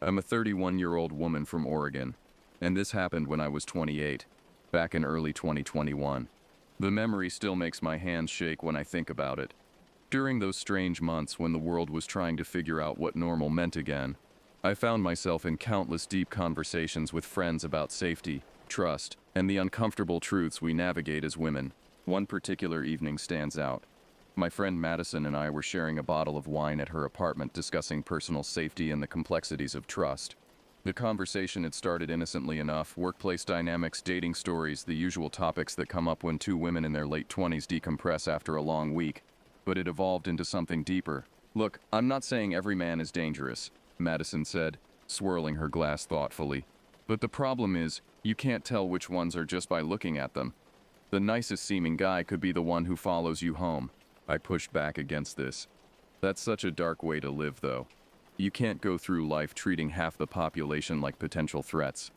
I'm a 31-year-old woman from Oregon, and this happened when I was 28, back in early 2021. The memory still makes my hands shake when I think about it. During those strange months when the world was trying to figure out what normal meant again, I found myself in countless deep conversations with friends about safety, trust, and the uncomfortable truths we navigate as women. One particular evening stands out. My friend Madison and I were sharing a bottle of wine at her apartment discussing personal safety and the complexities of trust. The conversation had started innocently enough: workplace dynamics, dating stories, the usual topics that come up when two women in their late 20s decompress after a long week. But it evolved into something deeper. "Look, I'm not saying every man is dangerous," Madison said, swirling her glass thoughtfully. "But the problem is, you can't tell which ones are just by looking at them. The nicest seeming guy could be the one who follows you home." I pushed back against this. "That's such a dark way to live, though. You can't go through life treating half the population like potential threats.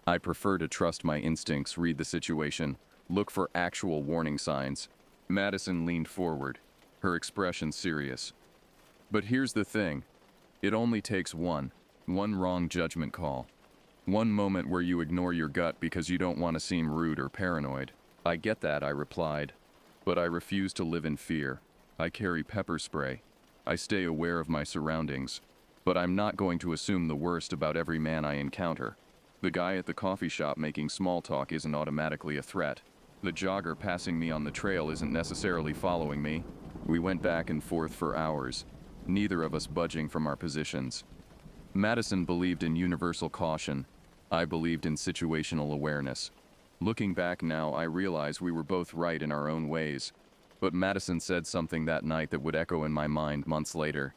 I prefer to trust my instincts, read the situation, look for actual warning signs." Madison leaned forward, her expression serious. "But here's the thing. It only takes one wrong judgment call. One moment where you ignore your gut because you don't want to seem rude or paranoid." "I get that," I replied. "But I refuse to live in fear. I carry pepper spray. I stay aware of my surroundings. But I'm not going to assume the worst about every man I encounter. The guy at the coffee shop making small talk isn't automatically a threat. The jogger passing me on the trail isn't necessarily following me." We went back and forth for hours, neither of us budging from our positions. Madison believed in universal caution. I believed in situational awareness. Looking back now, I realize we were both right in our own ways. But Madison said something that night that would echo in my mind months later.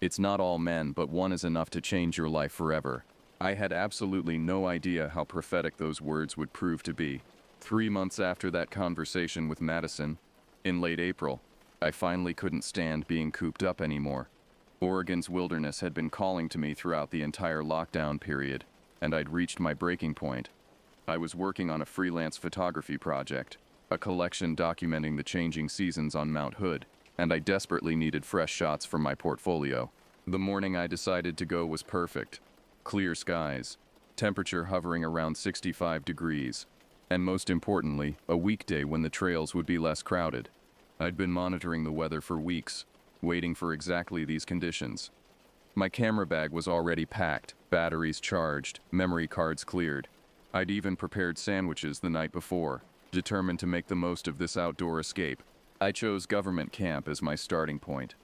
"It's not all men, but one is enough to change your life forever." I had absolutely no idea how prophetic those words would prove to be. 3 months after that conversation with Madison, in late April, I finally couldn't stand being cooped up anymore. Oregon's wilderness had been calling to me throughout the entire lockdown period, and I'd reached my breaking point. I was working on a freelance photography project, a collection documenting the changing seasons on Mount Hood, and I desperately needed fresh shots for my portfolio. The morning I decided to go was perfect. Clear skies, temperature hovering around 65 degrees, and most importantly, a weekday when the trails would be less crowded. I'd been monitoring the weather for weeks, waiting for exactly these conditions. My camera bag was already packed, batteries charged, memory cards cleared. I'd even prepared sandwiches the night before, determined to make the most of this outdoor escape. I chose Government Camp as my starting point,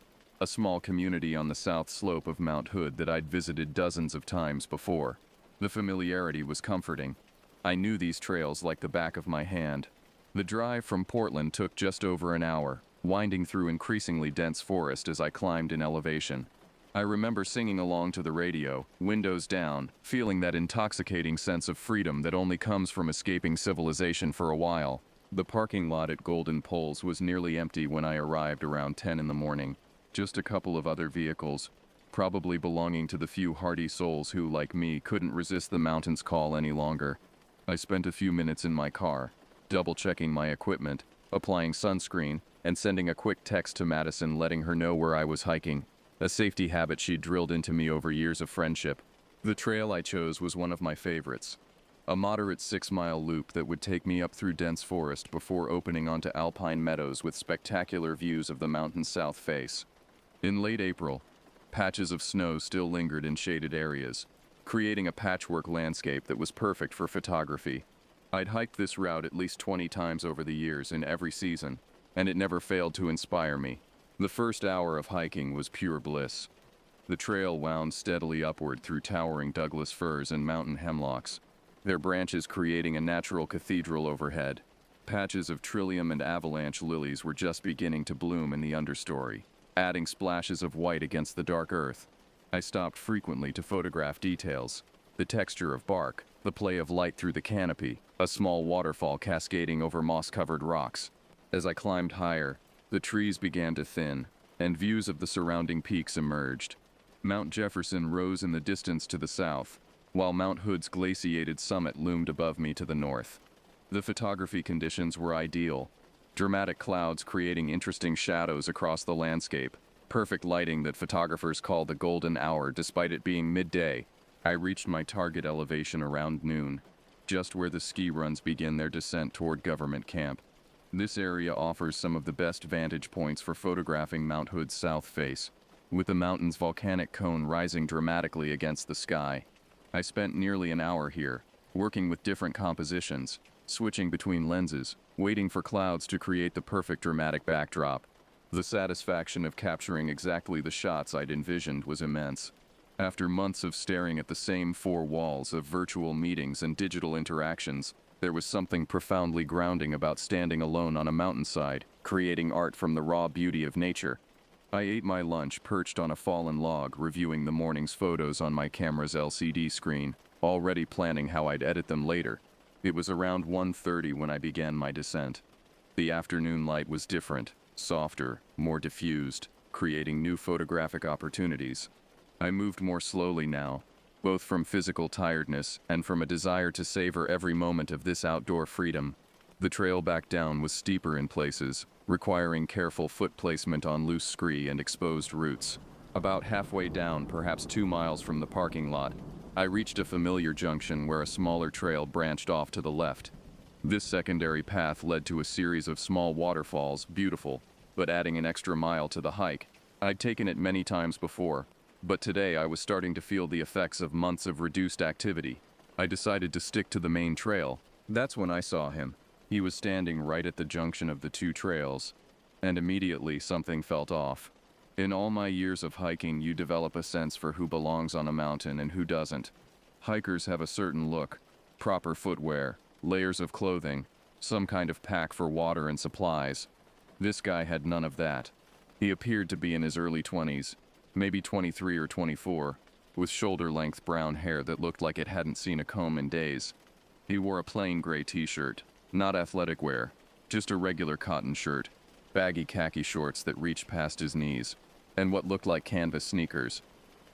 a small community on the south slope of Mount Hood that I'd visited dozens of times before. The familiarity was comforting. I knew these trails like the back of my hand. The drive from Portland took just over an hour, winding through increasingly dense forest as I climbed in elevation. I remember singing along to the radio, windows down, feeling that intoxicating sense of freedom that only comes from escaping civilization for a while. The parking lot at Golden Poles was nearly empty when I arrived around 10 in the morning. Just a couple of other vehicles, probably belonging to the few hardy souls who, like me, couldn't resist the mountain's call any longer. I spent a few minutes in my car, double-checking my equipment, applying sunscreen, and sending a quick text to Madison letting her know where I was hiking, a safety habit she'd drilled into me over years of friendship. The trail I chose was one of my favorites, a moderate 6-mile loop that would take me up through dense forest before opening onto alpine meadows with spectacular views of the mountain's south face. In late April, patches of snow still lingered in shaded areas, creating a patchwork landscape that was perfect for photography. I'd hiked this route at least 20 times over the years in every season, and it never failed to inspire me. The first hour of hiking was pure bliss. The trail wound steadily upward through towering Douglas firs and mountain hemlocks, their branches creating a natural cathedral overhead. Patches of trillium and avalanche lilies were just beginning to bloom in the understory, adding splashes of white against the dark earth. I stopped frequently to photograph details: the texture of bark, the play of light through the canopy, a small waterfall cascading over moss-covered rocks. As I climbed higher, the trees began to thin, and views of the surrounding peaks emerged. Mount Jefferson rose in the distance to the south, while Mount Hood's glaciated summit loomed above me to the north. The photography conditions were ideal, dramatic clouds creating interesting shadows across the landscape, perfect lighting that photographers call the golden hour despite it being midday. I reached my target elevation around noon, just where the ski runs begin their descent toward government camp. This area offers some of the best vantage points for photographing Mount Hood's south face, with the mountain's volcanic cone rising dramatically against the sky. I spent nearly an hour here, working with different compositions, switching between lenses, waiting for clouds to create the perfect dramatic backdrop. The satisfaction of capturing exactly the shots I'd envisioned was immense. After months of staring at the same four walls of virtual meetings and digital interactions, there was something profoundly grounding about standing alone on a mountainside, creating art from the raw beauty of nature. I ate my lunch perched on a fallen log, reviewing the morning's photos on my camera's LCD screen, already planning how I'd edit them later. It was around 1:30 when I began my descent. The afternoon light was different, softer, more diffused, creating new photographic opportunities. I moved more slowly now, both from physical tiredness and from a desire to savor every moment of this outdoor freedom. The trail back down was steeper in places, requiring careful foot placement on loose scree and exposed roots. About halfway down, perhaps 2 miles from the parking lot, I reached a familiar junction where a smaller trail branched off to the left. This secondary path led to a series of small waterfalls, beautiful, but adding an extra mile to the hike. I'd taken it many times before, but today I was starting to feel the effects of months of reduced activity. I decided to stick to the main trail. That's when I saw him. He was standing right at the junction of the two trails, and immediately something felt off. In all my years of hiking, you develop a sense for who belongs on a mountain and who doesn't. Hikers have a certain look, proper footwear, layers of clothing, some kind of pack for water and supplies. This guy had none of that. He appeared to be in his early 20s, maybe 23 or 24, with shoulder-length brown hair that looked like it hadn't seen a comb in days. He wore a plain gray t-shirt, not athletic wear, just a regular cotton shirt, baggy khaki shorts that reached past his knees, and what looked like canvas sneakers.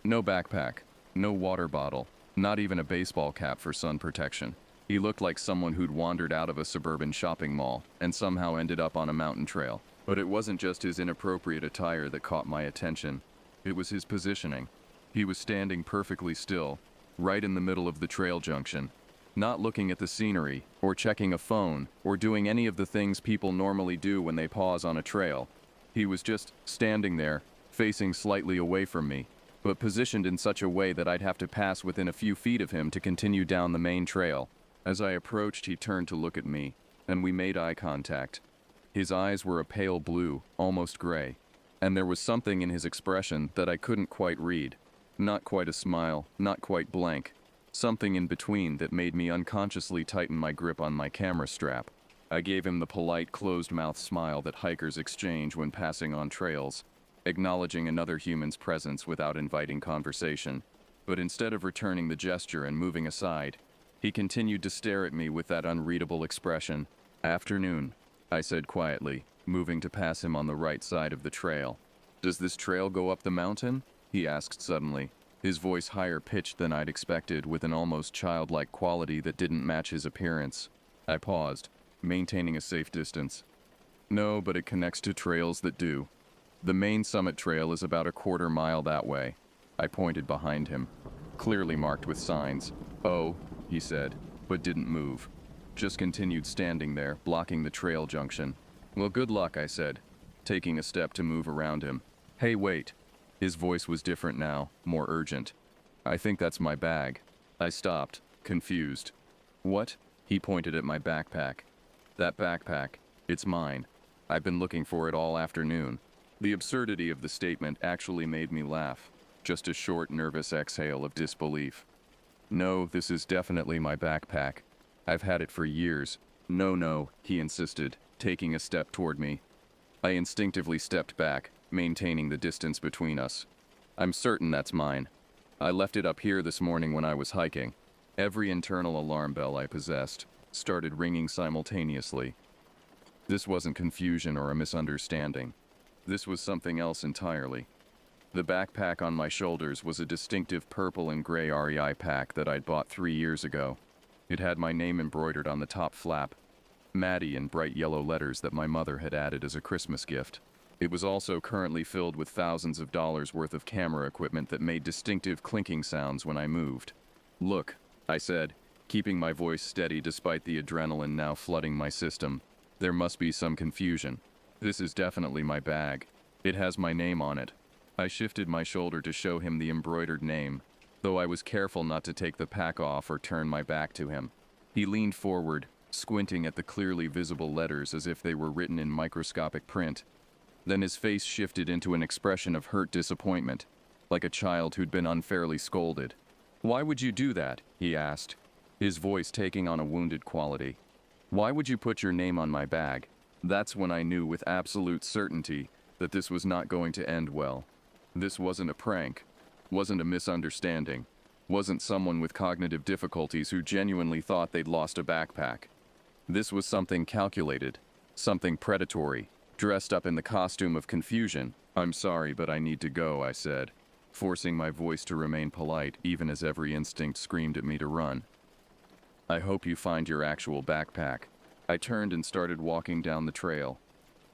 No backpack, no water bottle, not even a baseball cap for sun protection. He looked like someone who'd wandered out of a suburban shopping mall and somehow ended up on a mountain trail. But it wasn't just his inappropriate attire that caught my attention. It was his positioning. He was standing perfectly still, right in the middle of the trail junction, not looking at the scenery, or checking a phone, or doing any of the things people normally do when they pause on a trail. He was just standing there, facing slightly away from me, but positioned in such a way that I'd have to pass within a few feet of him to continue down the main trail. As I approached, he turned to look at me, and we made eye contact. His eyes were a pale blue, almost gray, and there was something in his expression that I couldn't quite read. Not quite a smile, not quite blank. Something in between that made me unconsciously tighten my grip on my camera strap. I gave him the polite, closed-mouth smile that hikers exchange when passing on trails, acknowledging another human's presence without inviting conversation. But instead of returning the gesture and moving aside, he continued to stare at me with that unreadable expression. "Afternoon," I said quietly, moving to pass him on the right side of the trail. "Does this trail go up the mountain?" he asked suddenly, his voice higher pitched than I'd expected, with an almost childlike quality that didn't match his appearance. I paused, maintaining a safe distance. "No, but it connects to trails that do. The main summit trail is about a quarter mile that way." I pointed behind him, clearly marked with signs. "Oh," he said, but didn't move. Just continued standing there, blocking the trail junction. "Well, good luck," I said, taking a step to move around him. "Hey, wait." His voice was different now, more urgent. "I think that's my bag." I stopped, confused. "What?" He pointed at my backpack. "That backpack. It's mine. I've been looking for it all afternoon." The absurdity of the statement actually made me laugh, just a short, nervous exhale of disbelief. "No, this is definitely my backpack. I've had it for years." No, he insisted, taking a step toward me. I instinctively stepped back, maintaining the distance between us. "I'm certain that's mine. I left it up here this morning when I was hiking." Every internal alarm bell I possessed started ringing simultaneously. This wasn't confusion or a misunderstanding. This was something else entirely. The backpack on my shoulders was a distinctive purple and gray REI pack that I'd bought 3 years ago. It had my name embroidered on the top flap, Maddie in bright yellow letters that my mother had added as a Christmas gift. It was also currently filled with thousands of dollars worth of camera equipment that made distinctive clinking sounds when I moved. Look, I said, keeping my voice steady despite the adrenaline now flooding my system. There must be some confusion. This is definitely my bag. It has my name on it. I shifted my shoulder to show him the embroidered name, though I was careful not to take the pack off or turn my back to him. He leaned forward, squinting at the clearly visible letters as if they were written in microscopic print. Then his face shifted into an expression of hurt disappointment, like a child who'd been unfairly scolded. "Why would you do that?" he asked, his voice taking on a wounded quality. "Why would you put your name on my bag?" That's when I knew with absolute certainty that this was not going to end well. This wasn't a prank, wasn't a misunderstanding, wasn't someone with cognitive difficulties who genuinely thought they'd lost a backpack. This was something calculated, something predatory, dressed up in the costume of confusion. "I'm sorry, but I need to go," I said, forcing my voice to remain polite even as every instinct screamed at me to run. "I hope you find your actual backpack." I turned and started walking down the trail,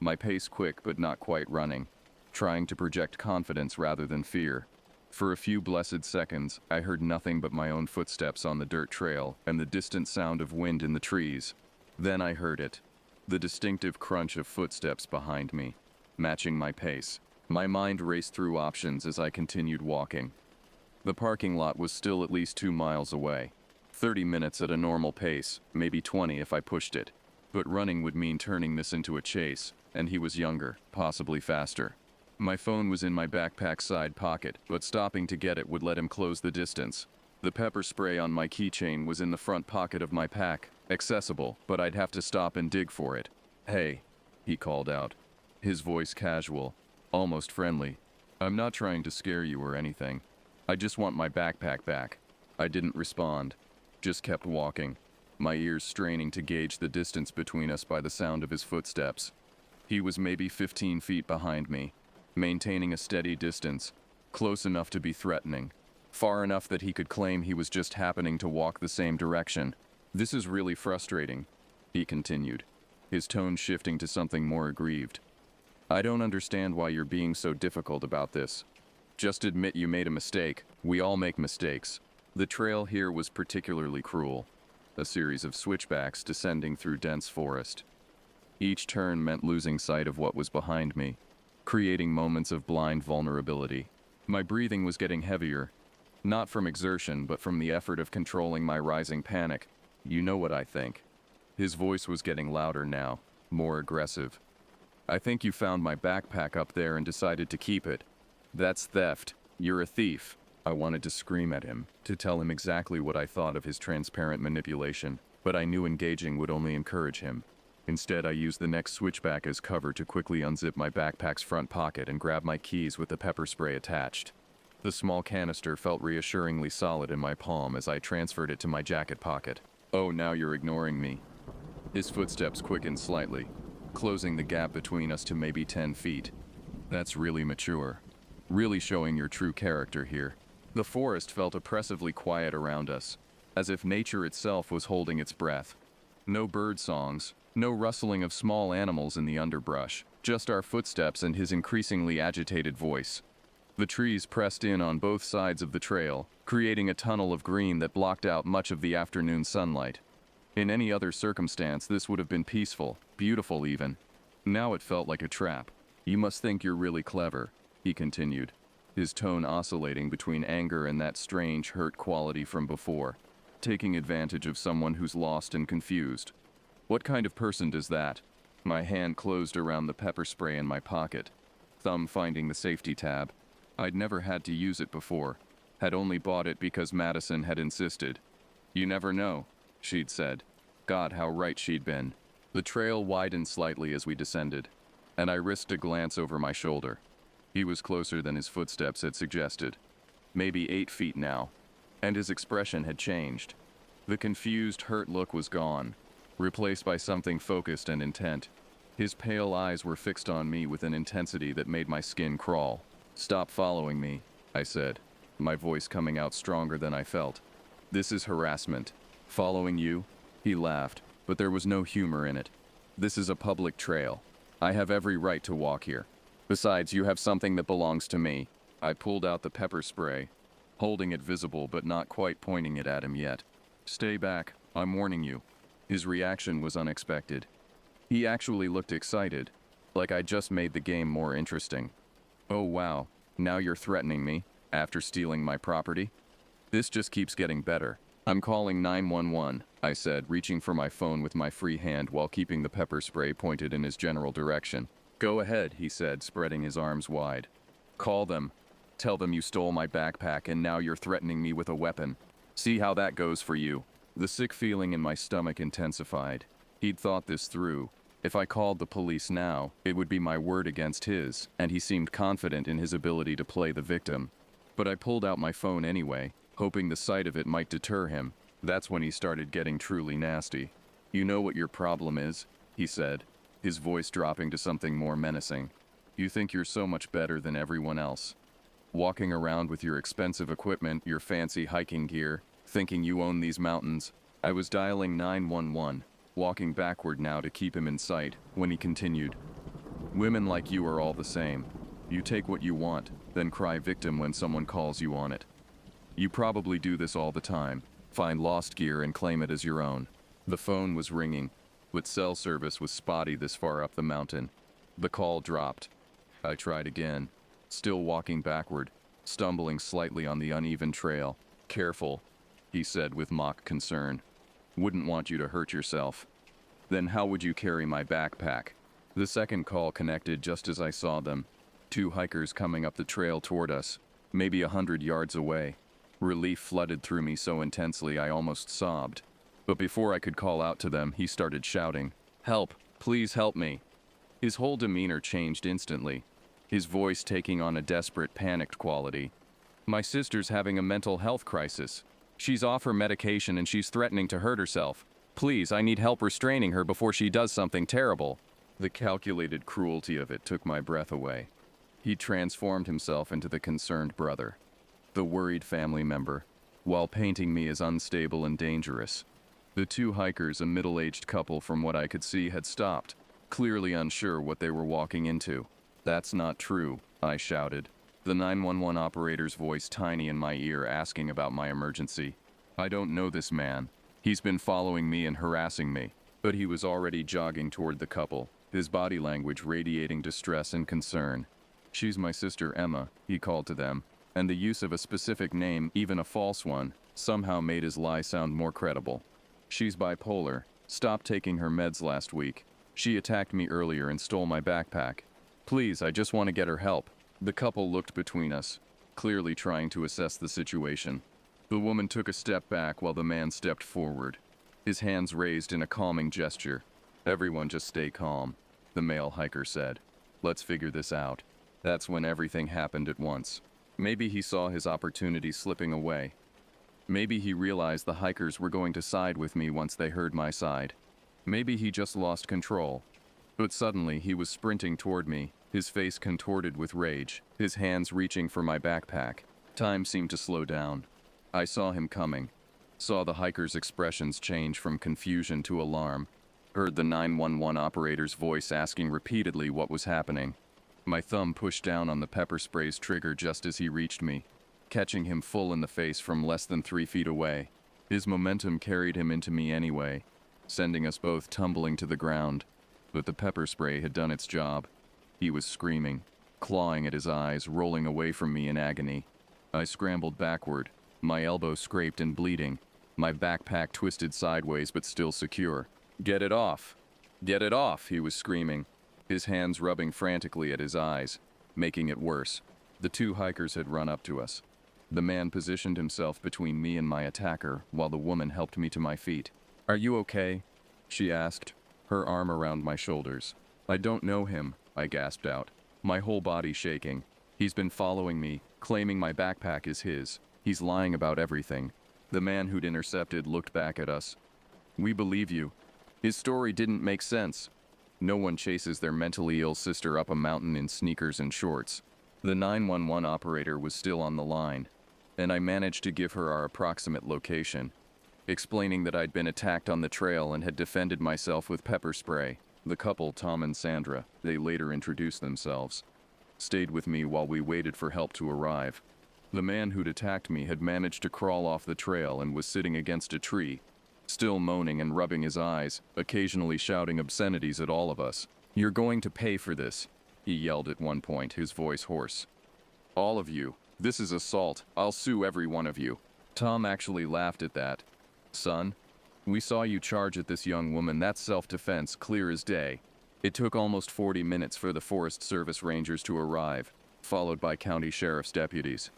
my pace quick but not quite running, trying to project confidence rather than fear. For a few blessed seconds, I heard nothing but my own footsteps on the dirt trail and the distant sound of wind in the trees. Then I heard it, the distinctive crunch of footsteps behind me, matching my pace. My mind raced through options as I continued walking. The parking lot was still at least 2 miles away. 30 minutes at a normal pace, maybe 20 if I pushed it. But running would mean turning this into a chase, and he was younger, possibly faster. My phone was in my backpack side pocket, but stopping to get it would let him close the distance. The pepper spray on my keychain was in the front pocket of my pack, accessible, but I'd have to stop and dig for it. "Hey," he called out, his voice casual, almost friendly. "I'm not trying to scare you or anything. I just want my backpack back." I didn't respond, just kept walking, my ears straining to gauge the distance between us by the sound of his footsteps. He was maybe 15 feet behind me, maintaining a steady distance, close enough to be threatening, far enough that he could claim he was just happening to walk the same direction. "This is really frustrating," he continued, his tone shifting to something more aggrieved. "I don't understand why you're being so difficult about this. Just admit you made a mistake. We all make mistakes." The trail here was particularly cruel, a series of switchbacks descending through dense forest. Each turn meant losing sight of what was behind me, creating moments of blind vulnerability. My breathing was getting heavier, not from exertion but from the effort of controlling my rising panic. "You know what I think." His voice was getting louder now, more aggressive. "I think you found my backpack up there and decided to keep it. That's theft. You're a thief." I wanted to scream at him, to tell him exactly what I thought of his transparent manipulation, but I knew engaging would only encourage him. Instead, I used the next switchback as cover to quickly unzip my backpack's front pocket and grab my keys with the pepper spray attached. The small canister felt reassuringly solid in my palm as I transferred it to my jacket pocket. "Oh, now you're ignoring me." His footsteps quickened slightly, closing the gap between us to maybe 10 feet. "That's really mature. Really showing your true character here." The forest felt oppressively quiet around us, as if nature itself was holding its breath. No bird songs, no rustling of small animals in the underbrush, just our footsteps and his increasingly agitated voice. The trees pressed in on both sides of the trail, creating a tunnel of green that blocked out much of the afternoon sunlight. In any other circumstance, this would have been peaceful, beautiful even. Now it felt like a trap. "You must think you're really clever," he continued, his tone oscillating between anger and that strange, hurt quality from before, taking advantage of someone who's lost and confused. "What kind of person does that?" My hand closed around the pepper spray in my pocket, thumb finding the safety tab. I'd never had to use it before, had only bought it because Madison had insisted. "You never know," she'd said. God, how right she'd been. The trail widened slightly as we descended, and I risked a glance over my shoulder. He was closer than his footsteps had suggested, maybe 8 feet now, and his expression had changed. The confused, hurt look was gone, replaced by something focused and intent. His pale eyes were fixed on me with an intensity that made my skin crawl. "Stop following me," I said, my voice coming out stronger than I felt. "This is harassment." "Following you?" He laughed, but there was no humor in it. "This is a public trail. I have every right to walk here. Besides, you have something that belongs to me." I pulled out the pepper spray, holding it visible but not quite pointing it at him yet. "Stay back, I'm warning you." His reaction was unexpected. He actually looked excited, like I just made the game more interesting. "Oh wow, now you're threatening me, after stealing my property? This just keeps getting better." "I'm calling 911, I said, reaching for my phone with my free hand while keeping the pepper spray pointed in his general direction. "Go ahead," he said, spreading his arms wide. "Call them. Tell them you stole my backpack and now you're threatening me with a weapon. See how that goes for you." The sick feeling in my stomach intensified. He'd thought this through. If I called the police now, it would be my word against his, and he seemed confident in his ability to play the victim. But I pulled out my phone anyway, hoping the sight of it might deter him. That's when he started getting truly nasty. "You know what your problem is?" he said, his voice dropping to something more menacing. "You think you're so much better than everyone else. Walking around with your expensive equipment, your fancy hiking gear, thinking you own these mountains." I was dialing 911, walking backward now to keep him in sight, when he continued. "Women like you are all the same. You take what you want, then cry victim when someone calls you on it. You probably do this all the time. Find lost gear and claim it as your own." The phone was ringing, but cell service was spotty this far up the mountain. The call dropped. I tried again, still walking backward, stumbling slightly on the uneven trail. "Careful," he said with mock concern. "Wouldn't want you to hurt yourself." "Then how would you carry my backpack?" The second call connected just as I saw them. 2 hikers coming up the trail toward us, maybe 100 yards away. Relief flooded through me so intensely I almost sobbed. But before I could call out to them, he started shouting, "Help! Please help me!" His whole demeanor changed instantly, his voice taking on a desperate, panicked quality. "My sister's having a mental health crisis. She's off her medication and she's threatening to hurt herself. Please, I need help restraining her before she does something terrible." The calculated cruelty of it took my breath away. He transformed himself into the concerned brother, the worried family member, while painting me as unstable and dangerous. The 2 hikers, a middle-aged couple from what I could see, had stopped, clearly unsure what they were walking into. "That's not true," I shouted, the 911 operator's voice tiny in my ear asking about my emergency. "I don't know this man. He's been following me and harassing me." But he was already jogging toward the couple, his body language radiating distress and concern. "She's my sister Emma," he called to them, and the use of a specific name, even a false one, somehow made his lie sound more credible. "She's bipolar, stopped taking her meds last week. She attacked me earlier and stole my backpack. Please, I just want to get her help." The couple looked between us, clearly trying to assess the situation. The woman took a step back while the man stepped forward, his hands raised in a calming gesture. "Everyone just stay calm," the male hiker said. "Let's figure this out." That's when everything happened at once. Maybe he saw his opportunity slipping away. Maybe he realized the hikers were going to side with me once they heard my side. Maybe he just lost control. But suddenly he was sprinting toward me, his face contorted with rage, his hands reaching for my backpack. Time seemed to slow down. I saw him coming, saw the hikers' expressions change from confusion to alarm, heard the 911 operator's voice asking repeatedly what was happening. My thumb pushed down on the pepper spray's trigger just as he reached me, catching him full in the face from less than 3 feet away. His momentum carried him into me anyway, sending us both tumbling to the ground. But the pepper spray had done its job. He was screaming, clawing at his eyes, rolling away from me in agony. I scrambled backward, my elbow scraped and bleeding, my backpack twisted sideways but still secure. "Get it off! Get it off!" he was screaming, his hands rubbing frantically at his eyes, making it worse. The 2 hikers had run up to us. The man positioned himself between me and my attacker while the woman helped me to my feet. "Are you okay?" she asked, her arm around my shoulders. "I don't know him," I gasped out, my whole body shaking. "He's been following me, claiming my backpack is his. He's lying about everything." The man who'd intercepted looked back at us. "We believe you. His story didn't make sense. No one chases their mentally ill sister up a mountain in sneakers and shorts." The 911 operator was still on the line, and I managed to give her our approximate location, explaining that I'd been attacked on the trail and had defended myself with pepper spray. The couple, Tom and Sandra, they later introduced themselves, stayed with me while we waited for help to arrive. The man who'd attacked me had managed to crawl off the trail and was sitting against a tree, still moaning and rubbing his eyes, occasionally shouting obscenities at all of us. "You're going to pay for this," he yelled at one point, his voice hoarse. "All of you. This is assault. I'll sue every one of you." Tom actually laughed at that. "Son, we saw you charge at this young woman. That's self-defense, clear as day." It took almost 40 minutes for the Forest Service Rangers to arrive, followed by county sheriff's deputies.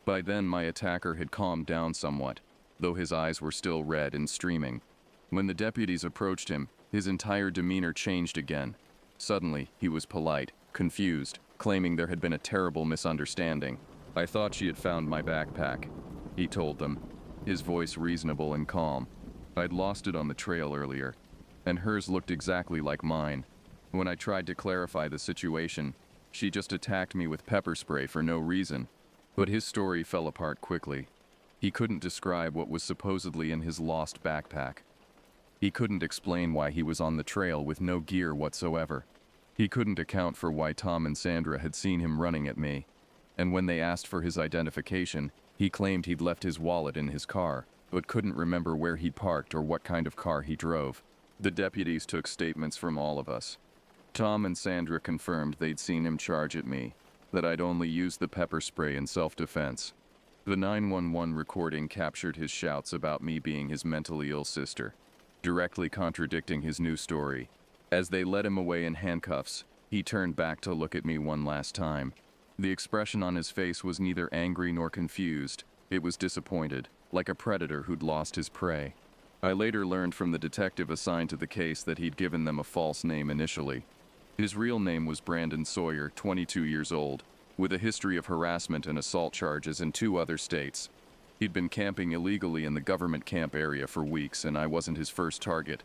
By then, my attacker had calmed down somewhat, though his eyes were still red and streaming. When the deputies approached him, his entire demeanor changed again. Suddenly, he was polite, confused, claiming there had been a terrible misunderstanding. "I thought she had found my backpack," he told them, his voice reasonable and calm. "I'd lost it on the trail earlier, and hers looked exactly like mine. When I tried to clarify the situation, she just attacked me with pepper spray for no reason." But his story fell apart quickly. He couldn't describe what was supposedly in his lost backpack. He couldn't explain why he was on the trail with no gear whatsoever. He couldn't account for why Tom and Sandra had seen him running at me. And when they asked for his identification, he claimed he'd left his wallet in his car, but couldn't remember where he'd parked or what kind of car he drove. The deputies took statements from all of us. Tom and Sandra confirmed they'd seen him charge at me, that I'd only used the pepper spray in self-defense. The 911 recording captured his shouts about me being his mentally ill sister, directly contradicting his new story. As they led him away in handcuffs, he turned back to look at me one last time. The expression on his face was neither angry nor confused. It was disappointed, like a predator who'd lost his prey. I later learned from the detective assigned to the case that he'd given them a false name initially. His real name was Brandon Sawyer, 22 years old, with a history of harassment and assault charges in 2 other states. He'd been camping illegally in the government camp area for weeks, and I wasn't his first target.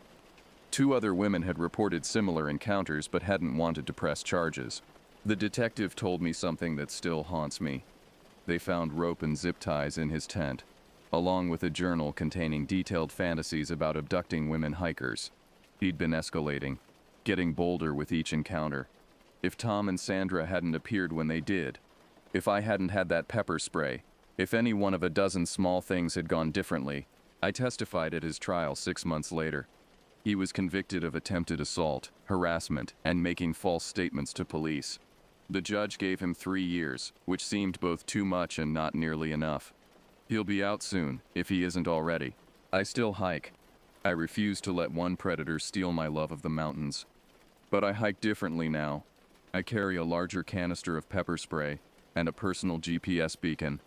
2 other women had reported similar encounters but hadn't wanted to press charges. The detective told me something that still haunts me. They found rope and zip ties in his tent, along with a journal containing detailed fantasies about abducting women hikers. He'd been escalating, getting bolder with each encounter. If Tom and Sandra hadn't appeared when they did, if I hadn't had that pepper spray, if any one of a dozen small things had gone differently, I testified at his trial 6 months later. He was convicted of attempted assault, harassment, and making false statements to police. The judge gave him 3 years, which seemed both too much and not nearly enough. He'll be out soon, if he isn't already. I still hike. I refuse to let one predator steal my love of the mountains. But I hike differently now. I carry a larger canister of pepper spray and a personal GPS beacon.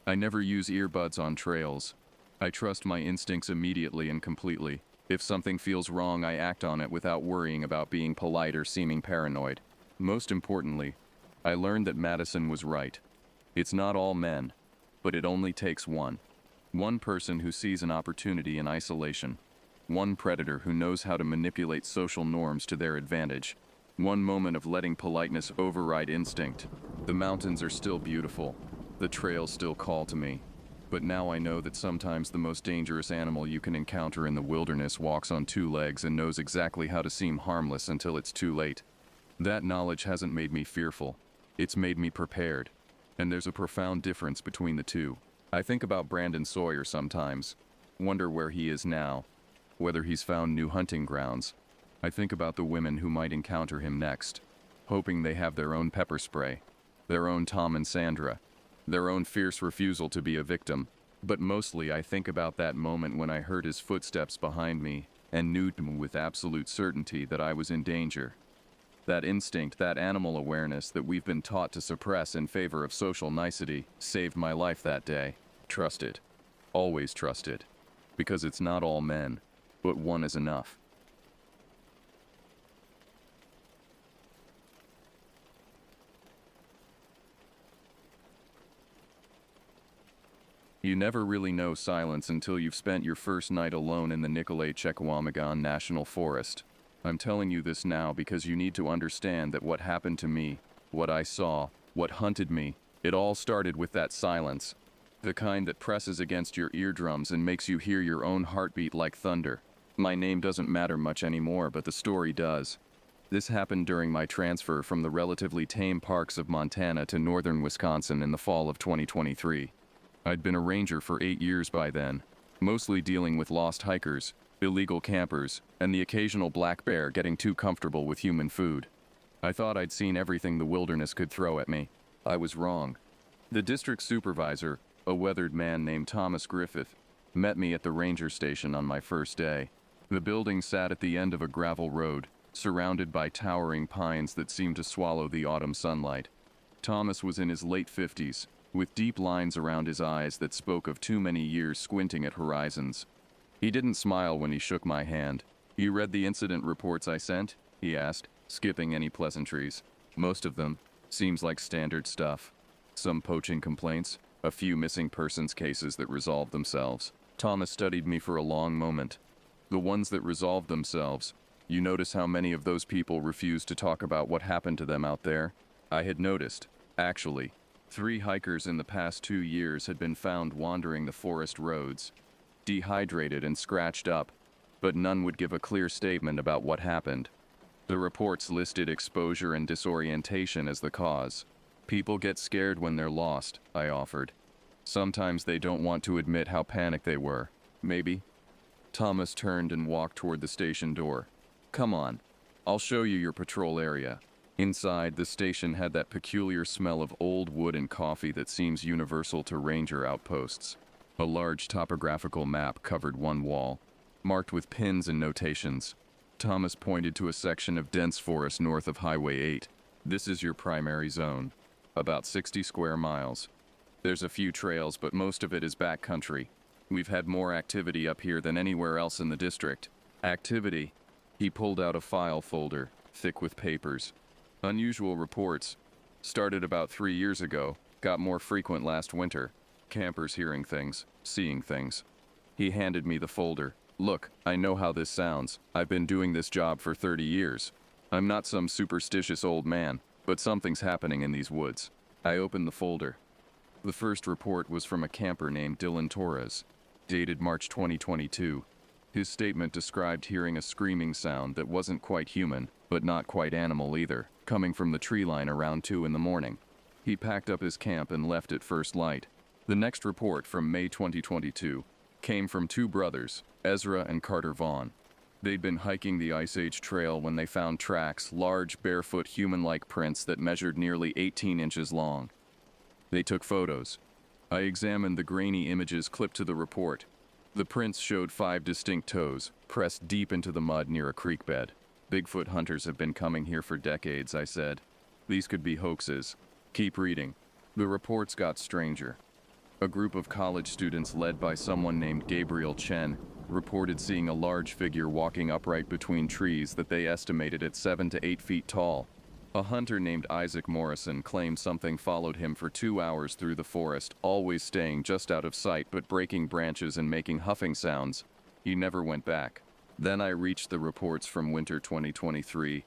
I never use earbuds on trails. I trust my instincts immediately and completely. If something feels wrong, I act on it without worrying about being polite or seeming paranoid. Most importantly, I learned that Madison was right. It's not all men, but it only takes one. One person who sees an opportunity in isolation. One predator who knows how to manipulate social norms to their advantage. One moment of letting politeness override instinct. The mountains are still beautiful. The trails still call to me. But now I know that sometimes the most dangerous animal you can encounter in the wilderness walks on 2 legs and knows exactly how to seem harmless until it's too late. That knowledge hasn't made me fearful. It's made me prepared. And there's a profound difference between the two. I think about Brandon Sawyer sometimes. Wonder where he is now. Whether he's found new hunting grounds. I think about the women who might encounter him next. Hoping they have their own pepper spray. Their own Tom and Sandra. Their own fierce refusal to be a victim. But mostly I think about that moment when I heard his footsteps behind me and knew with absolute certainty that I was in danger. That instinct, that animal awareness that we've been taught to suppress in favor of social nicety, saved my life that day. Trust it. Always trust it. Because it's not all men, but one is enough. You never really know silence until you've spent your first night alone in the Nicolet-Chequamegon National Forest. I'm telling you this now because you need to understand that what happened to me, what I saw, what hunted me, it all started with that silence. The kind that presses against your eardrums and makes you hear your own heartbeat like thunder. My name doesn't matter much anymore, but the story does. This happened during my transfer from the relatively tame parks of Montana to northern Wisconsin in the fall of 2023. I'd been a ranger for 8 years by then, mostly dealing with lost hikers, illegal campers, and the occasional black bear getting too comfortable with human food. I thought I'd seen everything the wilderness could throw at me. I was wrong. The district supervisor, a weathered man named Thomas Griffith, met me at the ranger station on my first day. The building sat at the end of a gravel road, surrounded by towering pines that seemed to swallow the autumn sunlight. Thomas was in his late 50s, with deep lines around his eyes that spoke of too many years squinting at horizons. He didn't smile when he shook my hand. "You read the incident reports I sent?" he asked, skipping any pleasantries. "Most of them. Seems like standard stuff. Some poaching complaints, a few missing persons cases that resolved themselves." Thomas studied me for a long moment. "The ones that resolved themselves. You notice how many of those people refused to talk about what happened to them out there?" I had noticed, actually. 3 hikers in the past 2 years had been found wandering the forest roads, dehydrated and scratched up, but none would give a clear statement about what happened. The reports listed exposure and disorientation as the cause. "People get scared when they're lost," I offered. "Sometimes they don't want to admit how panicked they were. Maybe?" Thomas turned and walked toward the station door. "Come on. I'll show you your patrol area." Inside, the station had that peculiar smell of old wood and coffee that seems universal to ranger outposts. A large topographical map covered one wall, marked with pins and notations. Thomas pointed to a section of dense forest north of Highway 8. "This is your primary zone. About 60 square miles. There's a few trails, but most of it is backcountry. We've had more activity up here than anywhere else in the district." Activity? He pulled out a file folder, thick with papers. "Unusual reports. Started about 3 years ago, got more frequent last winter. Campers hearing things, seeing things." He handed me the folder. "Look, I know how this sounds. I've been doing this job for 30 years. I'm not some superstitious old man, but something's happening in these woods." I opened the folder. The first report was from a camper named Dylan Torres, dated March 2022. His statement described hearing a screaming sound that wasn't quite human, but not quite animal either, coming from the tree line around 2 in the morning. He packed up his camp and left at first light. The next report, from May 2022, came from 2 brothers, Ezra and Carter Vaughn. They'd been hiking the Ice Age Trail when they found tracks, large, barefoot, human-like prints that measured nearly 18 inches long. They took photos. I examined the grainy images clipped to the report. The prints showed 5 distinct toes, pressed deep into the mud near a creek bed. "Bigfoot hunters have been coming here for decades," I said. "These could be hoaxes." Keep reading. The reports got stranger. A group of college students led by someone named Gabriel Chen reported seeing a large figure walking upright between trees that they estimated at 7 to 8 feet tall. A hunter named Isaac Morrison claimed something followed him for 2 hours through the forest, always staying just out of sight but breaking branches and making huffing sounds. He never went back. Then I reached the reports from winter 2023,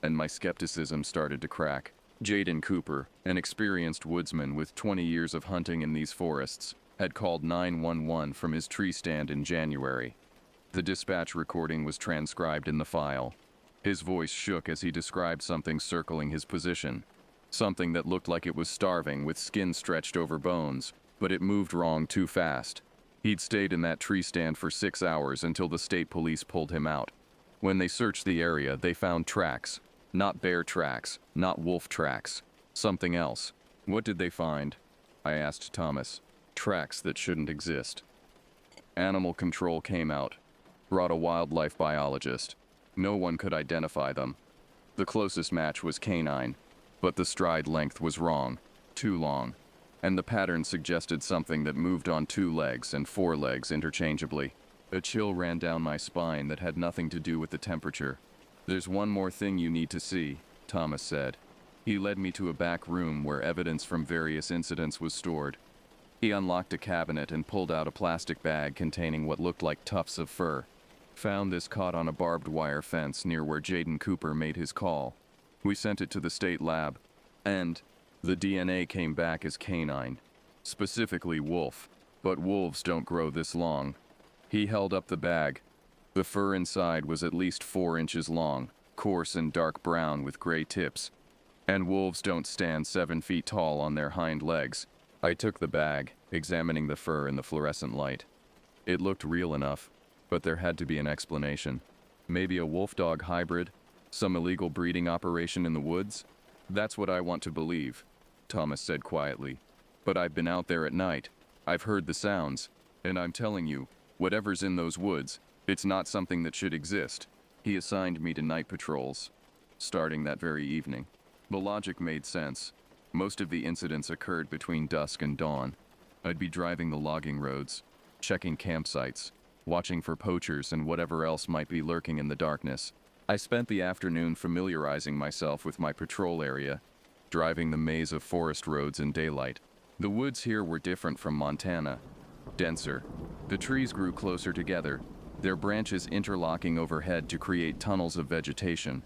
and my skepticism started to crack. Jaden Cooper, an experienced woodsman with 20 years of hunting in these forests, had called 911 from his tree stand in January. The dispatch recording was transcribed in the file. His voice shook as he described something circling his position. Something that looked like it was starving with skin stretched over bones, but it moved wrong too fast. He'd stayed in that tree stand for 6 hours until the state police pulled him out. When they searched the area, they found tracks. Not bear tracks, not wolf tracks. Something else. "What did they find?" I asked Thomas. "Tracks that shouldn't exist." Animal control came out. Brought a wildlife biologist. No one could identify them. The closest match was canine, but the stride length was wrong, too long, and the pattern suggested something that moved on 2 legs and 4 legs interchangeably. A chill ran down my spine that had nothing to do with the temperature. "There's one more thing you need to see," Thomas said. He led me to a back room where evidence from various incidents was stored. He unlocked a cabinet and pulled out a plastic bag containing what looked like tufts of fur. "Found this caught on a barbed wire fence near where Jaden Cooper made his call. We sent it to the state lab, and the DNA came back as canine, specifically wolf, but wolves don't grow this long." He held up the bag. The fur inside was at least 4 inches long, coarse and dark brown with gray tips. And wolves don't stand 7 feet tall on their hind legs. I took the bag, examining the fur in the fluorescent light. It looked real enough, but there had to be an explanation. Maybe a wolf-dog hybrid? Some illegal breeding operation in the woods? That's what I want to believe, Thomas said quietly. But I've been out there at night. I've heard the sounds. And I'm telling you, whatever's in those woods, it's not something that should exist. He assigned me to night patrols, starting that very evening. The logic made sense. Most of the incidents occurred between dusk and dawn. I'd be driving the logging roads, checking campsites, watching for poachers and whatever else might be lurking in the darkness. I spent the afternoon familiarizing myself with my patrol area, driving the maze of forest roads in daylight. The woods here were different from Montana, denser. The trees grew closer together, their branches interlocking overhead to create tunnels of vegetation.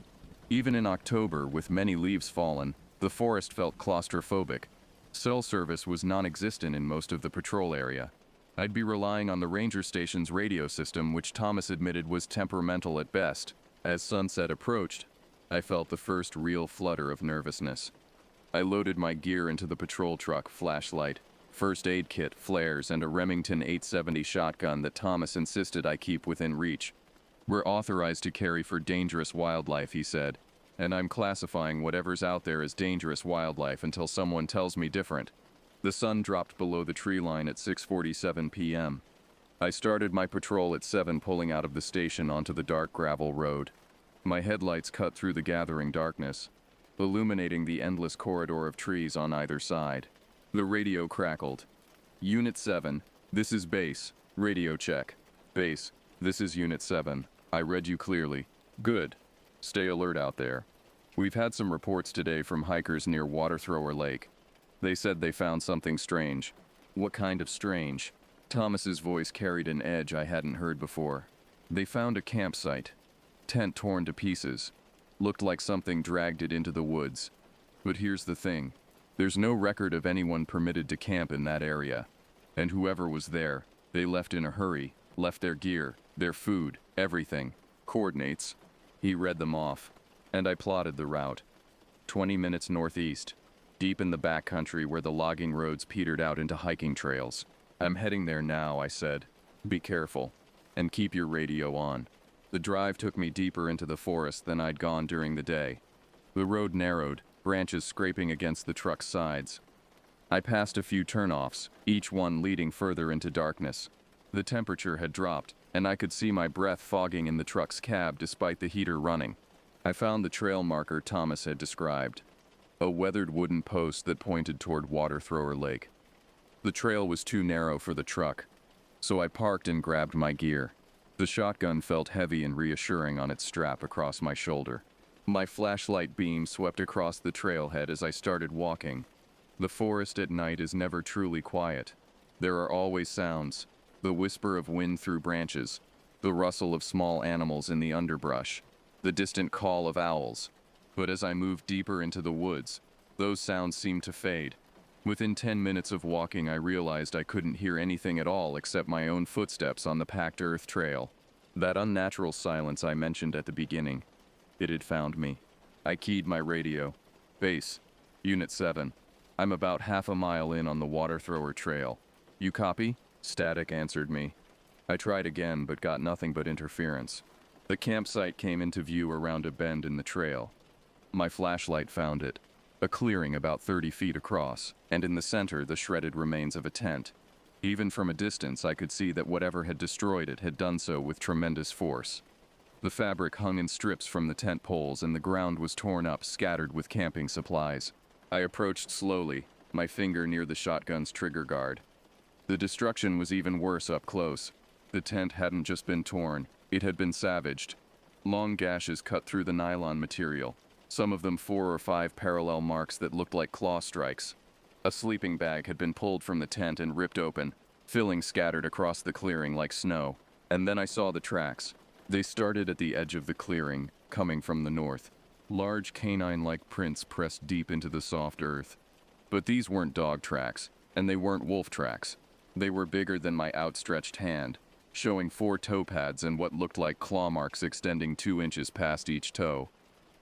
Even in October, with many leaves fallen, the forest felt claustrophobic. Cell service was non-existent in most of the patrol area. I'd be relying on the ranger station's radio system, which Thomas admitted was temperamental at best. As sunset approached, I felt the first real flutter of nervousness. I loaded my gear into the patrol truck, flashlight, first aid kit, flares, and a Remington 870 shotgun that Thomas insisted I keep within reach. We're authorized to carry for dangerous wildlife, he said, and I'm classifying whatever's out there as dangerous wildlife until someone tells me different. The sun dropped below the tree line at 6:47 p.m. I started my patrol at 7, pulling out of the station onto the dark gravel road. My headlights cut through the gathering darkness, illuminating the endless corridor of trees on either side. The radio crackled. Unit 7, this is base. Radio check. Base, this is Unit 7. I read you clearly. Good. Stay alert out there. We've had some reports today from hikers near Water Thrower Lake. They said they found something strange. What kind of strange? Thomas's voice carried an edge I hadn't heard before. They found a campsite. Tent torn to pieces. Looked like something dragged it into the woods. But here's the thing. There's no record of anyone permitted to camp in that area. And whoever was there, they left in a hurry, left their gear, their food, everything. Coordinates. He read them off. And I plotted the route. 20 minutes northeast, deep in the backcountry where the logging roads petered out into hiking trails. I'm heading there now, I said. Be careful. And keep your radio on. The drive took me deeper into the forest than I'd gone during the day. The road narrowed, branches scraping against the truck's sides. I passed a few turnoffs, each one leading further into darkness. The temperature had dropped, and I could see my breath fogging in the truck's cab despite the heater running. I found the trail marker Thomas had described, a weathered wooden post that pointed toward Water Thrower Lake. The trail was too narrow for the truck, so I parked and grabbed my gear. The shotgun felt heavy and reassuring on its strap across my shoulder. My flashlight beam swept across the trailhead as I started walking. The forest at night is never truly quiet. There are always sounds, the whisper of wind through branches, the rustle of small animals in the underbrush, the distant call of owls. But as I moved deeper into the woods, those sounds seemed to fade. Within 10 minutes of walking, I realized I couldn't hear anything at all except my own footsteps on the packed earth trail. That unnatural silence I mentioned at the beginning. It had found me. I keyed my radio. Base, Unit 7. I'm about half a mile in on the Water Thrower Trail. You copy? Static answered me. I tried again, but got nothing but interference. The campsite came into view around a bend in the trail. My flashlight found it. A clearing about 30 feet across, and in the center the shredded remains of a tent. Even from a distance I could see that whatever had destroyed it had done so with tremendous force. The fabric hung in strips from the tent poles and the ground was torn up, scattered with camping supplies. I approached slowly, my finger near the shotgun's trigger guard. The destruction was even worse up close. The tent hadn't just been torn, it had been savaged. Long gashes cut through the nylon material, some of them 4 or 5 parallel marks that looked like claw strikes. A sleeping bag had been pulled from the tent and ripped open, fillings scattered across the clearing like snow. And then I saw the tracks. They started at the edge of the clearing, coming from the north. Large canine-like prints pressed deep into the soft earth. But these weren't dog tracks, and they weren't wolf tracks. They were bigger than my outstretched hand, showing 4 toe pads and what looked like claw marks extending 2 inches past each toe.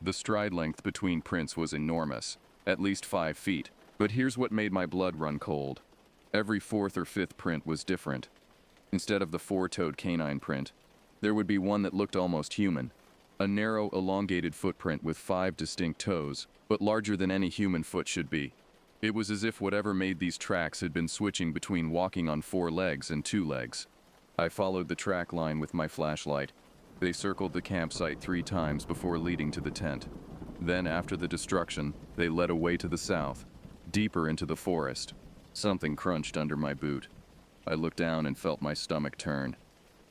The stride length between prints was enormous, at least 5 feet. But here's what made my blood run cold. Every fourth or fifth print was different. Instead of the four-toed canine print, there would be one that looked almost human. A narrow, elongated footprint with 5 distinct toes, but larger than any human foot should be. It was as if whatever made these tracks had been switching between walking on 4 legs and 2 legs. I followed the track line with my flashlight. They circled the campsite 3 times before leading to the tent. Then, after the destruction, they led away to the south, deeper into the forest. Something crunched under my boot. I looked down and felt my stomach turn.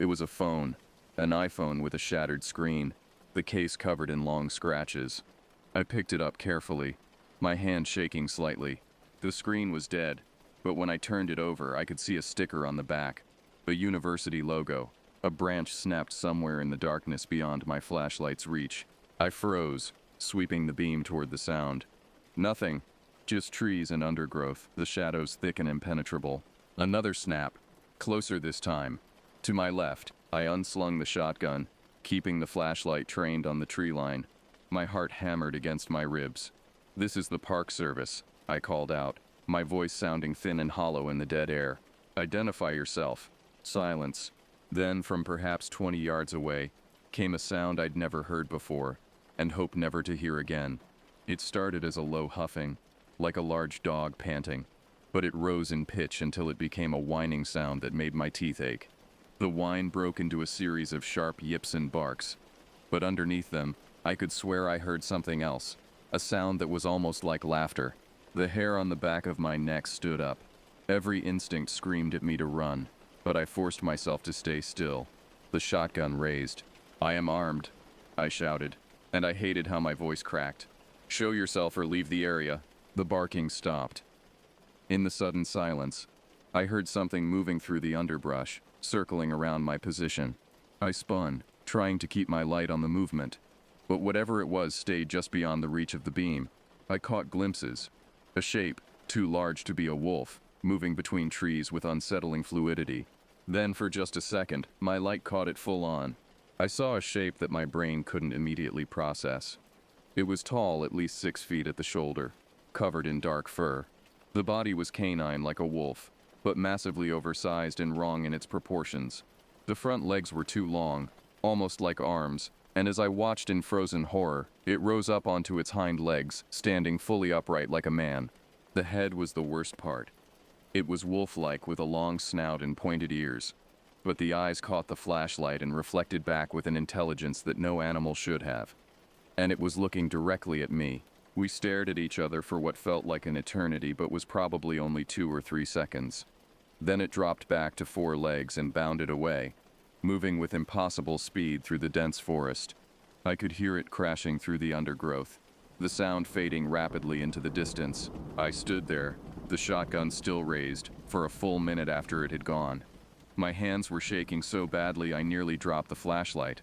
It was a phone, an iPhone with a shattered screen, the case covered in long scratches. I picked it up carefully, my hand shaking slightly. The screen was dead, but when I turned it over, I could see a sticker on the back, a university logo. A branch snapped somewhere in the darkness beyond my flashlight's reach. I froze, sweeping the beam toward the sound. Nothing. Just trees and undergrowth, the shadows thick and impenetrable. Another snap, closer this time. To my left, I unslung the shotgun, keeping the flashlight trained on the tree line. My heart hammered against my ribs. "This is the Park Service," I called out, my voice sounding thin and hollow in the dead air. "Identify yourself." Silence. Then, from perhaps 20 yards away, came a sound I'd never heard before, and hoped never to hear again. It started as a low huffing, like a large dog panting, but it rose in pitch until it became a whining sound that made my teeth ache. The whine broke into a series of sharp yips and barks, but underneath them, I could swear I heard something else, a sound that was almost like laughter. The hair on the back of my neck stood up. Every instinct screamed at me to run, but I forced myself to stay still. The shotgun raised. "I am armed," I shouted, and I hated how my voice cracked. "Show yourself or leave the area." The barking stopped. In the sudden silence, I heard something moving through the underbrush, circling around my position. I spun, trying to keep my light on the movement, but whatever it was stayed just beyond the reach of the beam. I caught glimpses. A shape, too large to be a wolf, moving between trees with unsettling fluidity. Then, for just a second, my light caught it full on. I saw a shape that my brain couldn't immediately process. It was tall, at least 6 feet at the shoulder, covered in dark fur. The body was canine like a wolf, but massively oversized and wrong in its proportions. The front legs were too long, almost like arms, and as I watched in frozen horror, it rose up onto its hind legs, standing fully upright like a man. The head was the worst part. It was wolf-like with a long snout and pointed ears, but the eyes caught the flashlight and reflected back with an intelligence that no animal should have. And it was looking directly at me. We stared at each other for what felt like an eternity but was probably only 2 or 3 seconds. Then it dropped back to 4 legs and bounded away, moving with impossible speed through the dense forest. I could hear it crashing through the undergrowth, the sound fading rapidly into the distance. I stood there, the shotgun still raised, for a full minute after it had gone. My hands were shaking so badly I nearly dropped the flashlight.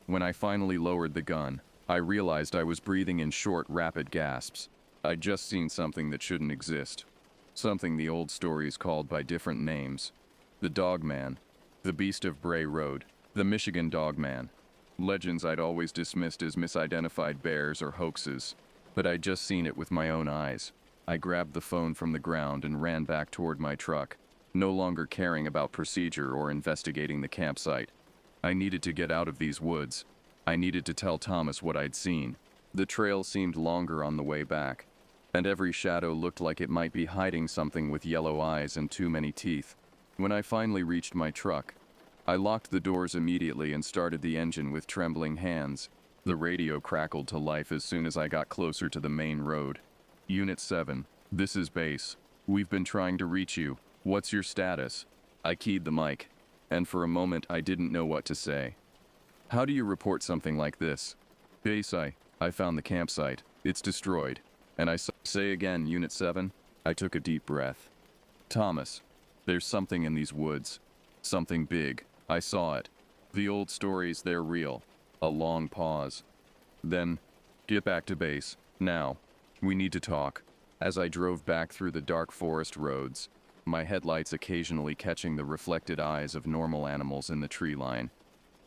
When I finally lowered the gun, I realized I was breathing in short, rapid gasps. I'd just seen something that shouldn't exist. Something the old stories called by different names. The dogman, the beast of Bray Road, the Michigan dogman. Legends I'd always dismissed as misidentified bears or hoaxes, but I'd just seen it with my own eyes. I grabbed the phone from the ground and ran back toward my truck, no longer caring about procedure or investigating the campsite. I needed to get out of these woods. I needed to tell Thomas what I'd seen. The trail seemed longer on the way back, and every shadow looked like it might be hiding something with yellow eyes and too many teeth. When I finally reached my truck, I locked the doors immediately and started the engine with trembling hands. The radio crackled to life as soon as I got closer to the main road. "Unit 7, this is base. We've been trying to reach you. What's your status?" I keyed the mic, and for a moment I didn't know what to say. "How do you report something like this?" "Base, I found the campsite. It's destroyed." And say again, Unit 7. I took a deep breath. "Thomas, there's something in these woods. Something big. I saw it. The old stories, they're real." A long pause. Then, "Get back to base. Now. We need to talk." As I drove back through the dark forest roads, my headlights occasionally catching the reflected eyes of normal animals in the tree line,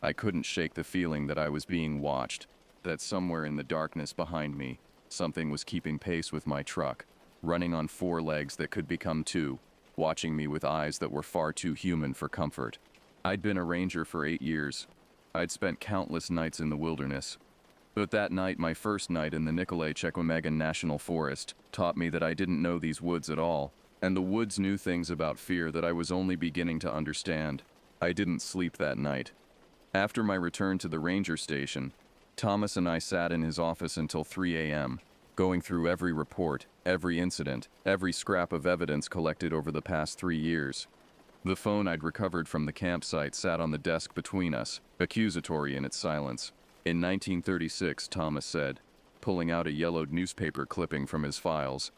I couldn't shake the feeling that I was being watched. that somewhere in the darkness behind me, something was keeping pace with my truck, running on 4 legs that could become 2, watching me with eyes that were far too human for comfort. I'd been a ranger for 8 years. I'd spent countless nights in the wilderness. But that night, my first night in the Nicolet-Chequamegon National Forest, taught me that I didn't know these woods at all, and the woods knew things about fear that I was only beginning to understand. I didn't sleep that night. After my return to the ranger station, Thomas and I sat in his office until 3 a.m., going through every report, every incident, every scrap of evidence collected over the past 3 years. The phone I'd recovered from the campsite sat on the desk between us, accusatory in its silence. In 1936, Thomas said, pulling out a yellowed newspaper clipping from his files,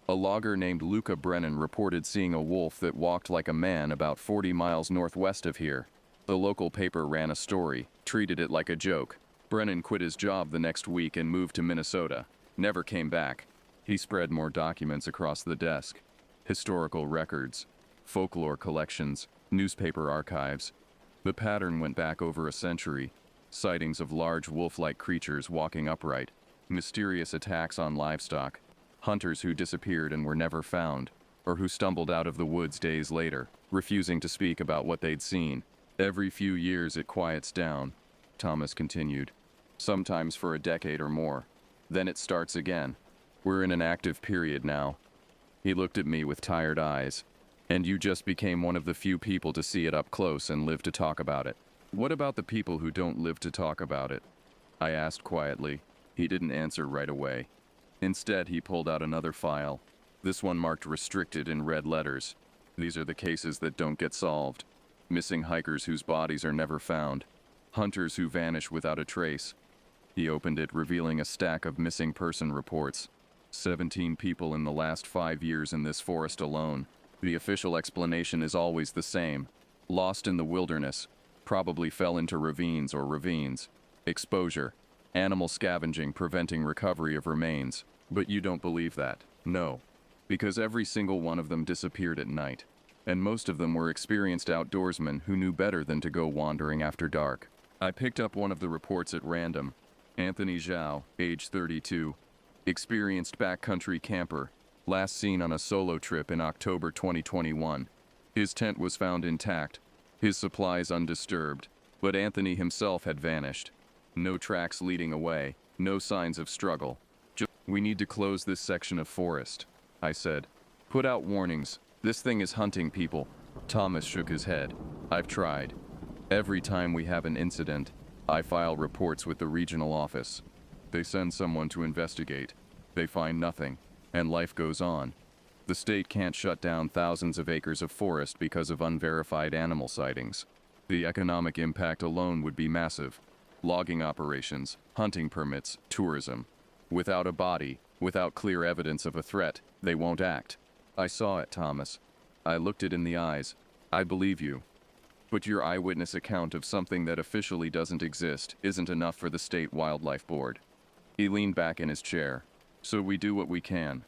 a logger named Luca Brennan reported seeing a wolf that walked like a man about 40 miles northwest of here. The local paper ran a story, treated it like a joke. Brennan quit his job the next week and moved to Minnesota. Never came back. He spread more documents across the desk. Historical records, folklore collections, newspaper archives. The pattern went back over a century. Sightings of large wolf-like creatures walking upright, mysterious attacks on livestock, hunters who disappeared and were never found, or who stumbled out of the woods days later, refusing to speak about what they'd seen. Every few years it quiets down, Thomas continued, sometimes for a decade or more. Then it starts again. We're in an active period now. He looked at me with tired eyes. And you just became one of the few people to see it up close and live to talk about it. What about the people who don't live to talk about it? I asked quietly. He didn't answer right away. Instead, he pulled out another file. This one marked restricted in red letters. These are the cases that don't get solved. Missing hikers whose bodies are never found. Hunters who vanish without a trace. He opened it, revealing a stack of missing person reports. 17 people in the last 5 years in this forest alone. The official explanation is always the same. Lost in the wilderness. Probably fell into ravines or ravines. Exposure. Animal scavenging preventing recovery of remains. But you don't believe that. No. Because every single one of them disappeared at night. And most of them were experienced outdoorsmen who knew better than to go wandering after dark. I picked up one of the reports at random. Anthony Zhao, age 32. Experienced backcountry camper. Last seen on a solo trip in October 2021. His tent was found intact. His supplies undisturbed, but Anthony himself had vanished. No tracks leading away, no signs of struggle. We need to close this section of forest, I said. Put out warnings. This thing is hunting people. Thomas shook his head. I've tried. Every time we have an incident, I file reports with the regional office. They send someone to investigate. They find nothing, and life goes on. The state can't shut down thousands of acres of forest because of unverified animal sightings. The economic impact alone would be massive. Logging operations, hunting permits, tourism. Without a body, without clear evidence of a threat, they won't act. I saw it, Thomas. I looked it in the eyes. I believe you. But your eyewitness account of something that officially doesn't exist isn't enough for the State Wildlife Board. He leaned back in his chair. So we do what we can.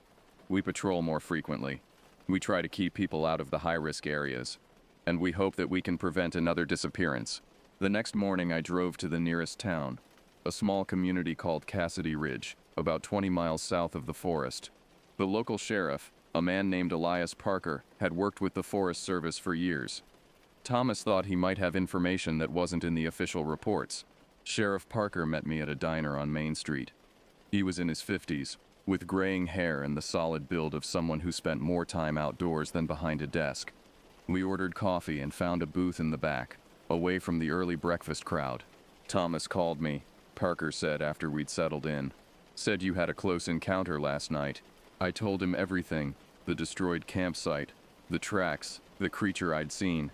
We patrol more frequently. We try to keep people out of the high-risk areas. And we hope that we can prevent another disappearance. The next morning I drove to the nearest town, a small community called Cassidy Ridge, about 20 miles south of the forest. The local sheriff, a man named Elias Parker, had worked with the Forest Service for years. Thomas thought he might have information that wasn't in the official reports. Sheriff Parker met me at a diner on Main Street. He was in his 50s, with graying hair and the solid build of someone who spent more time outdoors than behind a desk. We ordered coffee and found a booth in the back, away from the early breakfast crowd. Thomas called me, Parker said after we'd settled in. Said you had a close encounter last night. I told him everything, the destroyed campsite, the tracks, the creature I'd seen.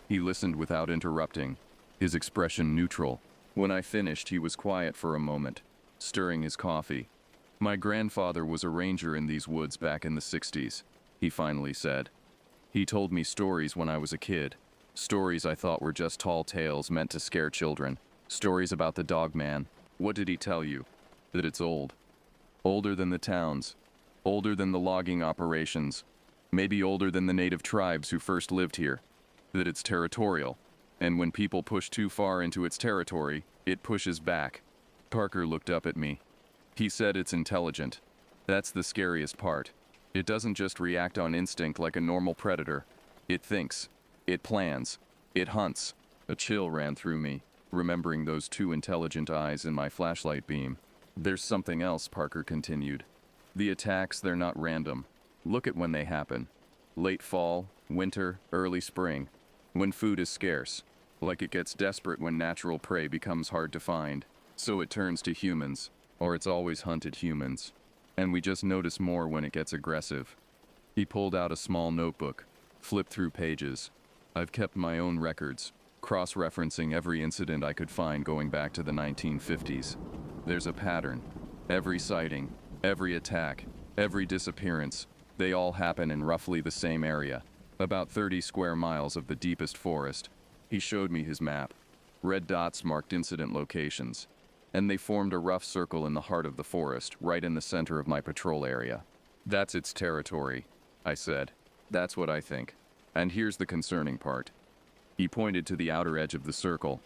He listened without interrupting, his expression neutral. When I finished, he was quiet for a moment, stirring his coffee. My grandfather was a ranger in these woods back in the 60s, he finally said. He told me stories when I was a kid. Stories I thought were just tall tales meant to scare children. Stories about the dogman. What did he tell you? That it's old. Older than the towns. Older than the logging operations. Maybe older than the native tribes who first lived here. That it's territorial. And when people push too far into its territory, it pushes back. Parker looked up at me. He said it's intelligent. That's the scariest part. It doesn't just react on instinct like a normal predator. It thinks. It plans. It hunts. A chill ran through me, remembering those two intelligent eyes in my flashlight beam. There's something else, Parker continued. The attacks, they're not random. Look at when they happen. Late fall, winter, early spring. When food is scarce. Like it gets desperate when natural prey becomes hard to find. So it turns to humans. Or it's always hunted humans. And we just notice more when it gets aggressive. He pulled out a small notebook, flipped through pages. I've kept my own records, cross-referencing every incident I could find going back to the 1950s. There's a pattern. Every sighting, every attack, every disappearance, they all happen in roughly the same area, about 30 square miles of the deepest forest. He showed me his map. Red dots marked incident locations, and they formed a rough circle in the heart of the forest, right in the center of my patrol area. That's its territory, I said. That's what I think. And here's the concerning part. He pointed to the outer edge of the circle.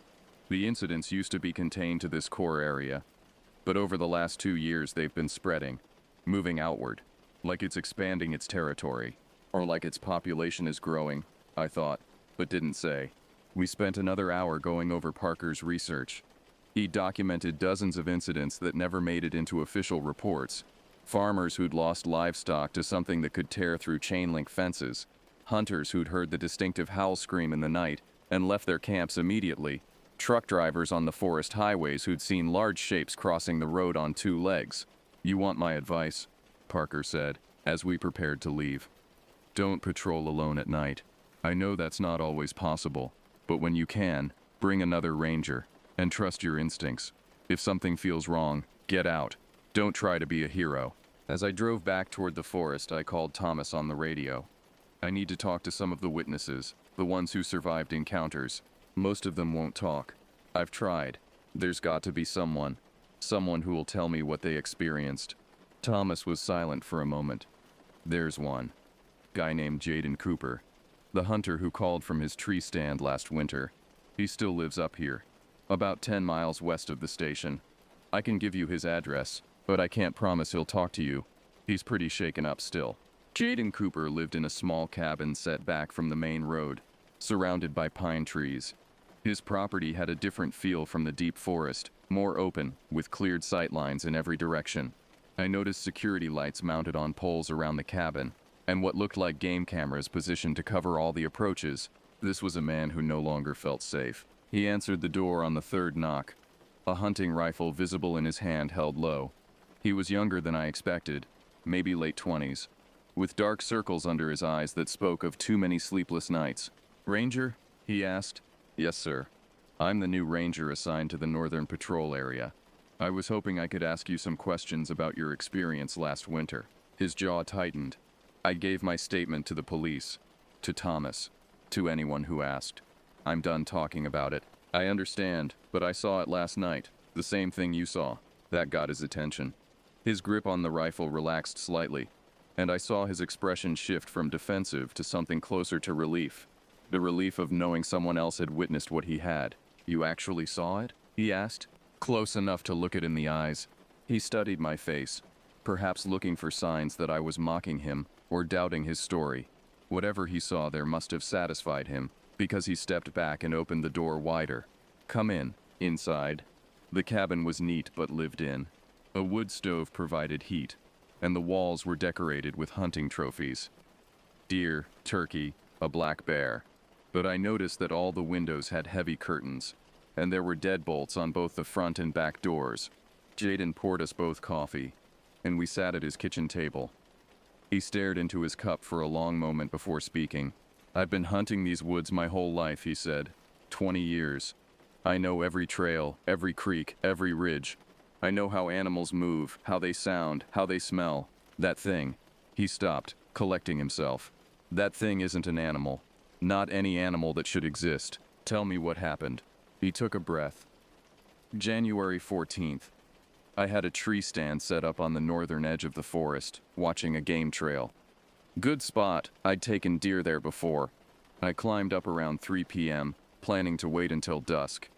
The incidents used to be contained to this core area, but over the last 2 years they've been spreading, moving outward, like it's expanding its territory, or like its population is growing, I thought, but didn't say. We spent another hour going over Parker's research. He documented dozens of incidents that never made it into official reports. Farmers who'd lost livestock to something that could tear through chain-link fences. Hunters who'd heard the distinctive howl scream in the night and left their camps immediately. Truck drivers on the forest highways who'd seen large shapes crossing the road on 2 legs. You want my advice? Parker said, as we prepared to leave. Don't patrol alone at night. I know that's not always possible, but when you can, bring another ranger. And trust your instincts. If something feels wrong, get out. Don't try to be a hero. As I drove back toward the forest, I called Thomas on the radio. I need to talk to some of the witnesses, the ones who survived encounters. Most of them won't talk. I've tried. There's got to be someone who will tell me what they experienced. Thomas was silent for a moment. There's one. Guy named Jaden Cooper. The hunter who called from his tree stand last winter. He still lives up here. About 10 miles west of the station. I can give you his address, but I can't promise he'll talk to you. He's pretty shaken up still. Jaden Cooper lived in a small cabin set back from the main road, surrounded by pine trees. His property had a different feel from the deep forest, more open, with cleared sight lines in every direction. I noticed security lights mounted on poles around the cabin, and what looked like game cameras positioned to cover all the approaches. This was a man who no longer felt safe. He answered the door on the 3rd knock, a hunting rifle visible in his hand held low. He was younger than I expected, maybe late 20s, with dark circles under his eyes that spoke of too many sleepless nights. Ranger? He asked. Yes, sir. I'm the new ranger assigned to the Northern Patrol area. I was hoping I could ask you some questions about your experience last winter. His jaw tightened. I gave my statement to the police, to Thomas, to anyone who asked. I'm done talking about it. I understand, but I saw it last night. The same thing you saw. That got his attention. His grip on the rifle relaxed slightly, and I saw his expression shift from defensive to something closer to relief. The relief of knowing someone else had witnessed what he had. You actually saw it? He asked, close enough to look it in the eyes. He studied my face, perhaps looking for signs that I was mocking him or doubting his story. Whatever he saw there must have satisfied him, because he stepped back and opened the door wider. Come in. Inside. The cabin was neat but lived in. A wood stove provided heat, and the walls were decorated with hunting trophies. Deer, turkey, a black bear. But I noticed that all the windows had heavy curtains, and there were deadbolts on both the front and back doors. Jaden poured us both coffee, and we sat at his kitchen table. He stared into his cup for a long moment before speaking. I've been hunting these woods my whole life, he said. 20 years. I know every trail, every creek, every ridge. I know how animals move, how they sound, how they smell. That thing. He stopped, collecting himself. That thing isn't an animal. Not any animal that should exist. Tell me what happened. He took a breath. January 14th. I had a tree stand set up on the northern edge of the forest, watching a game trail. Good spot. I'd taken deer there before. I climbed up around 3 p.m., planning to wait until dusk.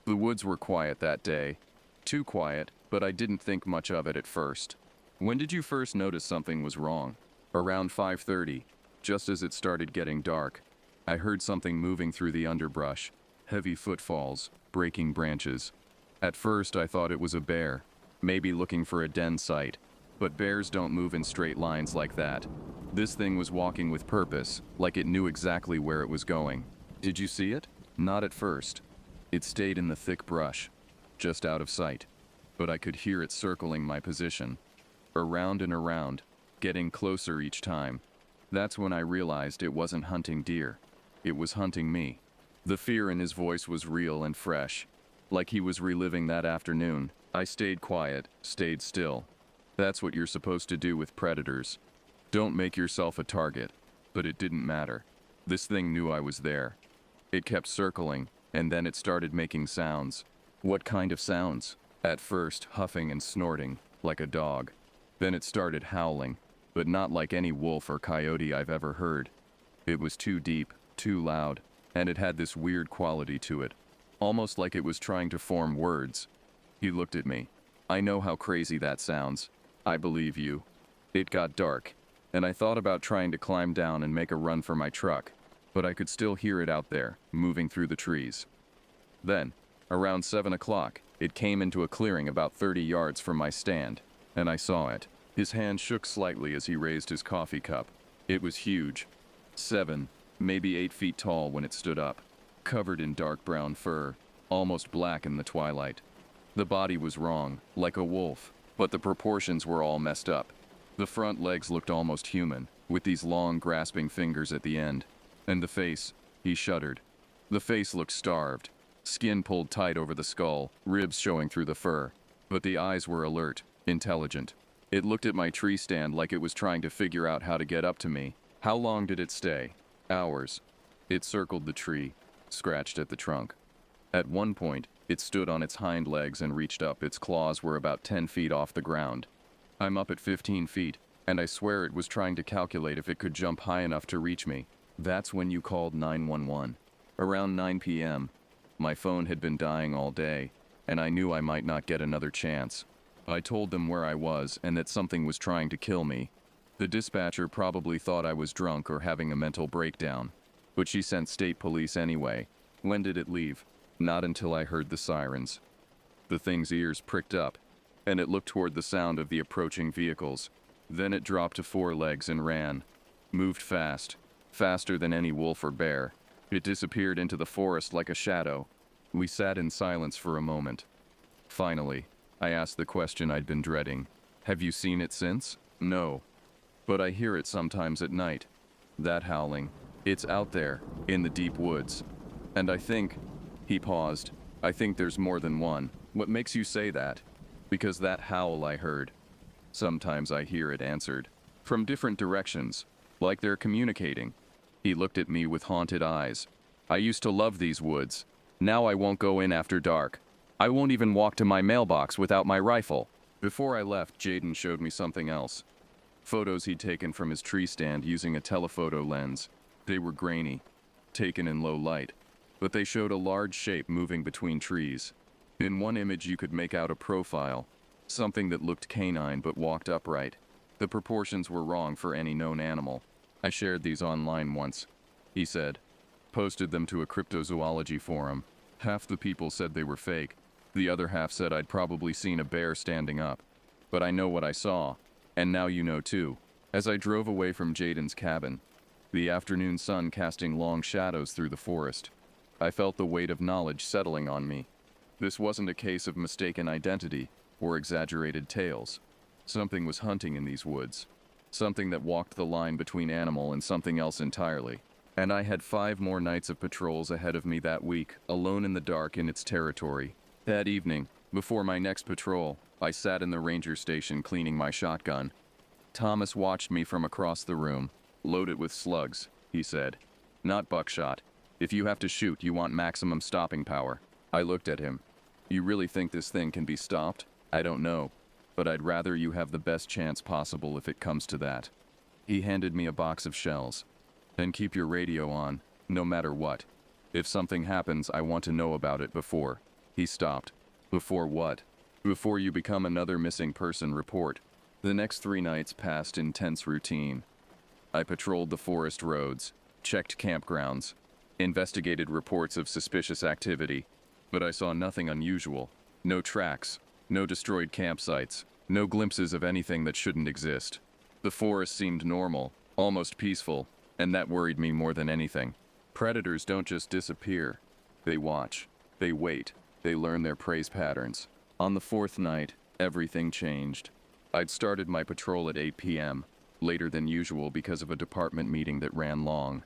The woods were quiet that day. Too quiet, but I didn't think much of it at first. When did you first notice something was wrong? Around 5:30, just as it started getting dark. I heard something moving through the underbrush, heavy footfalls, breaking branches. At first I thought it was a bear, maybe looking for a den site, but bears don't move in straight lines like that. This thing was walking with purpose, like it knew exactly where it was going. Did you see it? Not at first. It stayed in the thick brush, just out of sight, but I could hear it circling my position, around and around, getting closer each time. That's when I realized it wasn't hunting deer. It was hunting me. The fear in his voice was real and fresh, like he was reliving that afternoon. I stayed quiet, stayed still. That's what you're supposed to do with predators. Don't make yourself a target. But it didn't matter. This thing knew I was there. It kept circling, and then it started making sounds. What kind of sounds? At first, huffing and snorting, like a dog. Then it started howling, but not like any wolf or coyote I've ever heard. It was too deep, too loud, and it had this weird quality to it, almost like it was trying to form words. He looked at me. I know how crazy that sounds. I believe you. It got dark, and I thought about trying to climb down and make a run for my truck, but I could still hear it out there, moving through the trees. Then, around 7 o'clock, it came into a clearing about 30 yards from my stand, and I saw it. His hand shook slightly as he raised his coffee cup. It was huge. 7, maybe 8 feet tall when it stood up, covered in dark brown fur, almost black in the twilight. The body was wrong, like a wolf, but the proportions were all messed up. The front legs looked almost human, with these long, grasping fingers at the end. And the face, he shuddered. The face looked starved, skin pulled tight over the skull, ribs showing through the fur. But the eyes were alert, intelligent. It looked at my tree stand like it was trying to figure out how to get up to me. How long did it stay? Hours. It circled the tree, scratched at the trunk. At one point, it stood on its hind legs and reached up. Its claws were about 10 feet off the ground. I'm up at 15 feet, and I swear it was trying to calculate if it could jump high enough to reach me. That's when you called 911. Around 9 p.m. My phone had been dying all day, and I knew I might not get another chance. I told them where I was and that something was trying to kill me. The dispatcher probably thought I was drunk or having a mental breakdown, but she sent state police anyway. When did it leave? Not until I heard the sirens. The thing's ears pricked up, and it looked toward the sound of the approaching vehicles. Then it dropped to 4 legs and ran. Moved fast, faster than any wolf or bear. It disappeared into the forest like a shadow. We sat in silence for a moment. Finally, I asked the question I'd been dreading. Have you seen it since? No. But I hear it sometimes at night. That howling. It's out there, in the deep woods. And I think... He paused. I think there's more than one. What makes you say that? Because that howl I heard. Sometimes I hear it answered. From different directions. Like they're communicating. He looked at me with haunted eyes. I used to love these woods. Now I won't go in after dark. I won't even walk to my mailbox without my rifle. Before I left, Jaden showed me something else. Photos he'd taken from his tree stand using a telephoto lens. They were grainy, taken in low light, but they showed a large shape moving between trees. In one image you could make out a profile, something that looked canine but walked upright. The proportions were wrong for any known animal. I shared these online once, he said. Posted them to a cryptozoology forum. Half the people said they were fake. The other half said I'd probably seen a bear standing up. But I know what I saw, and now you know too. As I drove away from Jaden's cabin, the afternoon sun casting long shadows through the forest, I felt the weight of knowledge settling on me. This wasn't a case of mistaken identity or exaggerated tales. Something was hunting in these woods. Something that walked the line between animal and something else entirely. And I had 5 more nights of patrols ahead of me that week, alone in the dark in its territory. That evening, before my next patrol, I sat in the ranger station cleaning my shotgun. Thomas watched me from across the room. Load it with slugs, he said. Not buckshot. If you have to shoot, you want maximum stopping power. I looked at him. You really think this thing can be stopped? I don't know, but I'd rather you have the best chance possible if it comes to that. He handed me a box of shells. Then keep your radio on, no matter what. If something happens, I want to know about it before. He stopped. Before what? before you become another missing person report. The next 3 nights passed in tense routine. I patrolled the forest roads, checked campgrounds, investigated reports of suspicious activity, but I saw nothing unusual. No tracks, no destroyed campsites, no glimpses of anything that shouldn't exist. The forest seemed normal, almost peaceful, and that worried me more than anything. Predators don't just disappear. They watch, they wait, they learn their prey's patterns. On the 4th night, everything changed. I'd started my patrol at 8 p.m., later than usual because of a department meeting that ran long.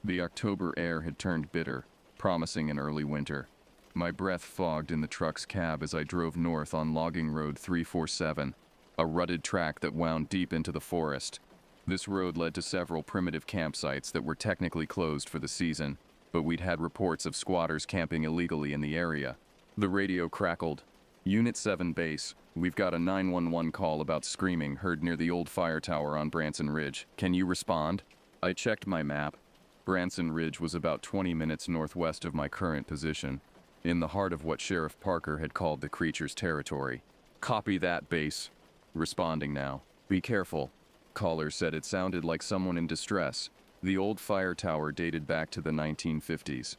The October air had turned bitter, promising an early winter. My breath fogged in the truck's cab as I drove north on Logging Road 347, a rutted track that wound deep into the forest. This road led to several primitive campsites that were technically closed for the season, but we'd had reports of squatters camping illegally in the area. The radio crackled. Unit 7 base, we've got a 911 call about screaming heard near the old fire tower on Branson Ridge. Can you respond? I checked my map. Branson Ridge was about 20 minutes northwest of my current position, in the heart of what Sheriff Parker had called the creature's territory. Copy that, base. Responding now. Be careful. Caller said it sounded like someone in distress. The old fire tower dated back to the 1950s.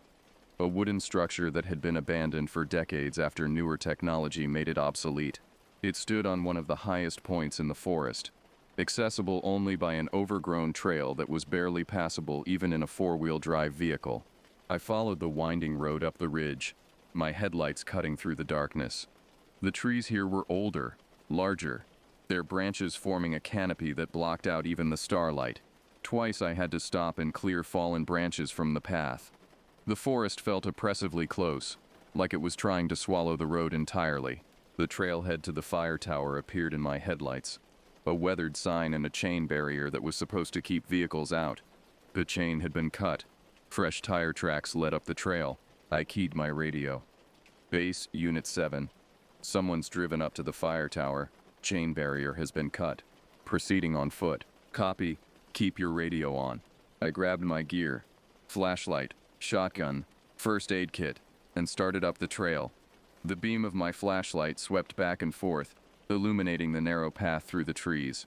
A wooden structure that had been abandoned for decades after newer technology made it obsolete. It stood on one of the highest points in the forest, accessible only by an overgrown trail that was barely passable even in a 4-wheel drive vehicle. I followed the winding road up the ridge, my headlights cutting through the darkness. The trees here were older, larger, their branches forming a canopy that blocked out even the starlight. Twice I had to stop and clear fallen branches from the path. The forest felt oppressively close, like it was trying to swallow the road entirely. The trailhead to the fire tower appeared in my headlights, a weathered sign and a chain barrier that was supposed to keep vehicles out. The chain had been cut. Fresh tire tracks led up the trail. I keyed my radio. Base, Unit 7. Someone's driven up to the fire tower. Chain barrier has been cut. Proceeding on foot. Copy. Keep your radio on. I grabbed my gear. Flashlight, shotgun, first aid kit, and started up the trail. The beam of my flashlight swept back and forth, illuminating the narrow path through the trees.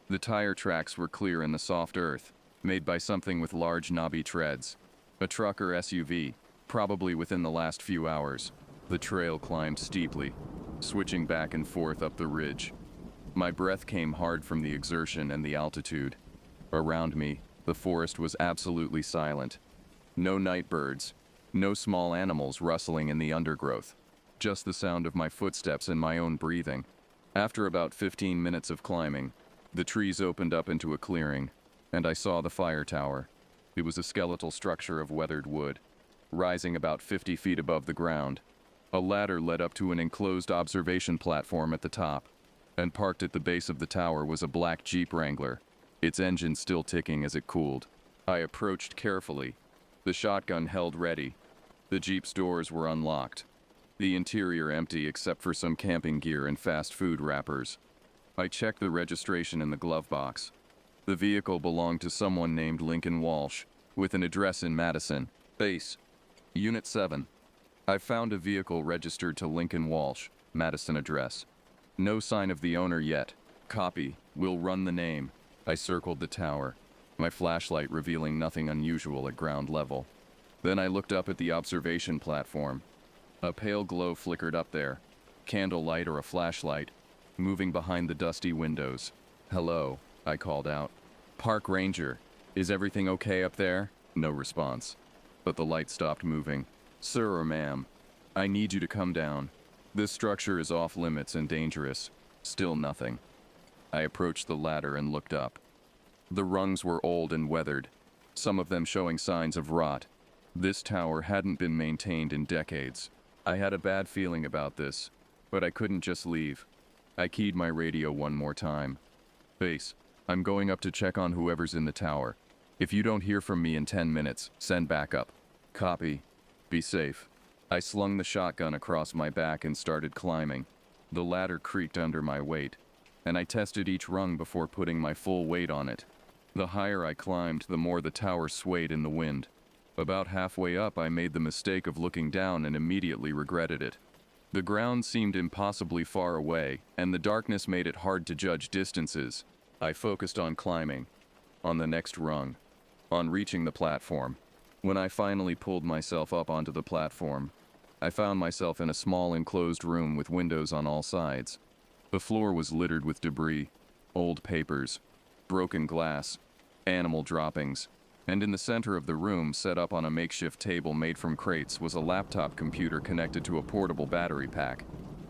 The tire tracks were clear in the soft earth, made by something with large knobby treads. A truck or SUV, probably within the last few hours. The trail climbed steeply, switching back and forth up the ridge. My breath came hard from the exertion and the altitude. Around me, the forest was absolutely silent. No night birds, no small animals rustling in the undergrowth. Just the sound of my footsteps and my own breathing. After about 15 minutes of climbing, the trees opened up into a clearing, and I saw the fire tower. It was a skeletal structure of weathered wood, rising about 50 feet above the ground. A ladder led up to an enclosed observation platform at the top, and parked at the base of the tower was a black Jeep Wrangler, its engine still ticking as it cooled. I approached carefully, the shotgun held ready. The Jeep's doors were unlocked, the interior empty except for some camping gear and fast food wrappers. I checked the registration in the glove box. The vehicle belonged to someone named Lincoln Walsh, with an address in Madison. Base, Unit 7. I found a vehicle registered to Lincoln Walsh, Madison address. No sign of the owner yet. Copy. We'll run the name. I circled the tower, my flashlight revealing nothing unusual at ground level. Then I looked up at the observation platform. A pale glow flickered up there, candlelight or a flashlight, moving behind the dusty windows. Hello, I called out. Park Ranger, is everything okay up there? No response. But the light stopped moving. Sir or ma'am, I need you to come down. This structure is off limits and dangerous. Still nothing. I approached the ladder and looked up. The rungs were old and weathered, some of them showing signs of rot. This tower hadn't been maintained in decades. I had a bad feeling about this, but I couldn't just leave. I keyed my radio one more time. Base, I'm going up to check on whoever's in the tower. If you don't hear from me in 10 minutes, send backup. Copy. Be safe. I slung the shotgun across my back and started climbing. The ladder creaked under my weight, and I tested each rung before putting my full weight on it. The higher I climbed, the more the tower swayed in the wind. About halfway up, I made the mistake of looking down and immediately regretted it. The ground seemed impossibly far away, and the darkness made it hard to judge distances. I focused on climbing, on the next rung, on reaching the platform. When I finally pulled myself up onto the platform, I found myself in a small enclosed room with windows on all sides. The floor was littered with debris, old papers, broken glass, animal droppings, and in the center of the room, set up on a makeshift table made from crates, was a laptop computer connected to a portable battery pack.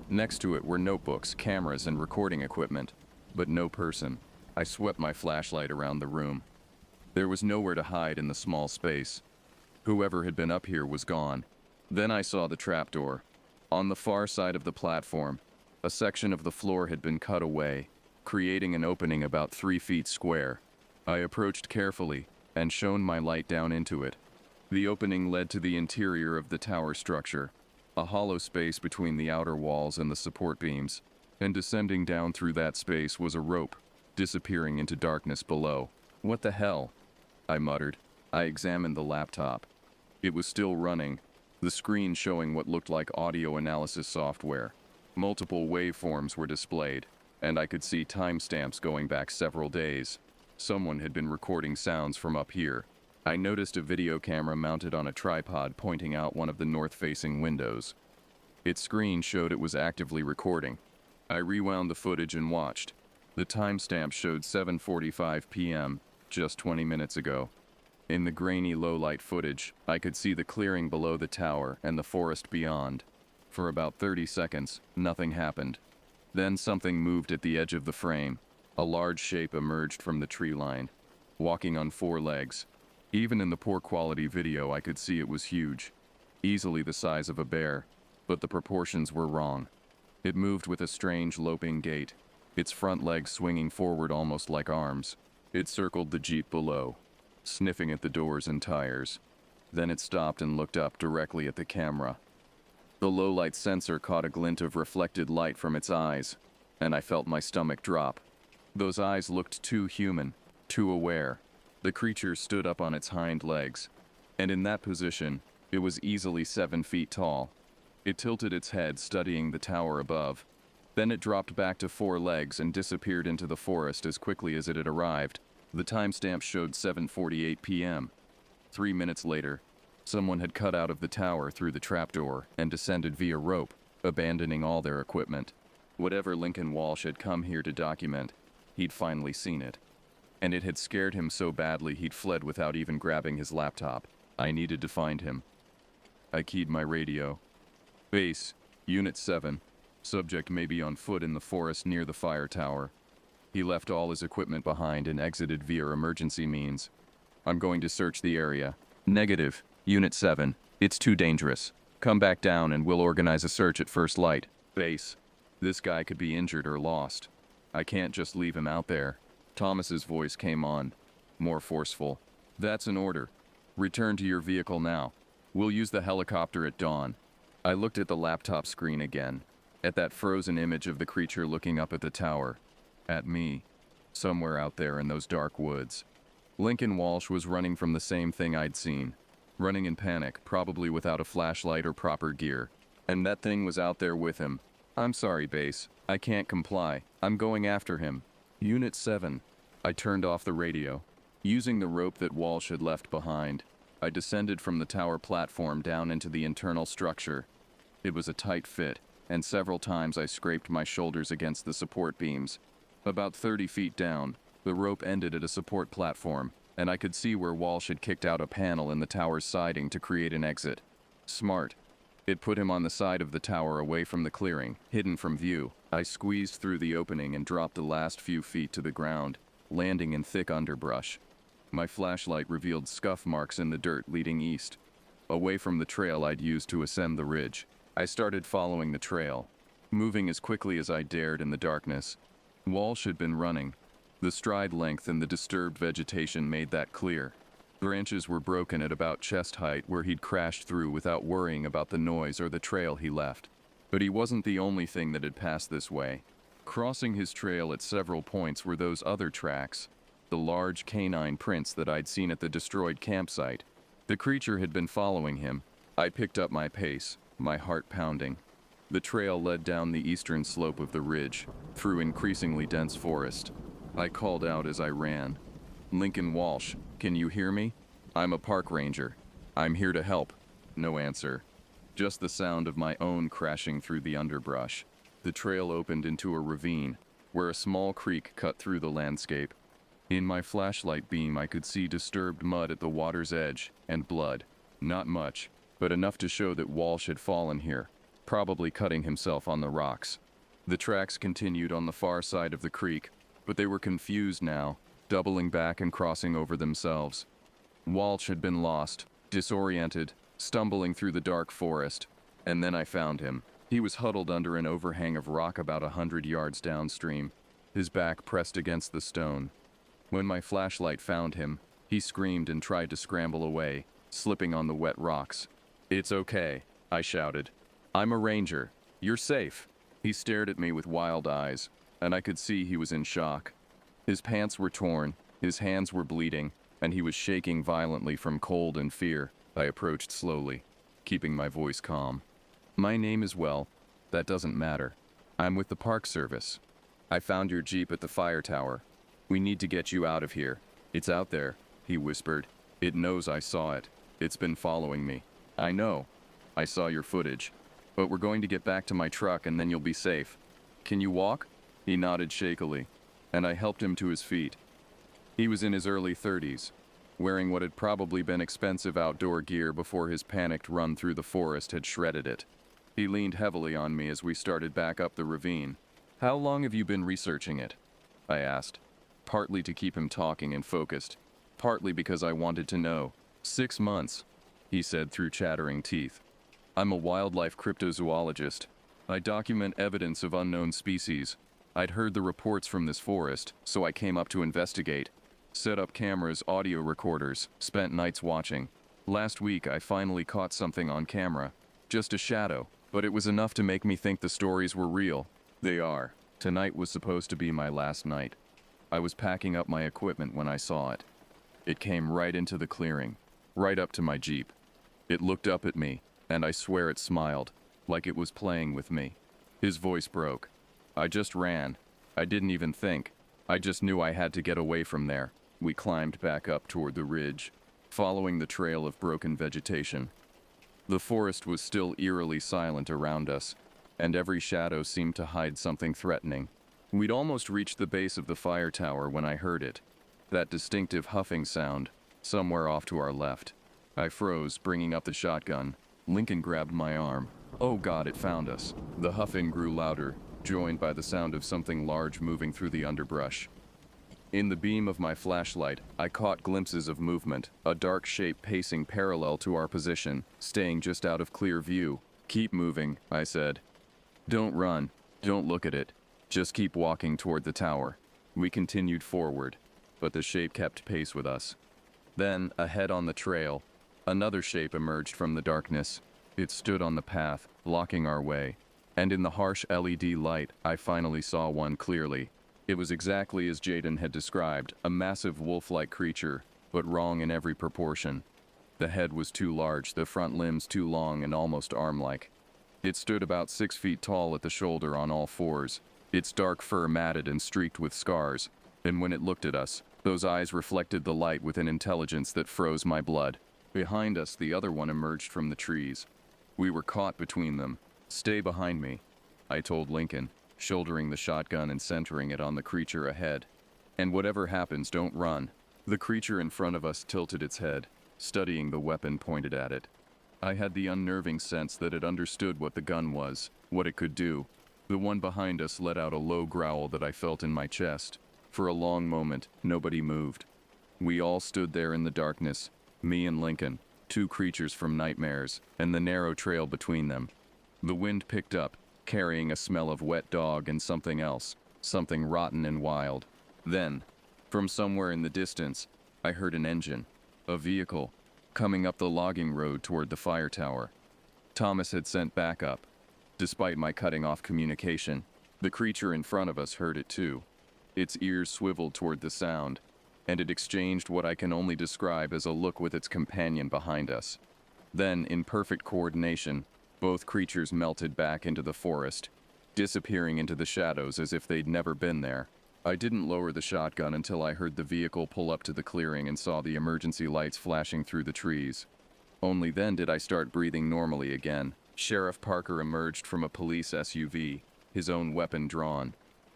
Next to it were notebooks, cameras, and recording equipment, but no person. I swept my flashlight around the room. There was nowhere to hide in the small space. Whoever had been up here was gone. Then I saw the trapdoor. On the far side of the platform, a section of the floor had been cut away, creating an opening about 3 feet square. I approached carefully and shone my light down into it. The opening led to the interior of the tower structure, a hollow space between the outer walls and the support beams, and descending down through that space was a rope, disappearing into darkness below. "What the hell?" I muttered. I examined the laptop. It was still running, the screen showing what looked like audio analysis software. Multiple waveforms were displayed, and I could see timestamps going back several days. Someone had been recording sounds from up here. I noticed a video camera mounted on a tripod pointing out one of the north-facing windows. Its screen showed it was actively recording. I rewound the footage and watched. The timestamp showed 7:45 p.m., just 20 minutes ago. In the grainy low-light footage, I could see the clearing below the tower and the forest beyond. For about 30 seconds, nothing happened. Then something moved at the edge of the frame. A large shape emerged from the tree line, walking on 4 legs. Even in the poor quality video, I could see it was huge, easily the size of a bear, but the proportions were wrong. It moved with a strange loping gait, its front legs swinging forward almost like arms. It circled the jeep below, sniffing at the doors and tires. Then it stopped and looked up directly at the camera. The low-light sensor caught a glint of reflected light from its eyes, and I felt my stomach drop. Those eyes looked too human, too aware. The creature stood up on its hind legs, and in that position, it was easily 7 feet tall. It tilted its head, studying the tower above. Then it dropped back to 4 legs and disappeared into the forest as quickly as it had arrived. The timestamp showed 7:48 p.m. 3 minutes later, someone had cut out of the tower through the trapdoor and descended via rope, abandoning all their equipment. Whatever Lincoln Walsh had come here to document, he'd finally seen it. And it had scared him so badly he'd fled without even grabbing his laptop. I needed to find him. I keyed my radio. Base, Unit 7. Subject may be on foot in the forest near the fire tower. He left all his equipment behind and exited via emergency means. I'm going to search the area. Negative, Unit 7. It's too dangerous. Come back down and we'll organize a search at first light. Base, this guy could be injured or lost. I can't just leave him out there. Thomas's voice came on, more forceful. That's an order. Return to your vehicle now. We'll use the helicopter at dawn. I looked at the laptop screen again, at that frozen image of the creature looking up at the tower, at me, somewhere out there in those dark woods. Lincoln Walsh was running from the same thing I'd seen, running in panic, probably without a flashlight or proper gear. And that thing was out there with him. I'm sorry, Base. I can't comply. I'm going after him. Unit 7. I turned off the radio. Using the rope that Walsh had left behind, I descended from the tower platform down into the internal structure. It was a tight fit, and several times I scraped my shoulders against the support beams. About 30 feet down, the rope ended at a support platform, and I could see where Walsh had kicked out a panel in the tower's siding to create an exit. Smart. It put him on the side of the tower away from the clearing, hidden from view. I squeezed through the opening and dropped the last few feet to the ground, landing in thick underbrush. My flashlight revealed scuff marks in the dirt leading east, away from the trail I'd used to ascend the ridge. I started following the trail, moving as quickly as I dared in the darkness. Walsh had been running. The stride length in the disturbed vegetation made that clear. Branches were broken at about chest height where he'd crashed through without worrying about the noise or the trail he left. But he wasn't the only thing that had passed this way. Crossing his trail at several points were those other tracks, the large canine prints that I'd seen at the destroyed campsite. The creature had been following him. I picked up my pace, my heart pounding. The trail led down the eastern slope of the ridge, through increasingly dense forest. I called out as I ran. "Lincoln Walsh, can you hear me? I'm a park ranger. I'm here to help." No answer. Just the sound of my own crashing through the underbrush. The trail opened into a ravine, where a small creek cut through the landscape. In my flashlight beam, I could see disturbed mud at the water's edge, and blood. Not much, but enough to show that Walsh had fallen here, probably cutting himself on the rocks. The tracks continued on the far side of the creek, but they were confused now, doubling back and crossing over themselves. Walsh had been lost, disoriented, stumbling through the dark forest, and then I found him. He was huddled under an overhang of rock about 100 yards downstream, his back pressed against the stone. When my flashlight found him, he screamed and tried to scramble away, slipping on the wet rocks. "It's okay," I shouted. "I'm a ranger. You're safe." He stared at me with wild eyes, and I could see he was in shock. His pants were torn, his hands were bleeding, and he was shaking violently from cold and fear. I approached slowly, keeping my voice calm. "My name is that doesn't matter. I'm with the Park Service. I found your Jeep at the fire tower. We need to get you out of here. It's out there," he whispered. "It knows I saw it. It's been following me." "I know. I saw your footage. But we're going to get back to my truck and then you'll be safe. Can you walk?" He nodded shakily, and I helped him to his feet. He was in his early 30s, wearing what had probably been expensive outdoor gear before his panicked run through the forest had shredded it. He leaned heavily on me as we started back up the ravine. "How long have you been researching it?" I asked, partly to keep him talking and focused, partly because I wanted to know. "6 months," he said through chattering teeth. "I'm a wildlife cryptozoologist. I document evidence of unknown species. I'd heard the reports from this forest, so I came up to investigate. Set up cameras, audio recorders, spent nights watching. Last week I finally caught something on camera. Just a shadow, but it was enough to make me think the stories were real. They are. Tonight was supposed to be my last night. I was packing up my equipment when I saw it. It came right into the clearing, right up to my Jeep. It looked up at me, and I swear it smiled, like it was playing with me." His voice broke. "I just ran. I didn't even think. I just knew I had to get away from there." We climbed back up toward the ridge, following the trail of broken vegetation. The forest was still eerily silent around us, and every shadow seemed to hide something threatening. We'd almost reached the base of the fire tower when I heard it. That distinctive huffing sound, somewhere off to our left. I froze, bringing up the shotgun. Lincoln grabbed my arm. "Oh God, it found us." The huffing grew louder, joined by the sound of something large moving through the underbrush. In the beam of my flashlight, I caught glimpses of movement, a dark shape pacing parallel to our position, staying just out of clear view. "Keep moving," I said. "Don't run. Don't look at it. Just keep walking toward the tower." We continued forward, but the shape kept pace with us. Then, ahead on the trail, another shape emerged from the darkness. It stood on the path, blocking our way, and in the harsh LED light, I finally saw one clearly. It was exactly as Jaden had described, a massive wolf-like creature, but wrong in every proportion. The head was too large, the front limbs too long and almost arm-like. It stood about 6 feet tall at the shoulder on all fours, its dark fur matted and streaked with scars, and when it looked at us, those eyes reflected the light with an intelligence that froze my blood. Behind us, the other one emerged from the trees. We were caught between them. "Stay behind me," I told Lincoln, shouldering the shotgun and centering it on the creature ahead. "And whatever happens, don't run." The creature in front of us tilted its head, studying the weapon pointed at it. I had the unnerving sense that it understood what the gun was, what it could do. The one behind us let out a low growl that I felt in my chest. For a long moment, nobody moved. We all stood there in the darkness, me and Lincoln, two creatures from nightmares, and the narrow trail between them. The wind picked up, carrying a smell of wet dog and something else, something rotten and wild. Then, from somewhere in the distance, I heard an engine, a vehicle, coming up the logging road toward the fire tower. Thomas had sent backup. Despite my cutting off communication, the creature in front of us heard it too. Its ears swiveled toward the sound, and it exchanged what I can only describe as a look with its companion behind us. Then, in perfect coordination, Both creatures melted back into the forest, disappearing into the shadows as if they'd never been there. I didn't lower the shotgun until I heard the vehicle pull up to the clearing and saw the emergency lights flashing through the trees. Only then did I start breathing normally again. Sheriff Parker emerged from a police SUV, his own weapon drawn.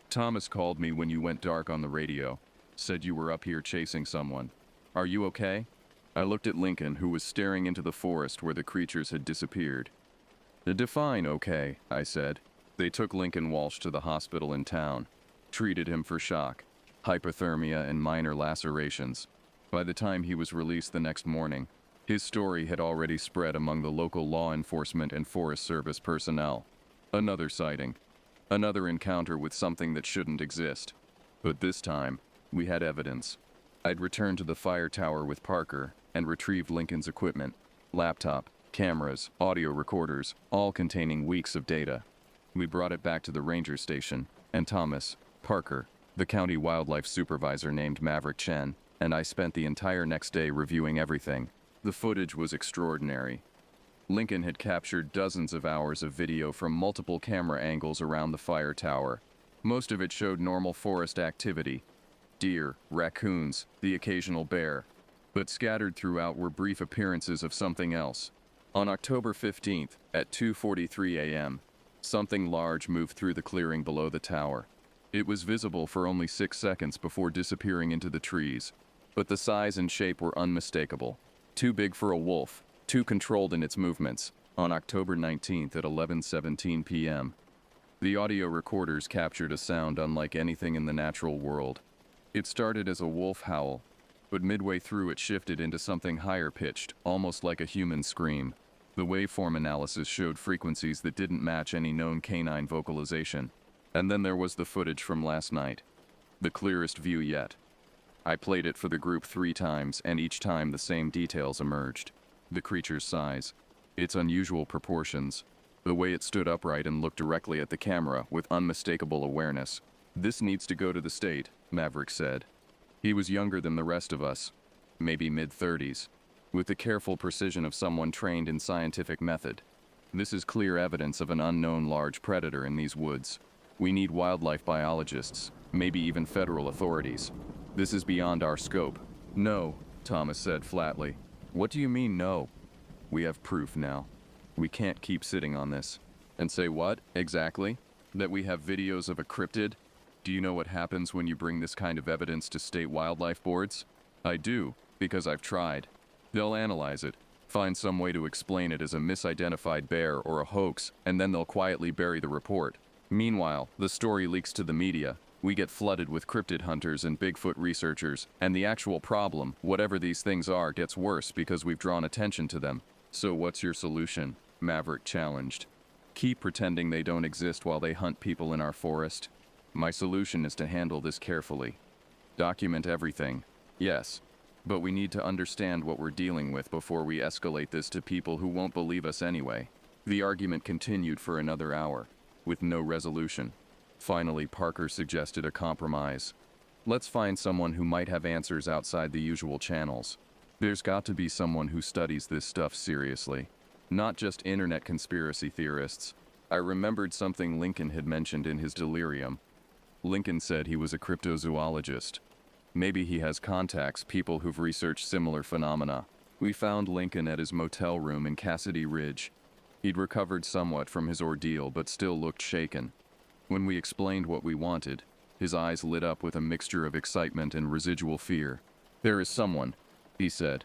"Thomas called me when you went dark on the radio. Said you were up here chasing someone. Are you okay?" I looked at Lincoln, who was staring into the forest where the creatures had disappeared. "Define okay," I said. They took Lincoln Walsh to the hospital in town, treated him for shock, hypothermia, and minor lacerations. By the time he was released the next morning, his story had already spread among the local law enforcement and Forest Service personnel. Another sighting. Another encounter with something that shouldn't exist. But this time, we had evidence. I'd returned to the fire tower with Parker and retrieved Lincoln's equipment, laptop, cameras, audio recorders, all containing weeks of data. We brought it back to the ranger station, and Thomas, Parker, the county wildlife supervisor named Maverick Chen, and I spent the entire next day reviewing everything. The footage was extraordinary. Lincoln had captured dozens of hours of video from multiple camera angles around the fire tower. Most of it showed normal forest activity: deer, raccoons, the occasional bear. But scattered throughout were brief appearances of something else. On October 15th, at 2:43 a.m., something large moved through the clearing below the tower. It was visible for only 6 seconds before disappearing into the trees, but the size and shape were unmistakable. Too big for a wolf, too controlled in its movements. On October 19th at 11:17 p.m., the audio recorders captured a sound unlike anything in the natural world. It started as a wolf howl, but midway through it shifted into something higher pitched, almost like a human scream. The waveform analysis showed frequencies that didn't match any known canine vocalization. And then there was the footage from last night. The clearest view yet. I played it for the group 3 times, and each time the same details emerged. The creature's size, its unusual proportions, the way it stood upright and looked directly at the camera with unmistakable awareness. "This needs to go to the state," Maverick said. He was younger than the rest of us, maybe mid-30s, with the careful precision of someone trained in scientific method. "This is clear evidence of an unknown large predator in these woods. We need wildlife biologists, maybe even federal authorities. This is beyond our scope." "No," Thomas said flatly. "What do you mean, no?" "We have proof now. We can't keep sitting on this." "And say what, exactly? That we have videos of a cryptid? Do you know what happens when you bring this kind of evidence to state wildlife boards?" "I do, because I've tried. They'll analyze it, find some way to explain it as a misidentified bear or a hoax, and then they'll quietly bury the report. Meanwhile, the story leaks to the media. We get flooded with cryptid hunters and Bigfoot researchers, and the actual problem, whatever these things are, gets worse because we've drawn attention to them." "So what's your solution?" Maverick challenged. "Keep pretending they don't exist while they hunt people in our forest?" "My solution is to handle this carefully. Document everything, yes, but we need to understand what we're dealing with before we escalate this to people who won't believe us anyway." The argument continued for another hour, with no resolution. Finally, Parker suggested a compromise. "Let's find someone who might have answers outside the usual channels. There's got to be someone who studies this stuff seriously. Not just internet conspiracy theorists." I remembered something Lincoln had mentioned in his delirium. Lincoln said he was a cryptozoologist. Maybe he has contacts, people who've researched similar phenomena. We found Lincoln at his motel room in Cassidy Ridge. He'd recovered somewhat from his ordeal, but still looked shaken. When we explained what we wanted, his eyes lit up with a mixture of excitement and residual fear. "There is someone," he said.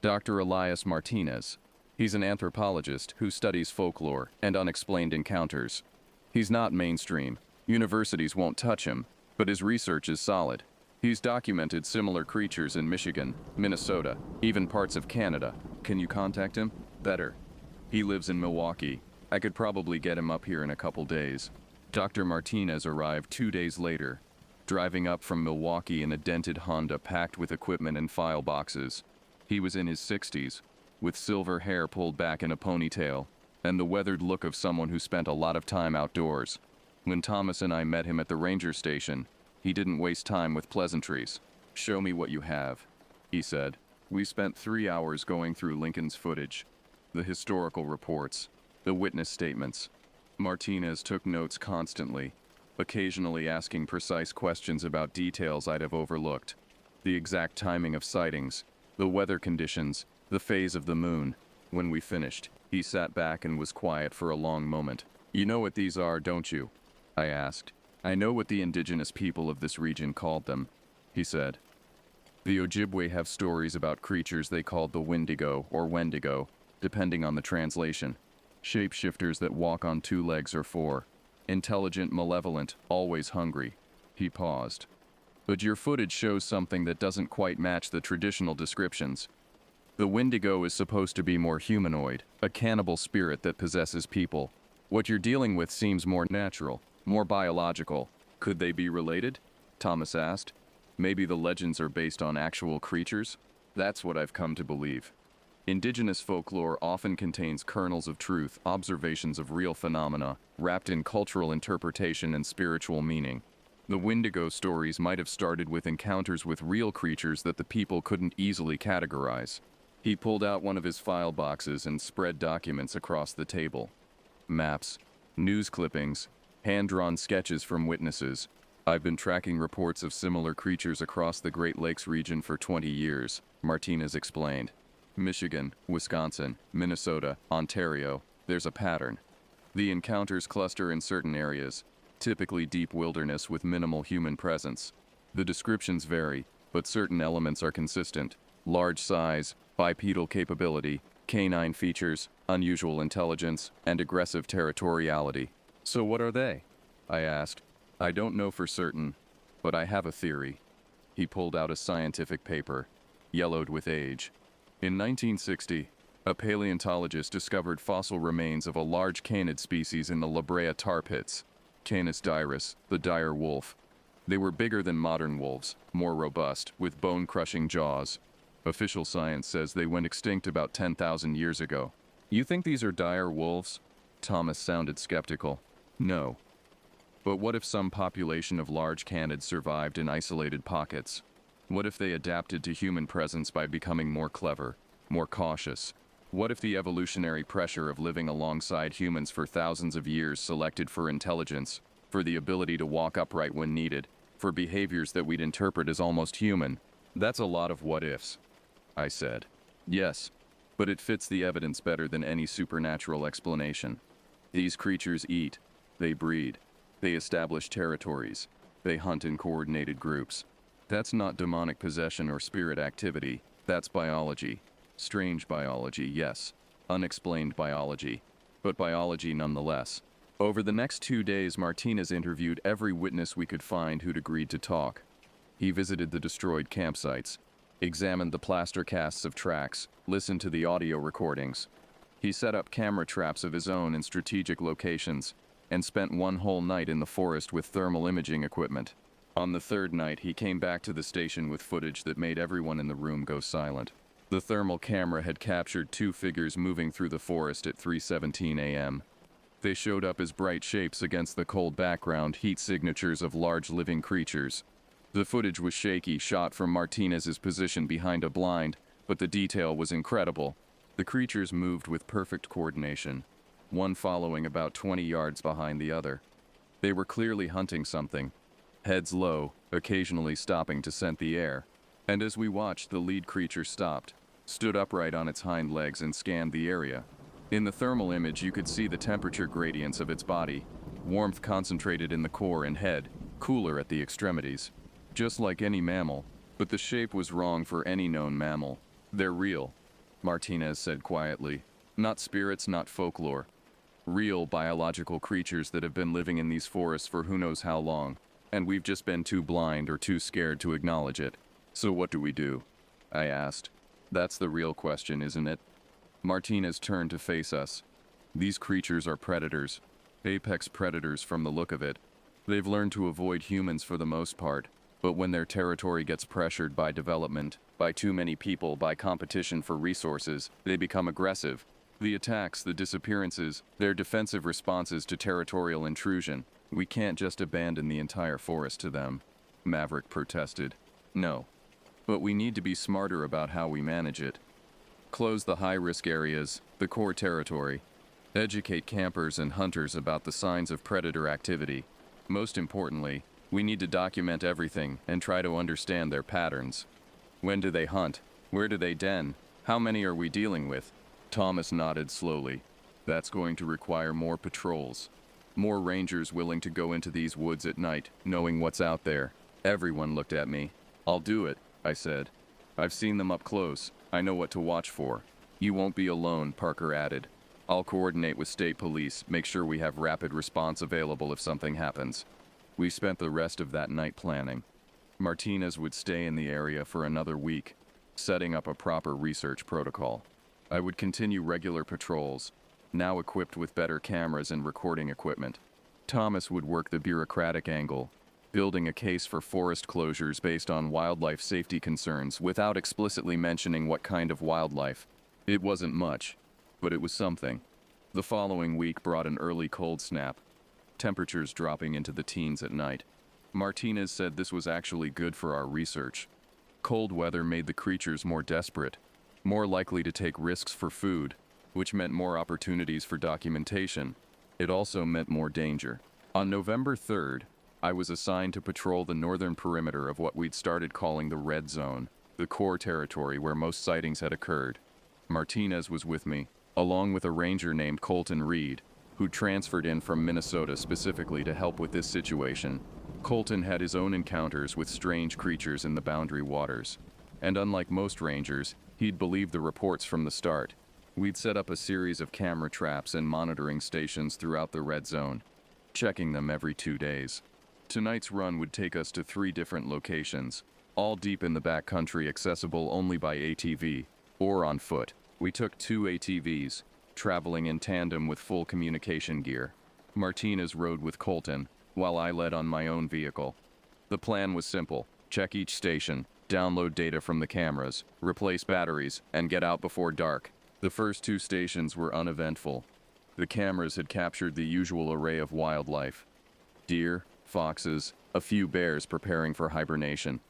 "Dr. Elias Martinez. He's an anthropologist who studies folklore and unexplained encounters. He's not mainstream. Universities won't touch him, but his research is solid. He's documented similar creatures in Michigan, Minnesota, even parts of Canada. Can you contact him?" "Better. He lives in Milwaukee. I could probably get him up here in a couple days." Dr. Martinez arrived 2 days later, driving up from Milwaukee in a dented Honda packed with equipment and file boxes. He was in his 60s, with silver hair pulled back in a ponytail, and the weathered look of someone who spent a lot of time outdoors. When Thomas and I met him at the ranger station, he didn't waste time with pleasantries. "Show me what you have," he said. We spent 3 hours going through Lincoln's footage, the historical reports, The witness statements. Martinez took notes constantly, occasionally asking precise questions about details I'd have overlooked. The exact timing of sightings, the weather conditions, the phase of the moon. When we finished, he sat back and was quiet for a long moment. "You know what these are, don't you?" I asked. "I know what the indigenous people of this region called them," he said. "The Ojibwe have stories about creatures they called the Wendigo or Wendigo, depending on the translation. Shapeshifters that walk on 2 legs or 4. Intelligent, malevolent, always hungry." He paused. "But your footage shows something that doesn't quite match the traditional descriptions. The Wendigo is supposed to be more humanoid, a cannibal spirit that possesses people. What you're dealing with seems more natural, more biological. Could they be related?" Thomas asked. "Maybe the legends are based on actual creatures?" "That's what I've come to believe. Indigenous folklore often contains kernels of truth, observations of real phenomena, wrapped in cultural interpretation and spiritual meaning. The Wendigo stories might have started with encounters with real creatures that the people couldn't easily categorize." He pulled out one of his file boxes and spread documents across the table. Maps, news clippings, hand-drawn sketches from witnesses. "I've been tracking reports of similar creatures across the Great Lakes region for 20 years, Martinez explained. "Michigan, Wisconsin, Minnesota, Ontario, there's a pattern. The encounters cluster in certain areas, typically deep wilderness with minimal human presence. The descriptions vary, but certain elements are consistent. Large size, bipedal capability, canine features, unusual intelligence, and aggressive territoriality." "So what are they?" I asked. "I don't know for certain, but I have a theory." He pulled out a scientific paper, yellowed with age. In 1960, a paleontologist discovered fossil remains of a large canid species in the La Brea tar pits, Canis dirus, the dire wolf. They were bigger than modern wolves, more robust, with bone-crushing jaws. Official science says they went extinct about 10,000 years ago. "You think these are dire wolves?" Thomas sounded skeptical. "No. But what if some population of large canids survived in isolated pockets? What if they adapted to human presence by becoming more clever, more cautious? What if the evolutionary pressure of living alongside humans for thousands of years selected for intelligence, for the ability to walk upright when needed, for behaviors that we'd interpret as almost human?" "That's a lot of what-ifs," I said. "Yes, but it fits the evidence better than any supernatural explanation. These creatures eat, they breed, they establish territories, they hunt in coordinated groups. That's not demonic possession or spirit activity, that's biology. Strange biology, yes. Unexplained biology, but biology nonetheless." Over the next 2 days, Martinez interviewed every witness we could find who'd agreed to talk. He visited the destroyed campsites, examined the plaster casts of tracks, listened to the audio recordings. He set up camera traps of his own in strategic locations, and spent one whole night in the forest with thermal imaging equipment. On the 3rd night, he came back to the station with footage that made everyone in the room go silent. The thermal camera had captured 2 figures moving through the forest at 3:17 a.m. They showed up as bright shapes against the cold background, heat signatures of large living creatures. The footage was shaky, shot from Martinez's position behind a blind, but the detail was incredible. The creatures moved with perfect coordination, one following about 20 yards behind the other. They were clearly hunting something, heads low, occasionally stopping to scent the air. And as we watched, the lead creature stopped, stood upright on its hind legs and scanned the area. In the thermal image, you could see the temperature gradients of its body, warmth concentrated in the core and head, cooler at the extremities. Just like any mammal, but the shape was wrong for any known mammal. "They're real," Martinez said quietly. "Not spirits, not folklore. Real biological creatures that have been living in these forests for who knows how long, and we've just been too blind or too scared to acknowledge it." "So what do we do?" I asked. "That's the real question, isn't it?" Martinez turned to face us. "These creatures are predators. Apex predators from the look of it. They've learned to avoid humans for the most part, but when their territory gets pressured by development, by too many people, by competition for resources, they become aggressive. The attacks, the disappearances, their defensive responses to territorial intrusion. We can't just abandon the entire forest to them," Maverick protested. "No. But we need to be smarter about how we manage it. Close the high-risk areas, the core territory. Educate campers and hunters about the signs of predator activity. Most importantly, we need to document everything and try to understand their patterns. When do they hunt? Where do they den? How many are we dealing with? Thomas nodded slowly. That's going to require more patrols. More rangers willing to go into these woods at night, knowing what's out there. Everyone looked at me. I'll do it, I said. I've seen them up close. I know what to watch for. You won't be alone, Parker added. I'll coordinate with state police, make sure we have rapid response available if something happens. We spent the rest of that night planning. Martinez would stay in the area for another week, setting up a proper research protocol. I would continue regular patrols, now equipped with better cameras and recording equipment. Thomas would work the bureaucratic angle, building a case for forest closures based on wildlife safety concerns without explicitly mentioning what kind of wildlife. It wasn't much, but it was something. The following week brought an early cold snap, temperatures dropping into the teens at night. Martinez said this was actually good for our research. Cold weather made the creatures more desperate, more likely to take risks for food, which meant more opportunities for documentation. It also meant more danger. On November 3rd, I was assigned to patrol the northern perimeter of what we'd started calling the Red Zone, the core territory where most sightings had occurred. Martinez was with me, along with a ranger named Colton Reed, who transferred in from Minnesota specifically to help with this situation. Colton had his own encounters with strange creatures in the Boundary Waters, and unlike most rangers, he'd believed the reports from the start. We'd set up a series of camera traps and monitoring stations throughout the Red Zone, checking them every 2 days. Tonight's run would take us to 3 different locations, all deep in the backcountry, accessible only by ATV or on foot. We took 2 ATVs, traveling in tandem with full communication gear. Martinez rode with Colton, while I led on my own vehicle. The plan was simple: check each station, download data from the cameras, replace batteries, and get out before dark. The first 2 stations were uneventful. The cameras had captured the usual array of wildlife: deer, foxes, a few bears preparing for hibernation.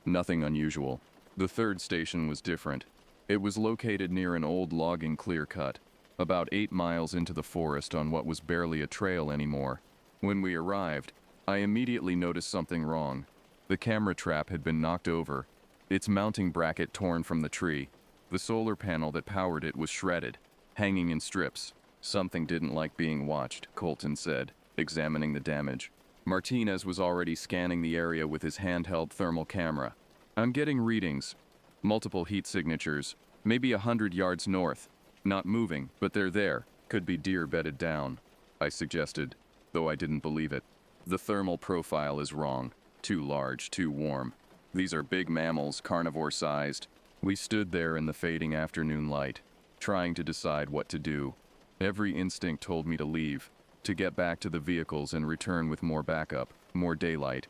Nothing unusual. The 3rd station was different. It was located near an old logging clear-cut, about 8 miles into the forest on what was barely a trail anymore. When we arrived, I immediately noticed something wrong. The camera trap had been knocked over, its mounting bracket torn from the tree. The solar panel that powered it was shredded, hanging in strips. Something didn't like being watched, Colton said, examining the damage. Martinez was already scanning the area with his handheld thermal camera. I'm getting readings. Multiple heat signatures, maybe 100 yards north. Not moving, but they're there. Could be deer bedded down, I suggested, though I didn't believe it. The thermal profile is wrong. Too large, too warm. These are big mammals, carnivore-sized. We stood there in the fading afternoon light, trying to decide what to do. Every instinct told me to leave, to get back to the vehicles and return with more backup, more daylight.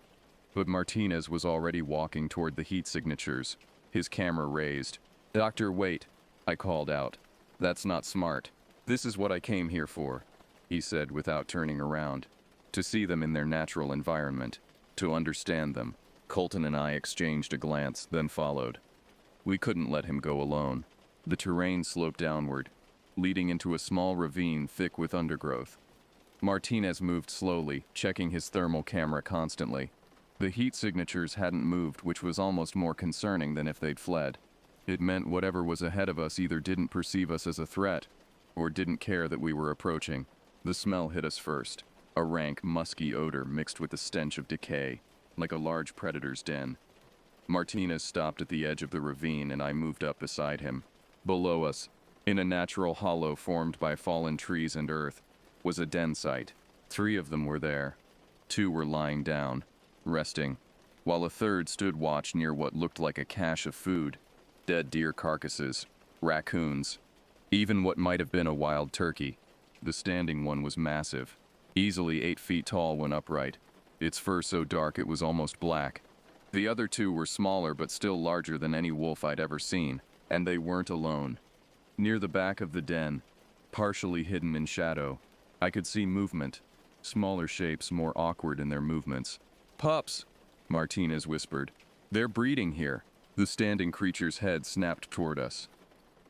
But Martinez was already walking toward the heat signatures, his camera raised. "Doctor, wait," I called out. "That's not smart. This is what I came here for," he said without turning around. "To see them in their natural environment, to understand them." Colton and I exchanged a glance, then followed. We couldn't let him go alone. The terrain sloped downward, leading into a small ravine thick with undergrowth. Martinez moved slowly, checking his thermal camera constantly. The heat signatures hadn't moved, which was almost more concerning than if they'd fled. It meant whatever was ahead of us either didn't perceive us as a threat, or didn't care that we were approaching. The smell hit us first, a rank, musky odor mixed with the stench of decay, like a large predator's den. Martinez stopped at the edge of the ravine and I moved up beside him. Below us, in a natural hollow formed by fallen trees and earth, was a den site. 3 of them were there. 2 were lying down, resting, while a 3rd stood watch near what looked like a cache of food: dead deer carcasses, raccoons, even what might have been a wild turkey. The standing one was massive, easily 8 feet tall when upright, its fur so dark it was almost black. The other 2 were smaller but still larger than any wolf I'd ever seen, and they weren't alone. Near the back of the den, partially hidden in shadow, I could see movement, smaller shapes more awkward in their movements. "Pups," Martinez whispered. "They're breeding here." The standing creature's head snapped toward us.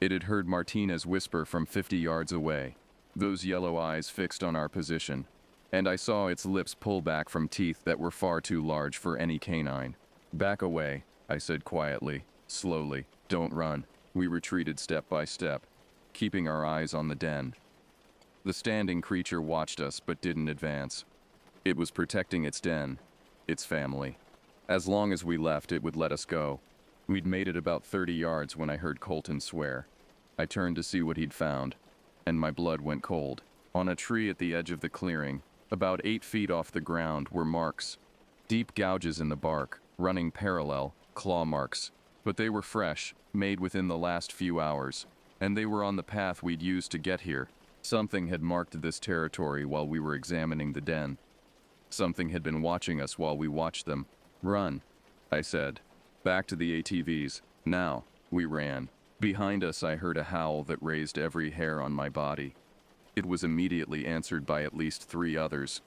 It had heard Martinez whisper from 50 yards away. those yellow eyes fixed on our position, and I saw its lips pull back from teeth that were far too large for any canine. "Back away," I said quietly, slowly. "Don't run." We retreated step by step, keeping our eyes on the den. The standing creature watched us but didn't advance. It was protecting its den, its family. As long as we left, it would let us go. We'd made it about 30 yards when I heard Colton swear. I turned to see what he'd found, and my blood went cold. On a tree at the edge of the clearing, about 8 feet off the ground, were marks. Deep gouges in the bark, running parallel, claw marks. But they were fresh, made within the last few hours, and they were on the path we'd used to get here. Something had marked this territory while we were examining the den. Something had been watching us while we watched them. "Run," I said. "Back to the ATVs. Now." We ran. Behind us, I heard a howl that raised every hair on my body. It was immediately answered by at least 3 others,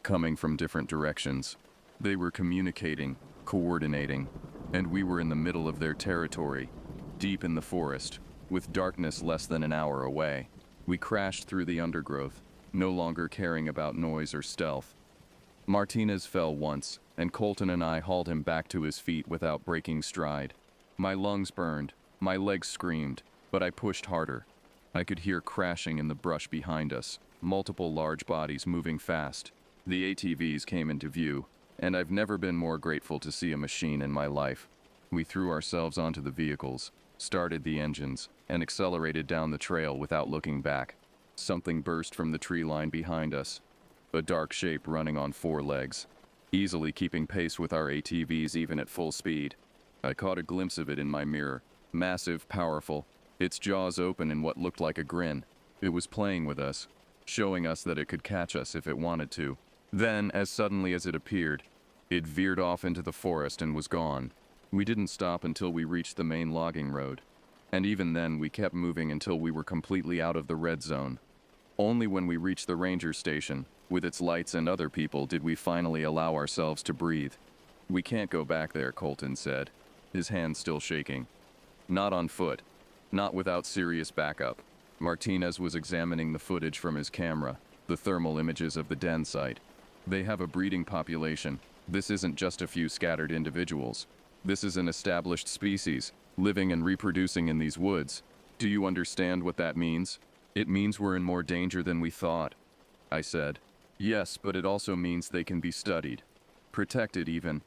coming from different directions. They were communicating, coordinating, and we were in the middle of their territory, deep in the forest, with darkness less than an hour away. We crashed through the undergrowth, no longer caring about noise or stealth. Martinez fell once, and Colton and I hauled him back to his feet without breaking stride. My lungs burned, my legs screamed, but I pushed harder. I could hear crashing in the brush behind us, multiple large bodies moving fast. The ATVs came into view, and I've never been more grateful to see a machine in my life. We threw ourselves onto the vehicles, started the engines, and accelerated down the trail without looking back. Something burst from the tree line behind us, a dark shape running on 4 legs, easily keeping pace with our ATVs even at full speed. I caught a glimpse of it in my mirror, massive, powerful, its jaws open in what looked like a grin. It was playing with us, showing us that it could catch us if it wanted to. Then, as suddenly as it appeared, it veered off into the forest and was gone. We didn't stop until we reached the main logging road, and even then we kept moving until we were completely out of the red zone. Only when we reached the ranger station, with its lights and other people, did we finally allow ourselves to breathe. "We can't go back there," Colton said, his hand still shaking. "Not on foot. Not without serious backup." Martinez was examining the footage from his camera, the thermal images of the den site. "They have a breeding population. This isn't just a few scattered individuals. This is an established species, living and reproducing in these woods. Do you understand what that means?" "It means we're in more danger than we thought," I said. "Yes, but it also means they can be studied. Protected even.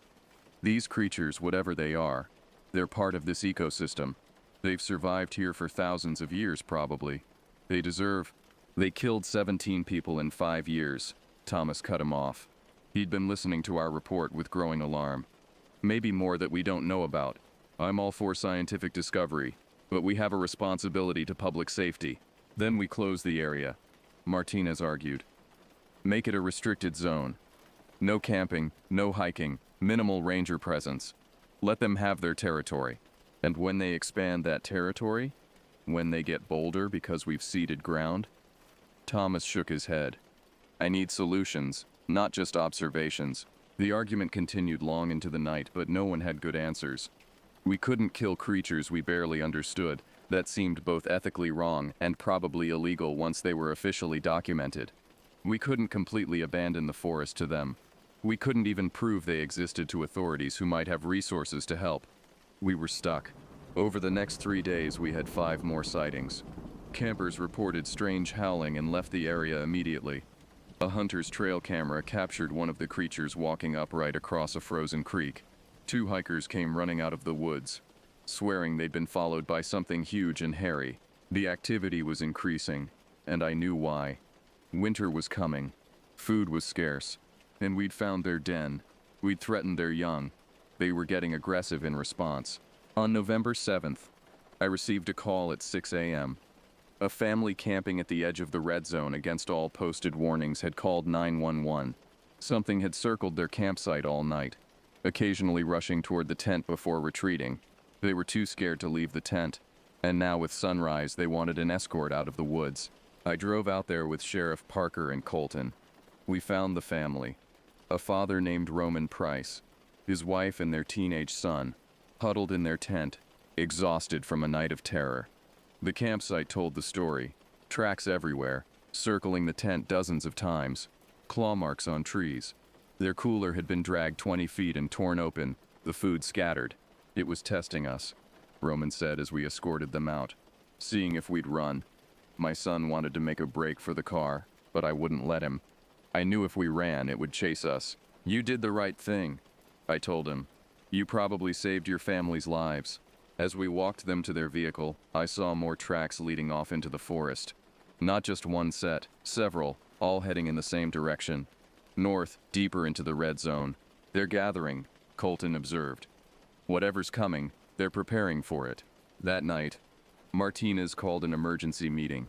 These creatures, whatever they are, they're part of this ecosystem. They've survived here for thousands of years, probably. They deserve..." "They killed 17 people in 5 years," Thomas cut him off. He'd been listening to our report with growing alarm. "Maybe more that we don't know about. I'm all for scientific discovery, but we have a responsibility to public safety." "Then we close the area," Martinez argued. "Make it a restricted zone. No camping, no hiking, minimal ranger presence. Let them have their territory. And when they expand that territory, when they get bolder because we've ceded ground..." Thomas shook his head. "I need solutions, not just observations." The argument continued long into the night, but no one had good answers. We couldn't kill creatures we barely understood. That seemed both ethically wrong and probably illegal once they were officially documented. We couldn't completely abandon the forest to them. We couldn't even prove they existed to authorities who might have resources to help. We were stuck. Over the next 3 days, we had 5 more sightings. Campers reported strange howling and left the area immediately. A hunter's trail camera captured one of the creatures walking upright across a frozen creek. 2 hikers came running out of the woods, swearing they'd been followed by something huge and hairy. The activity was increasing, and I knew why. Winter was coming. Food was scarce, and we'd found their den. We'd threatened their young. They were getting aggressive in response. On November 7th, I received a call at 6 a.m. A family camping at the edge of the red zone against all posted warnings had called 911. Something had circled their campsite all night, occasionally rushing toward the tent before retreating. They were too scared to leave the tent, and now with sunrise they wanted an escort out of the woods. I drove out there with Sheriff Parker and Colton. We found the family. A father named Roman Price, his wife and their teenage son, huddled in their tent, exhausted from a night of terror. The campsite told the story. Tracks everywhere, circling the tent dozens of times, claw marks on trees. Their cooler had been dragged 20 feet and torn open, the food scattered. It was testing us, Roman said as we escorted them out, seeing if we'd run. My son wanted to make a break for the car, but I wouldn't let him. I knew if we ran, it would chase us. You did the right thing, I told him. You probably saved your family's lives. As we walked them to their vehicle, I saw more tracks leading off into the forest. Not just one set, several, all heading in the same direction. North, deeper into the red zone. They're gathering, Colton observed. Whatever's coming, they're preparing for it. That night, Martinez called an emergency meeting.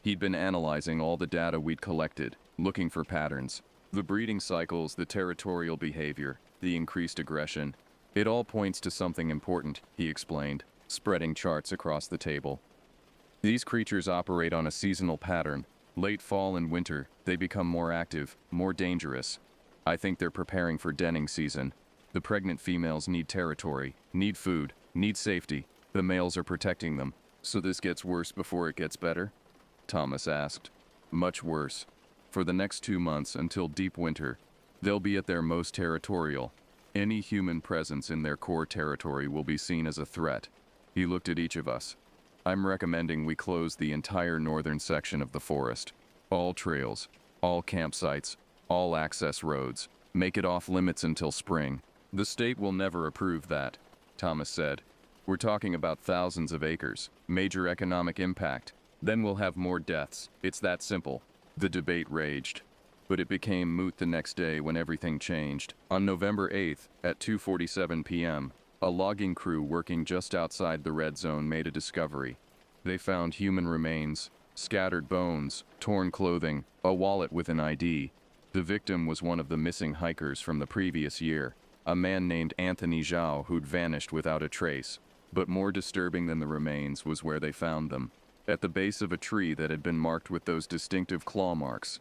He'd been analyzing all the data we'd collected, looking for patterns. The breeding cycles, the territorial behavior, the increased aggression. It all points to something important, he explained, spreading charts across the table. These creatures operate on a seasonal pattern. Late fall and winter, they become more active, more dangerous. I think they're preparing for denning season. The pregnant females need territory, need food, need safety. The males are protecting them. So this gets worse before it gets better? Thomas asked. Much worse. For the next 2 months until deep winter, they'll be at their most territorial. Any human presence in their core territory will be seen as a threat. He looked at each of us. I'm recommending we close the entire northern section of the forest. All trails, all campsites, all access roads. Make it off limits until spring. The state will never approve that, Thomas said. We're talking about thousands of acres, major economic impact. Then we'll have more deaths. It's that simple. The debate raged. But it became moot the next day when everything changed. On November 8th, at 2:47 p.m., a logging crew working just outside the red zone made a discovery. They found human remains, scattered bones, torn clothing, a wallet with an ID. The victim was one of the missing hikers from the previous year, a man named Anthony Zhao who'd vanished without a trace. But more disturbing than the remains was where they found them, at the base of a tree that had been marked with those distinctive claw marks.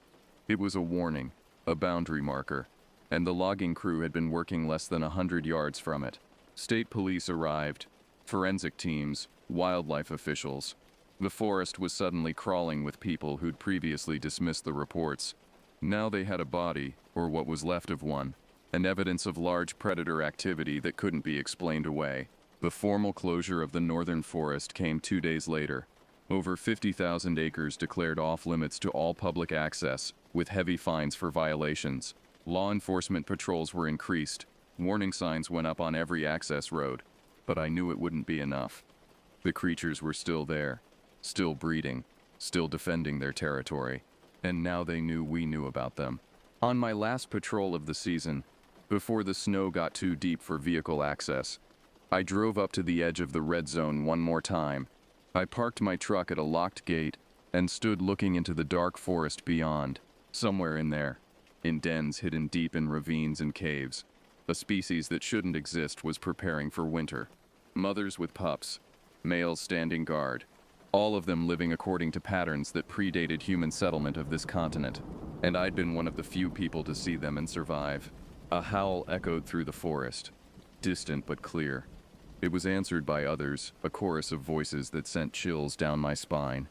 It was a warning, a boundary marker, and the logging crew had been working less than 100 yards from it. State police arrived, forensic teams, wildlife officials. The forest was suddenly crawling with people who'd previously dismissed the reports. Now they had a body, or what was left of one, and evidence of large predator activity that couldn't be explained away. The formal closure of the northern forest came 2 days later. Over 50,000 acres declared off-limits to all public access, with heavy fines for violations. Law enforcement patrols were increased. Warning signs went up on every access road. But I knew it wouldn't be enough. The creatures were still there, still breeding, still defending their territory. And now they knew we knew about them. On my last patrol of the season, before the snow got too deep for vehicle access, I drove up to the edge of the red zone one more time. I parked my truck at a locked gate and stood looking into the dark forest beyond. Somewhere in there, in dens hidden deep in ravines and caves, a species that shouldn't exist was preparing for winter. Mothers with pups, males standing guard, all of them living according to patterns that predated human settlement of this continent. And I'd been one of the few people to see them and survive. A howl echoed through the forest, distant but clear. It was answered by others, a chorus of voices that sent chills down my spine.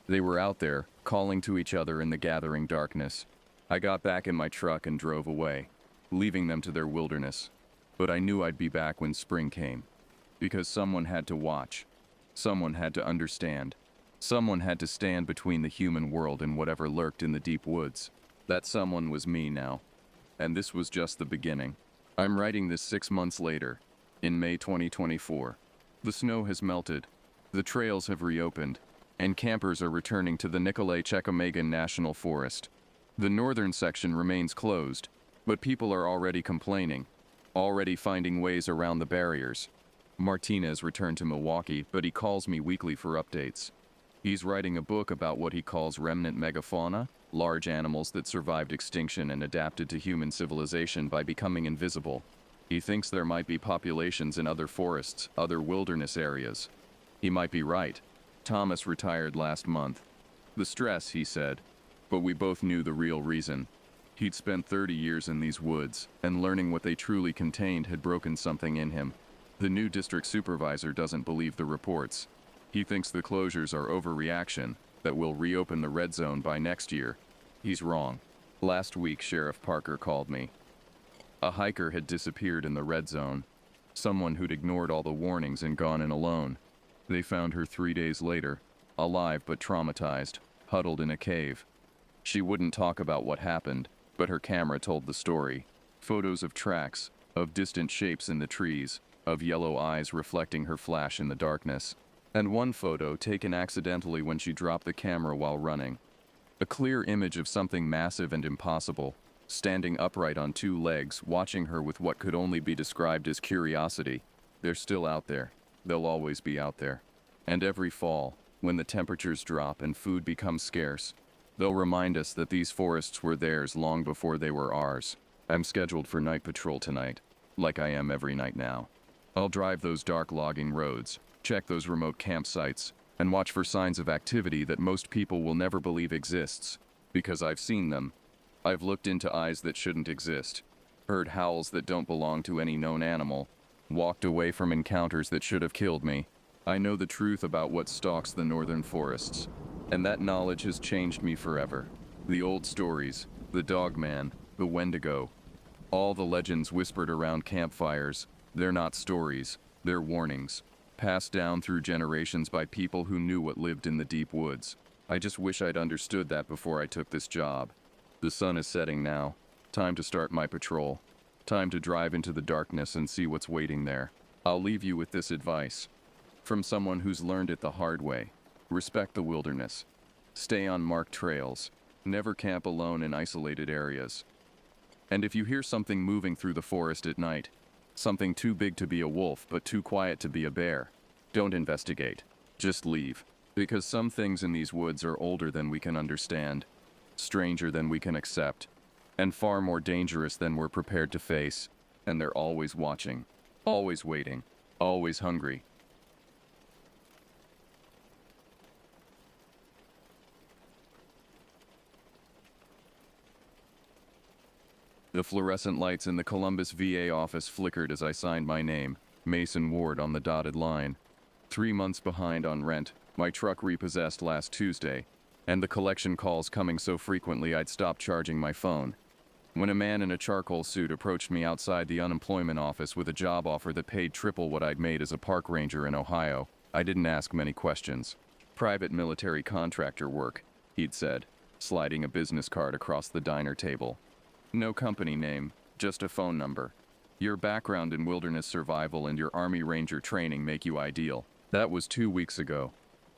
They were out there, calling to each other in the gathering darkness. I got back in my truck and drove away, leaving them to their wilderness. But I knew I'd be back when spring came. Because someone had to watch. Someone had to understand. Someone had to stand between the human world and whatever lurked in the deep woods. That someone was me now. And this was just the beginning. I'm writing this 6 months later. In May 2024, the snow has melted, the trails have reopened, and campers are returning to the Nikolay Chekomegan National Forest. The northern section remains closed, but people are already complaining, already finding ways around the barriers. Martinez returned to Milwaukee, but he calls me weekly for updates. He's writing a book about what he calls remnant megafauna, large animals that survived extinction and adapted to human civilization by becoming invisible. He thinks there might be populations in other forests, other wilderness areas. He might be right. Thomas retired last month. The stress, he said. But we both knew the real reason. He'd spent 30 years in these woods, and learning what they truly contained had broken something in him. The new district supervisor doesn't believe the reports. He thinks the closures are overreaction, that we'll reopen the red zone by next year. He's wrong. Last week, Sheriff Parker called me. A hiker had disappeared in the red zone. Someone who'd ignored all the warnings and gone in alone. They found her 3 days later, alive but traumatized, huddled in a cave. She wouldn't talk about what happened, but her camera told the story. Photos of tracks, of distant shapes in the trees, of yellow eyes reflecting her flash in the darkness. And one photo taken accidentally when she dropped the camera while running. A clear image of something massive and impossible, standing upright on 2 legs, watching her with what could only be described as curiosity. They're still out there. They'll always be out there. And every fall, when the temperatures drop and food becomes scarce, they'll remind us that these forests were theirs long before they were ours. I'm scheduled for night patrol tonight, like I am every night now. I'll drive those dark logging roads, check those remote campsites, and watch for signs of activity that most people will never believe exists, because I've seen them. I've looked into eyes that shouldn't exist, heard howls that don't belong to any known animal, walked away from encounters that should have killed me. I know the truth about what stalks the northern forests, and that knowledge has changed me forever. The old stories, the dogman, the wendigo, all the legends whispered around campfires, they're not stories, they're warnings, passed down through generations by people who knew what lived in the deep woods. I just wish I'd understood that before I took this job. The sun is setting now. Time to start my patrol. Time to drive into the darkness and see what's waiting there. I'll leave you with this advice. From someone who's learned it the hard way. Respect the wilderness. Stay on marked trails. Never camp alone in isolated areas. And if you hear something moving through the forest at night, something too big to be a wolf but too quiet to be a bear, don't investigate. Just leave. Because some things in these woods are older than we can understand, stranger than we can accept, and far more dangerous than we're prepared to face, and they're always watching, always waiting, always hungry. The fluorescent lights in the Columbus VA office flickered as I signed my name, Mason Ward, on the dotted line. 3 months behind on rent, my truck repossessed last Tuesday, and the collection calls coming so frequently I'd stopped charging my phone. When a man in a charcoal suit approached me outside the unemployment office with a job offer that paid triple what I'd made as a park ranger in Ohio, I didn't ask many questions. Private military contractor work, he'd said, sliding a business card across the diner table. No company name, just a phone number. Your background in wilderness survival and your Army Ranger training make you ideal. That was 2 weeks ago.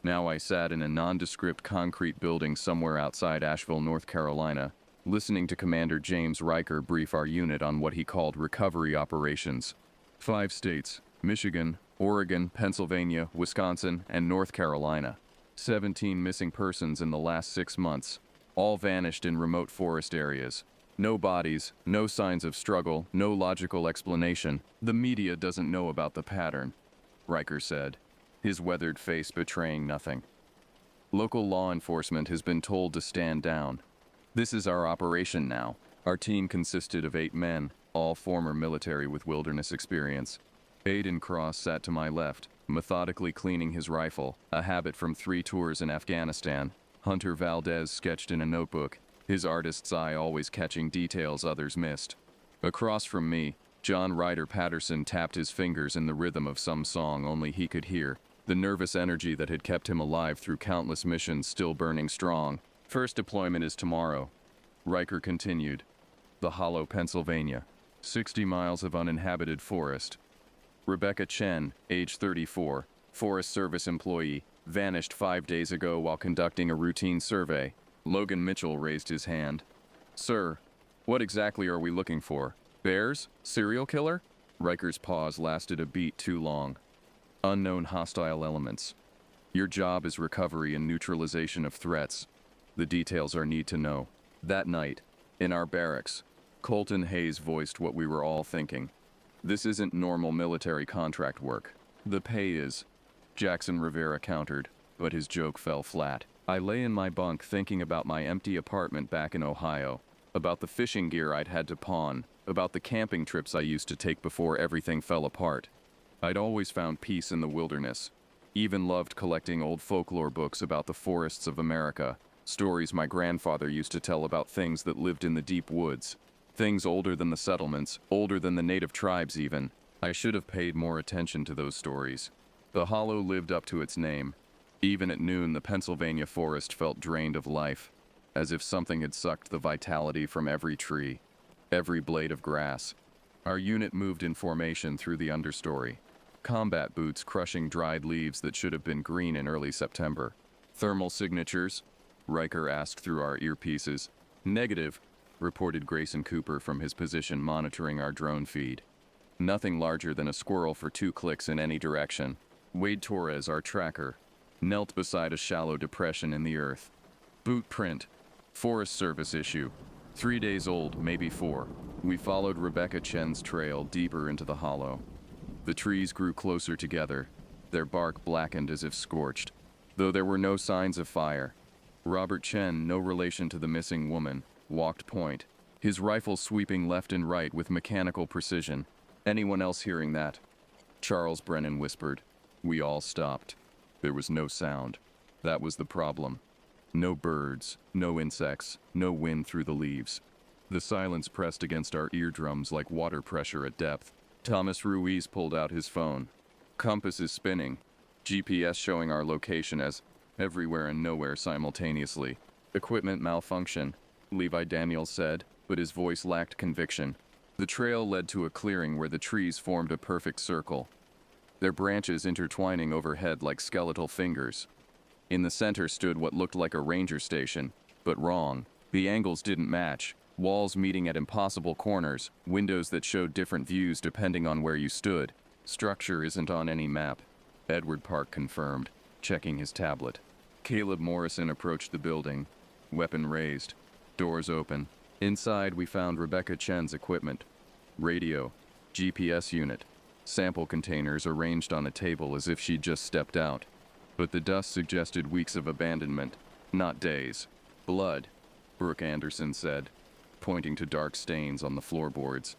Now I sat in a nondescript concrete building somewhere outside Asheville, North Carolina, listening to Commander James Riker brief our unit on what he called recovery operations. 5 states, Michigan, Oregon, Pennsylvania, Wisconsin, and North Carolina. 17 missing persons in the last 6 months, all vanished in remote forest areas. No bodies, no signs of struggle, no logical explanation. The media doesn't know about the pattern, Riker said, his weathered face betraying nothing. Local law enforcement has been told to stand down. This is our operation now. Our team consisted of 8 men, all former military with wilderness experience. Aiden Cross sat to my left, methodically cleaning his rifle, a habit from 3 tours in Afghanistan. Hunter Valdez sketched in a notebook, his artist's eye always catching details others missed. Across from me, John Ryder Patterson tapped his fingers in the rhythm of some song only he could hear, the nervous energy that had kept him alive through countless missions still burning strong. First deployment is tomorrow, Riker continued. The Hollow, Pennsylvania. 60 miles of uninhabited forest. Rebecca Chen, age 34, Forest Service employee, vanished 5 days ago while conducting a routine survey. Logan Mitchell raised his hand. Sir, what exactly are we looking for? Bears? Serial killer? Riker's pause lasted a beat too long. Unknown hostile elements. Your job is recovery and neutralization of threats. The details are need to know. That night, in our barracks, Colton Hayes voiced what we were all thinking. This isn't normal military contract work. The pay is, Jackson Rivera countered, but his joke fell flat. I lay in my bunk thinking about my empty apartment back in Ohio, about the fishing gear I'd had to pawn, about the camping trips I used to take before everything fell apart. I'd always found peace in the wilderness, Even loved collecting old folklore books about the forests of America, stories my grandfather used to tell about things that lived in the deep woods. Things older than the settlements, older than the native tribes even. I should have paid more attention to those stories. The hollow lived up to its name. Even at noon, the Pennsylvania forest felt drained of life, as if something had sucked the vitality from every tree, every blade of grass. Our unit moved in formation through the understory, combat boots crushing dried leaves that should have been green in early September. Thermal signatures? Riker asked through our earpieces. Negative, reported Grayson Cooper from his position monitoring our drone feed. Nothing larger than a squirrel for 2 clicks in any direction. Wade Torres, our tracker, knelt beside a shallow depression in the earth. Boot print. Forest Service issue. 3 days old, maybe 4. We followed Rebecca Chen's trail deeper into the hollow. The trees grew closer together, their bark blackened as if scorched, though there were no signs of fire. Robert Chen, no relation to the missing woman, walked point, his rifle sweeping left and right with mechanical precision. Anyone else hearing that? Charles Brennan whispered. We all stopped. There was no sound. That was the problem. No birds, no insects, no wind through the leaves. The silence pressed against our eardrums like water pressure at depth. Thomas Ruiz pulled out his phone. Compass is spinning. GPS showing our location as everywhere and nowhere simultaneously. Equipment malfunction, Levi Daniels said, but his voice lacked conviction. The trail led to a clearing where the trees formed a perfect circle, their branches intertwining overhead like skeletal fingers. In the center stood what looked like a ranger station, but wrong. The angles didn't match. Walls meeting at impossible corners, windows that showed different views depending on where you stood. Structure isn't on any map, Edward Park confirmed, checking his tablet. Caleb Morrison approached the building, weapon raised, doors open. Inside we found Rebecca Chen's equipment, radio, GPS unit, sample containers arranged on a table as if she'd just stepped out. But the dust suggested weeks of abandonment, not days. Blood, Brooke Anderson said, pointing to dark stains on the floorboards.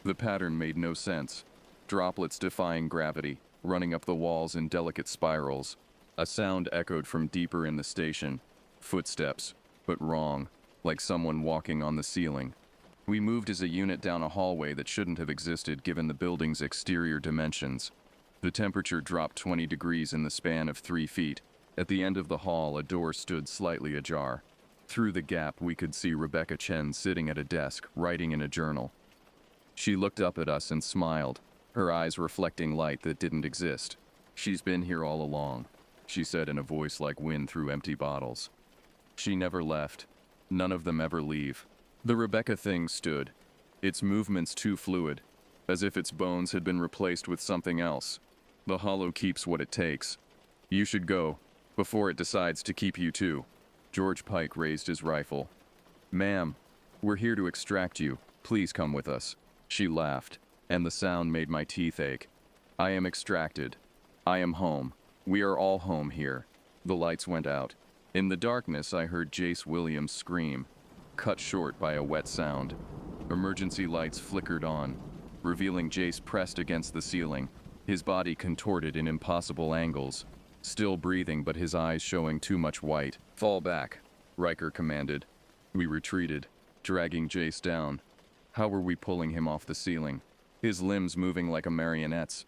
The pattern made no sense. Droplets defying gravity, running up the walls in delicate spirals. A sound echoed from deeper in the station. Footsteps, but wrong, like someone walking on the ceiling. We moved as a unit down a hallway that shouldn't have existed given the building's exterior dimensions. The temperature dropped 20 degrees in the span of 3 feet. At the end of the hall, a door stood slightly ajar. Through the gap, we could see Rebecca Chen sitting at a desk, writing in a journal. She looked up at us and smiled, her eyes reflecting light that didn't exist. She's been here all along, she said in a voice like wind through empty bottles. She never left. None of them ever leave. The Rebecca thing stood, its movements too fluid, as if its bones had been replaced with something else. The hollow keeps what it takes. You should go, before it decides to keep you too. George Pike raised his rifle. Ma'am, we're here to extract you. Please come with us. She laughed, and the sound made my teeth ache. I am extracted. I am home. We are all home here. The lights went out. In the darkness, I heard Jace Williams scream, cut short by a wet sound. Emergency lights flickered on, revealing Jace pressed against the ceiling, his body contorted in impossible angles. Still breathing, but his eyes showing too much white. Fall back, Riker commanded. We retreated, dragging Jace down. How were we pulling him off the ceiling? His limbs moving like a marionette's.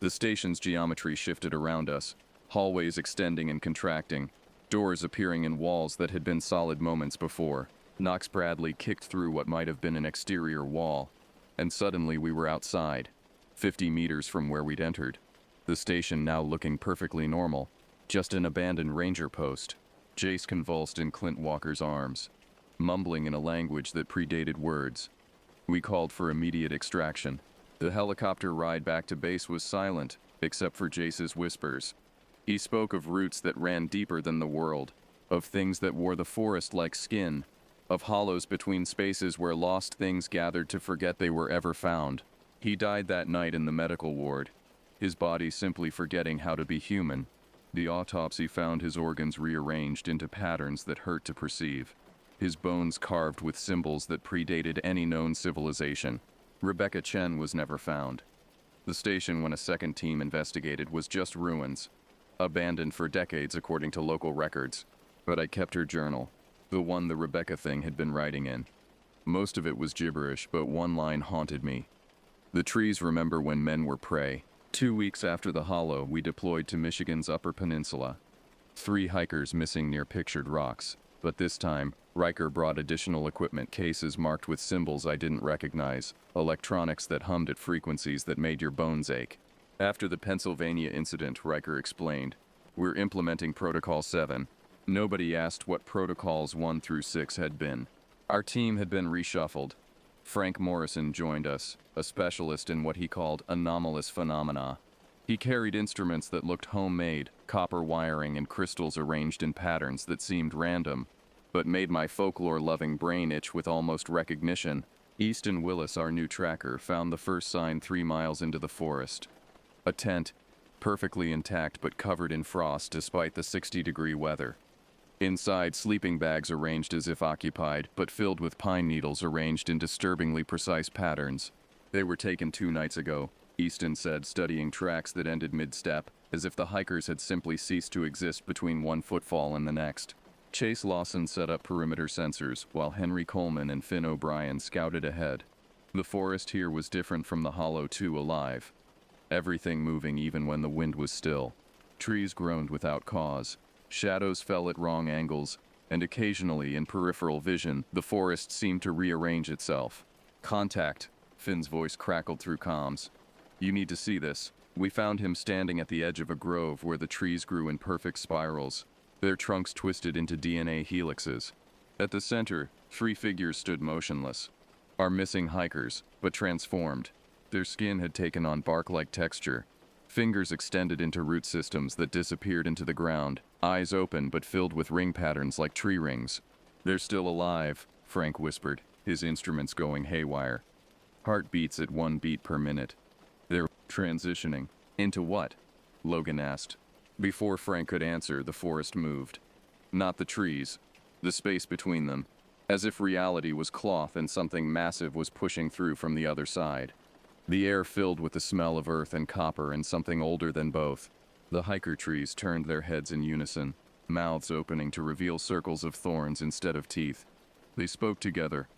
The station's geometry shifted around us, hallways extending and contracting, doors appearing in walls that had been solid moments before. Knox Bradley kicked through what might have been an exterior wall, and suddenly we were outside, 50 meters from where we'd entered. The station now looking perfectly normal, just an abandoned ranger post. Jace convulsed in Clint Walker's arms, mumbling in a language that predated words. We called for immediate extraction. The helicopter ride back to base was silent, except for Jace's whispers. He spoke of roots that ran deeper than the world, of things that wore the forest like skin, of hollows between spaces where lost things gathered to forget they were ever found. He died that night in the medical ward, his body simply forgetting how to be human. The autopsy found his organs rearranged into patterns that hurt to perceive, his bones carved with symbols that predated any known civilization. Rebecca Chen was never found. The station, when a second team investigated, was just ruins. abandoned for decades according to local records. But I kept her journal, the one the Rebecca thing had been writing in. Most of it was gibberish, but one line haunted me. The trees remember when men were prey. 2 weeks after the hollow, we deployed to Michigan's Upper Peninsula. 3 hikers missing near pictured rocks, but this time, Riker brought additional equipment, cases marked with symbols I didn't recognize, electronics that hummed at frequencies that made your bones ache. After the Pennsylvania incident, Riker explained, "We're implementing Protocol 7. Nobody asked what Protocols 1 through 6 had been. Our team had been reshuffled. Frank Morrison joined us, a specialist in what he called anomalous phenomena. He carried instruments that looked homemade, copper wiring and crystals arranged in patterns that seemed random, but made my folklore-loving brain itch with almost recognition. Easton Willis, our new tracker, found the first sign 3 miles into the forest. A tent, perfectly intact but covered in frost despite the 60-degree weather. Inside, sleeping bags arranged as if occupied, but filled with pine needles arranged in disturbingly precise patterns. They were taken 2 nights ago, Easton said, studying tracks that ended mid-step, as if the hikers had simply ceased to exist between one footfall and the next. Chase Lawson set up perimeter sensors, while Henry Coleman and Finn O'Brien scouted ahead. The forest here was different from the Hollow 2, alive. Everything moving even when the wind was still. Trees groaned without cause. Shadows fell at wrong angles, and occasionally, in peripheral vision, the forest seemed to rearrange itself. "Contact," Finn's voice crackled through comms. "You need to see this." We found him standing at the edge of a grove where the trees grew in perfect spirals, their trunks twisted into DNA helixes. At the center, 3 figures stood motionless. Our missing hikers, but transformed. Their skin had taken on bark-like texture. Fingers extended into root systems that disappeared into the ground, eyes open but filled with ring patterns like tree rings. "They're still alive," Frank whispered, his instruments going haywire. "Heartbeats at 1 beat per minute. They're transitioning." "Into what?" Logan asked. Before Frank could answer, the forest moved. Not the trees, the space between them, as if reality was cloth and something massive was pushing through from the other side. The air filled with the smell of earth and copper and something older than both. The hiker trees turned their heads in unison, mouths opening to reveal circles of thorns instead of teeth. They spoke together.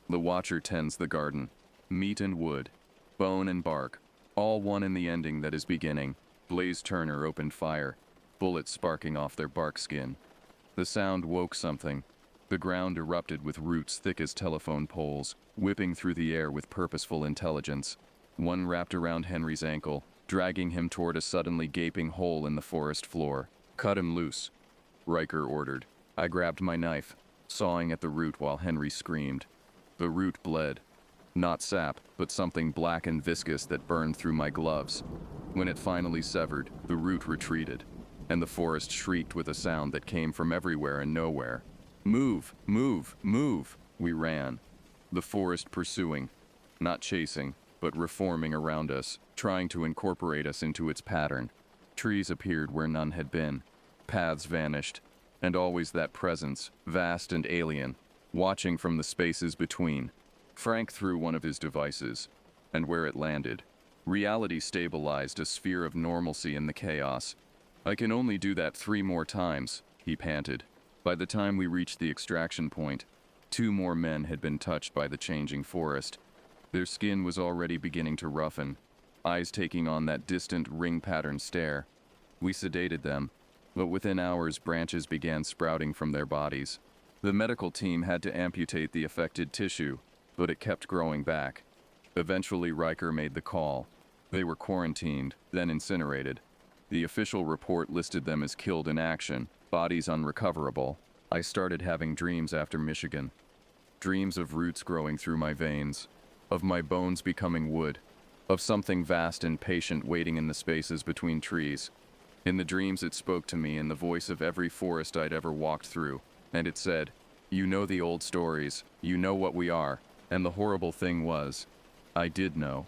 "The Watcher tends the garden. Meat and wood, bone and bark, all one in the ending that is beginning." Blaze Turner opened fire, bullets sparking off their bark skin. The sound woke something. The ground erupted with roots thick as telephone poles, whipping through the air with purposeful intelligence. One wrapped around Henry's ankle, dragging him toward a suddenly gaping hole in the forest floor. "Cut him loose," Riker ordered. I grabbed my knife, sawing at the root while Henry screamed. The root bled. Not sap, but something black and viscous that burned through my gloves. When it finally severed, the root retreated, and the forest shrieked with a sound that came from everywhere and nowhere. "Move! Move! Move!" We ran. The forest pursuing, not chasing, but reforming around us, trying to incorporate us into its pattern. Trees appeared where none had been. Paths vanished, and always that presence, vast and alien, watching from the spaces between. Frank threw one of his devices, and where it landed, reality stabilized, a sphere of normalcy in the chaos. "I can only do that 3 more times," he panted. By the time we reached the extraction point, 2 more men had been touched by the changing forest. Their skin was already beginning to roughen, eyes taking on that distant ring-pattern stare. We sedated them, but within hours branches began sprouting from their bodies. The medical team had to amputate the affected tissue, but it kept growing back. Eventually Riker made the call. They were quarantined, then incinerated. The official report listed them as killed in action, bodies unrecoverable. I started having dreams after Michigan. Dreams of roots growing through my veins, of my bones becoming wood, of something vast and patient waiting in the spaces between trees. In the dreams it spoke to me in the voice of every forest I'd ever walked through, and it said, "You know the old stories, you know what we are." And the horrible thing was, I did know.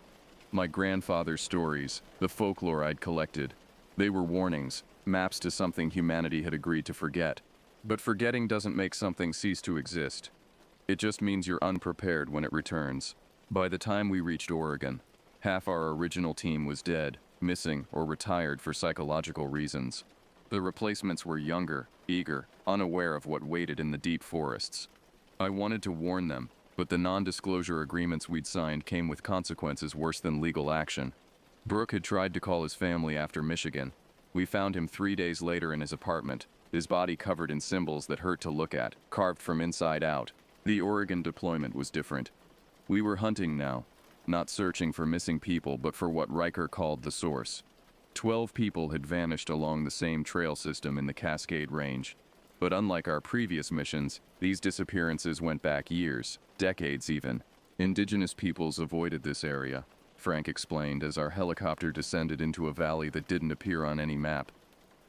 My grandfather's stories, the folklore I'd collected. They were warnings, maps to something humanity had agreed to forget. But forgetting doesn't make something cease to exist. It just means you're unprepared when it returns. By the time we reached Oregon, half our original team was dead, missing, or retired for psychological reasons. The replacements were younger, eager, unaware of what waited in the deep forests. I wanted to warn them, but the non-disclosure agreements we'd signed came with consequences worse than legal action. Brooke had tried to call his family after Michigan. We found him 3 days later in his apartment, his body covered in symbols that hurt to look at, carved from inside out. The Oregon deployment was different. We were hunting now, not searching for missing people but for what Riker called the source. 12 people had vanished along the same trail system in the Cascade Range. But unlike our previous missions, these disappearances went back years, decades even. Indigenous peoples avoided this area, Frank explained as our helicopter descended into a valley that didn't appear on any map.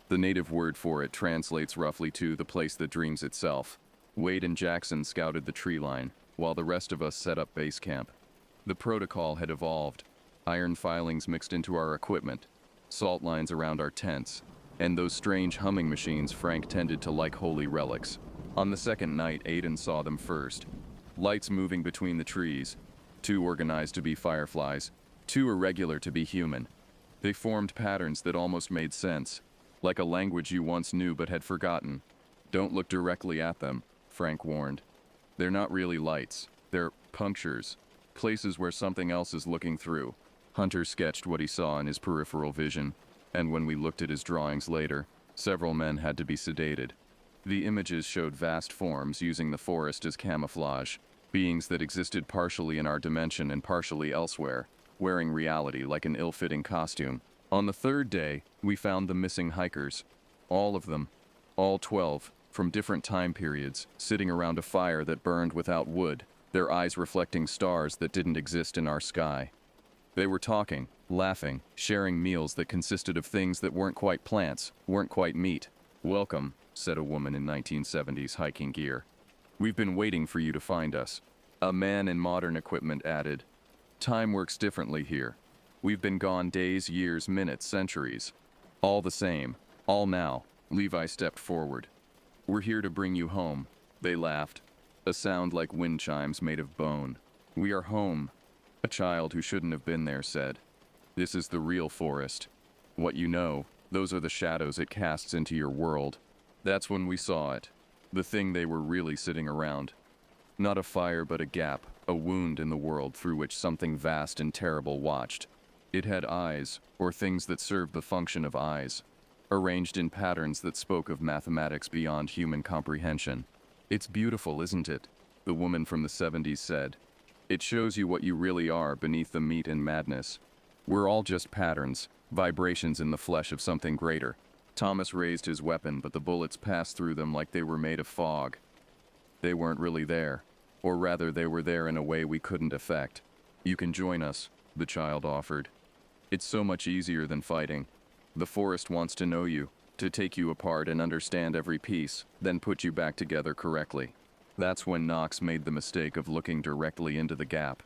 The native word for it translates roughly to the place that dreams itself. Wade and Jackson scouted the tree line, while the rest of us set up base camp. The protocol had evolved. Iron filings mixed into our equipment, salt lines around our tents, and those strange humming machines Frank tended to like holy relics. On the second night, Aiden saw them first. Lights moving between the trees, too organized to be fireflies, too irregular to be human. They formed patterns that almost made sense, like a language you once knew but had forgotten. Don't look directly at them, Frank warned. They're not really lights. They're punctures, places where something else is looking through. Hunter sketched what he saw in his peripheral vision, and when we looked at his drawings later, several men had to be sedated. The images showed vast forms using the forest as camouflage, beings that existed partially in our dimension and partially elsewhere, wearing reality like an ill-fitting costume. On the third day, we found the missing hikers. All of them, all 12, from different time periods, sitting around a fire that burned without wood, their eyes reflecting stars that didn't exist in our sky. They were talking, laughing, sharing meals that consisted of things that weren't quite plants, weren't quite meat. "Welcome," said a woman in 1970s hiking gear. "We've been waiting for you to find us." A man in modern equipment added, "Time works differently here. We've been gone days, years, minutes, centuries. All the same, all now." Levi stepped forward. "We're here to bring you home." They laughed, a sound like wind chimes made of bone. "We are home," a child who shouldn't have been there said. "This is the real forest. What you know, those are the shadows it casts into your world." That's when we saw it, the thing they were really sitting around. Not a fire but a gap, a wound in the world through which something vast and terrible watched. It had eyes, or things that served the function of eyes, arranged in patterns that spoke of mathematics beyond human comprehension. "It's beautiful, isn't it?" the woman from the 70s said. "It shows you what you really are beneath the meat and madness. We're all just patterns, vibrations in the flesh of something greater." Thomas raised his weapon, but the bullets passed through them like they were made of fog. They weren't really there, or rather they were there in a way we couldn't affect. "You can join us," the child offered. "It's so much easier than fighting. The forest wants to know you, to take you apart and understand every piece, then put you back together correctly." That's when Knox made the mistake of looking directly into the gap.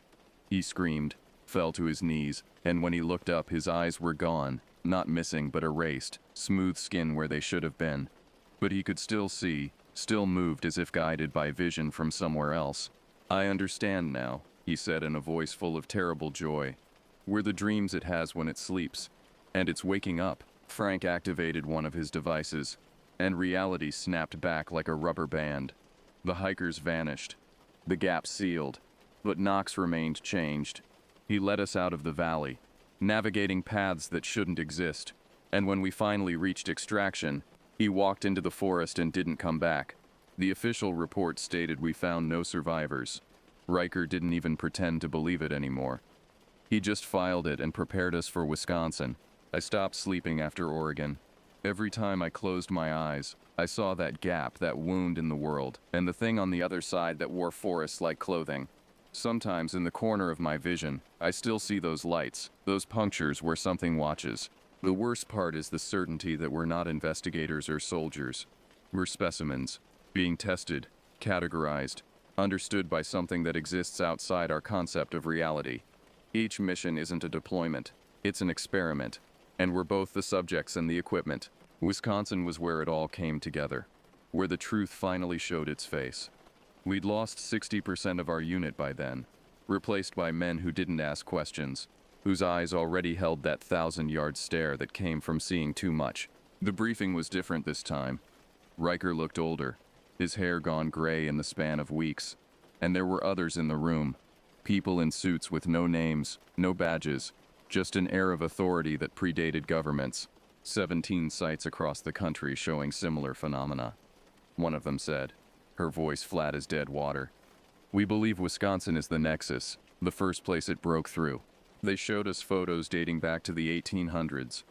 He screamed, fell to his knees, and when he looked up his eyes were gone, not missing but erased, smooth skin where they should have been. But he could still see, still moved as if guided by vision from somewhere else. "I understand now," he said in a voice full of terrible joy. "We're the dreams it has when it sleeps. And it's waking up." Frank activated one of his devices, and reality snapped back like a rubber band. The hikers vanished. The gap sealed. But Knox remained changed. He led us out of the valley, navigating paths that shouldn't exist. And when we finally reached extraction, he walked into the forest and didn't come back. The official report stated we found no survivors. Riker didn't even pretend to believe it anymore. He just filed it and prepared us for Wisconsin. I stopped sleeping after Oregon. Every time I closed my eyes, I saw that gap, that wound in the world, and the thing on the other side that wore forests like clothing. Sometimes in the corner of my vision, I still see those lights, those punctures where something watches. The worst part is the certainty that we're not investigators or soldiers. We're specimens, being tested, categorized, understood by something that exists outside our concept of reality. Each mission isn't a deployment, it's an experiment, and we're both the subjects and the equipment. Wisconsin was where it all came together, where the truth finally showed its face. We'd lost 60% of our unit by then, replaced by men who didn't ask questions, whose eyes already held that 1,000-yard stare that came from seeing too much. The briefing was different this time. Riker looked older, his hair gone gray in the span of weeks, and there were others in the room, people in suits with no names, no badges, just an air of authority that predated governments. 17 sites across the country showing similar phenomena. One of them said, her voice flat as dead water. We believe Wisconsin is the nexus, the first place it broke through. They showed us photos dating back to the 1800s.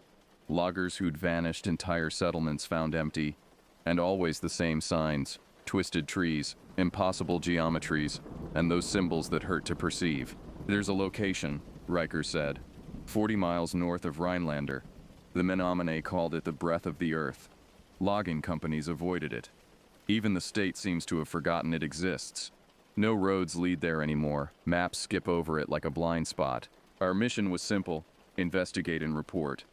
Loggers who'd vanished, entire settlements found empty, and always the same signs, twisted trees, impossible geometries, and those symbols that hurt to perceive. There's a location, Riker said, 40 miles north of Rhinelander. The Menominee called it the breath of the earth. Logging companies avoided it. Even the state seems to have forgotten it exists. No roads lead there anymore. Maps skip over it like a blind spot. Our mission was simple: investigate and report.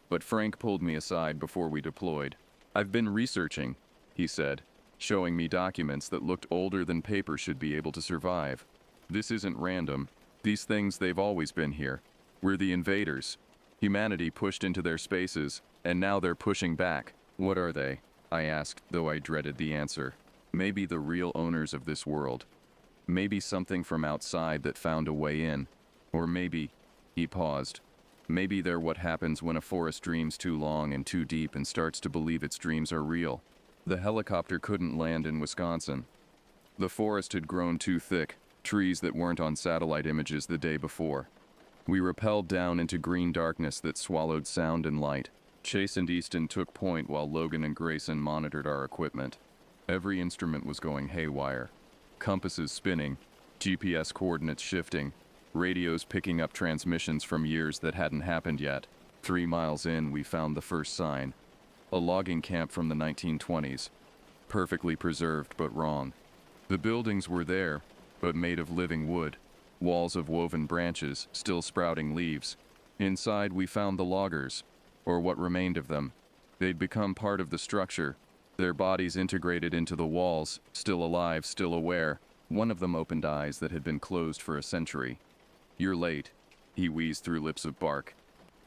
But Frank pulled me aside before we deployed. I've been researching, he said, showing me documents that looked older than paper should be able to survive. This isn't random. These things, they've always been here. We're the invaders. Humanity pushed into their spaces, and now they're pushing back. What are they? I asked, though I dreaded the answer. Maybe the real owners of this world. Maybe something from outside that found a way in. Or maybe, he paused, maybe they're what happens when a forest dreams too long and too deep and starts to believe its dreams are real. The helicopter couldn't land in Wisconsin. The forest had grown too thick, trees that weren't on satellite images the day before. We rappelled down into green darkness that swallowed sound and light. Chase and Easton took point while Logan and Grayson monitored our equipment. Every instrument was going haywire. Compasses spinning, GPS coordinates shifting, radios picking up transmissions from years that hadn't happened yet. 3 miles in, we found the first sign. A logging camp from the 1920s. Perfectly preserved, but wrong. The buildings were there, but made of living wood. Walls of woven branches, still sprouting leaves. Inside, we found the loggers, or what remained of them. They'd become part of the structure, their bodies integrated into the walls, still alive, still aware. One of them opened eyes that had been closed for a century. You're late, he wheezed through lips of bark.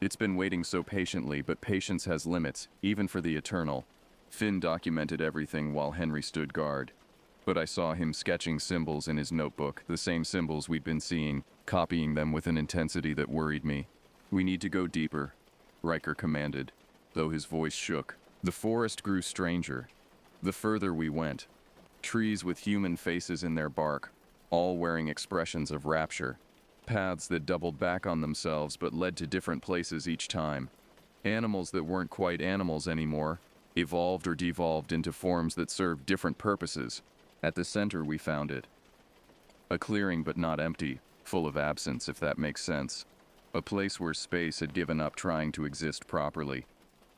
It's been waiting so patiently, but patience has limits, even for the eternal. Finn documented everything while Henry stood guard. But I saw him sketching symbols in his notebook, the same symbols we'd been seeing, copying them with an intensity that worried me. We need to go deeper, Riker commanded, though his voice shook. The forest grew stranger. The further we went, trees with human faces in their bark, all wearing expressions of rapture. Paths that doubled back on themselves but led to different places each time. Animals that weren't quite animals anymore, evolved or devolved into forms that served different purposes. At the center we found it. A clearing but not empty, full of absence, if that makes sense. A place where space had given up trying to exist properly.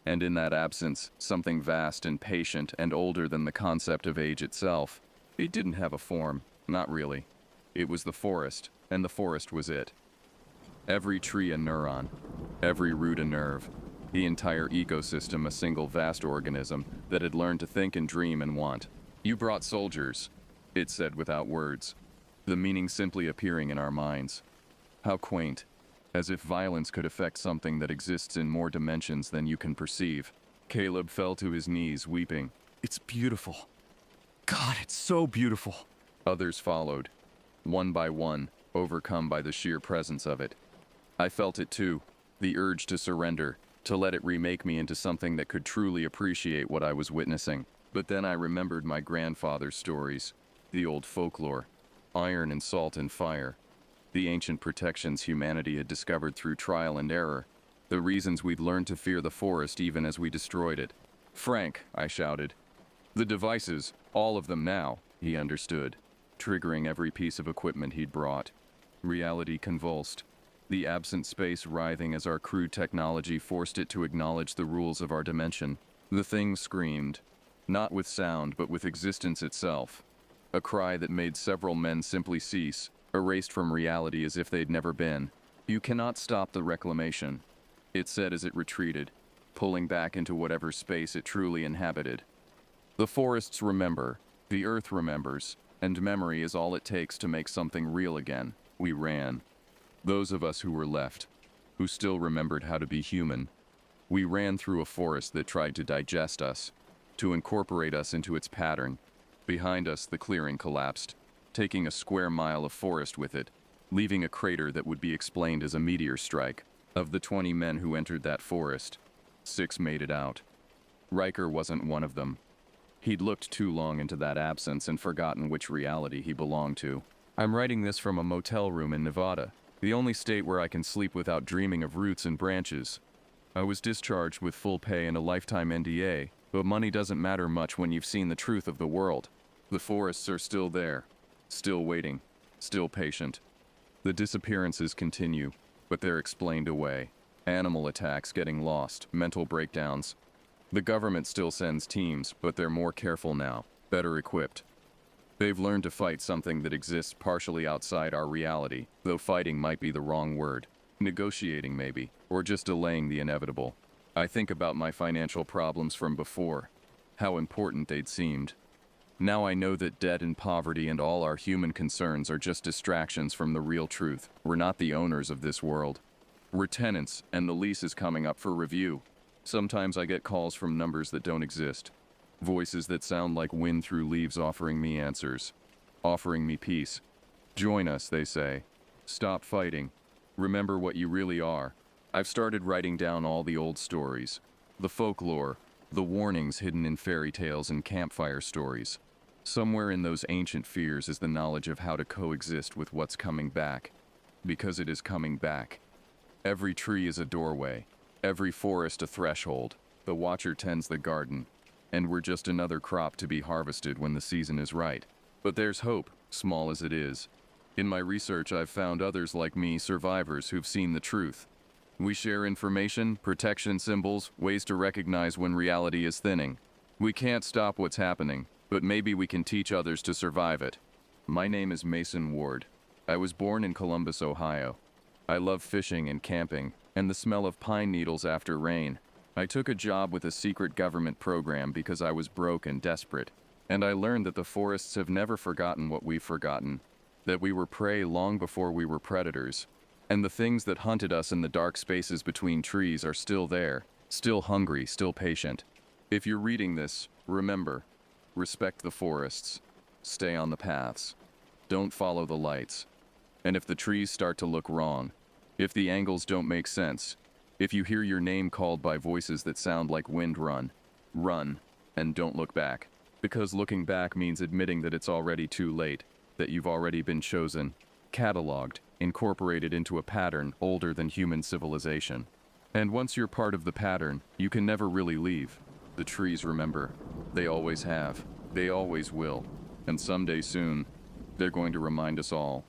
And in that absence, something vast and patient and older than the concept of age itself. It didn't have a form, not really. It was the forest, and the forest was it. Every tree a neuron, every root a nerve, the entire ecosystem a single vast organism that had learned to think and dream and want. You brought soldiers, it said without words, the meaning simply appearing in our minds. How quaint, as if violence could affect something that exists in more dimensions than you can perceive. Caleb fell to his knees, weeping. It's beautiful. God, it's so beautiful. Others followed, one by one, overcome by the sheer presence of it. I felt it too, the urge to surrender, to let it remake me into something that could truly appreciate what I was witnessing. But then I remembered my grandfather's stories, the old folklore, iron and salt and fire, the ancient protections humanity had discovered through trial and error, the reasons we'd learned to fear the forest even as we destroyed it. Frank, I shouted. The devices, all of them now, he understood, triggering every piece of equipment he'd brought. Reality convulsed, the absent space writhing as our crude technology forced it to acknowledge the rules of our dimension. The thing screamed, not with sound but with existence itself. A cry that made several men simply cease, erased from reality as if they'd never been. You cannot stop the reclamation, it said as it retreated, pulling back into whatever space it truly inhabited. The forests remember, the earth remembers, and memory is all it takes to make something real again. We ran. Those of us who were left. who still remembered how to be human. We ran through a forest that tried to digest us, to incorporate us into its pattern. Behind us, the clearing collapsed, taking a square mile of forest with it, leaving a crater that would be explained as a meteor strike. Of the 20 men who entered that forest, 6 made it out. Riker wasn't one of them. He'd looked too long into that absence and forgotten which reality he belonged to. I'm writing this from a motel room in Nevada, the only state where I can sleep without dreaming of roots and branches. I was discharged with full pay and a lifetime NDA, but money doesn't matter much when you've seen the truth of the world. The forests are still there, still waiting, still patient. The disappearances continue, but they're explained away. Animal attacks getting lost, mental breakdowns. The government still sends teams, but they're more careful now, better equipped. They've learned to fight something that exists partially outside our reality, though fighting might be the wrong word. Negotiating maybe, or just delaying the inevitable. I think about my financial problems from before, how important they'd seemed. Now I know that debt and poverty and all our human concerns are just distractions from the real truth. We're not the owners of this world. We're tenants, and the lease is coming up for review. Sometimes I get calls from numbers that don't exist. Voices that sound like wind through leaves offering me answers. Offering me peace. Join us, they say. Stop fighting. Remember what you really are. I've started writing down all the old stories. The folklore. The warnings hidden in fairy tales and campfire stories. Somewhere in those ancient fears is the knowledge of how to coexist with what's coming back. Because it is coming back. Every tree is a doorway. Every forest a threshold. The watcher tends the garden. And we're just another crop to be harvested when the season is right. But there's hope, small as it is. In my research, I've found others like me, survivors who've seen the truth. We share information, protection symbols, ways to recognize when reality is thinning. We can't stop what's happening, but maybe we can teach others to survive it. My name is Mason Ward. I was born in Columbus, Ohio. I love fishing and camping, and the smell of pine needles after rain. I took a job with a secret government program because I was broke and desperate, and I learned that the forests have never forgotten what we've forgotten, that we were prey long before we were predators, and the things that hunted us in the dark spaces between trees are still there, still hungry, still patient. If you're reading this, remember, respect the forests, stay on the paths, don't follow the lights, and if the trees start to look wrong, if the angles don't make sense, if you hear your name called by voices that sound like wind, run, and don't look back. Because looking back means admitting that it's already too late, that you've already been chosen, cataloged, incorporated into a pattern older than human civilization. And once you're part of the pattern, you can never really leave. The trees remember. They always have. They always will. And someday soon, they're going to remind us all.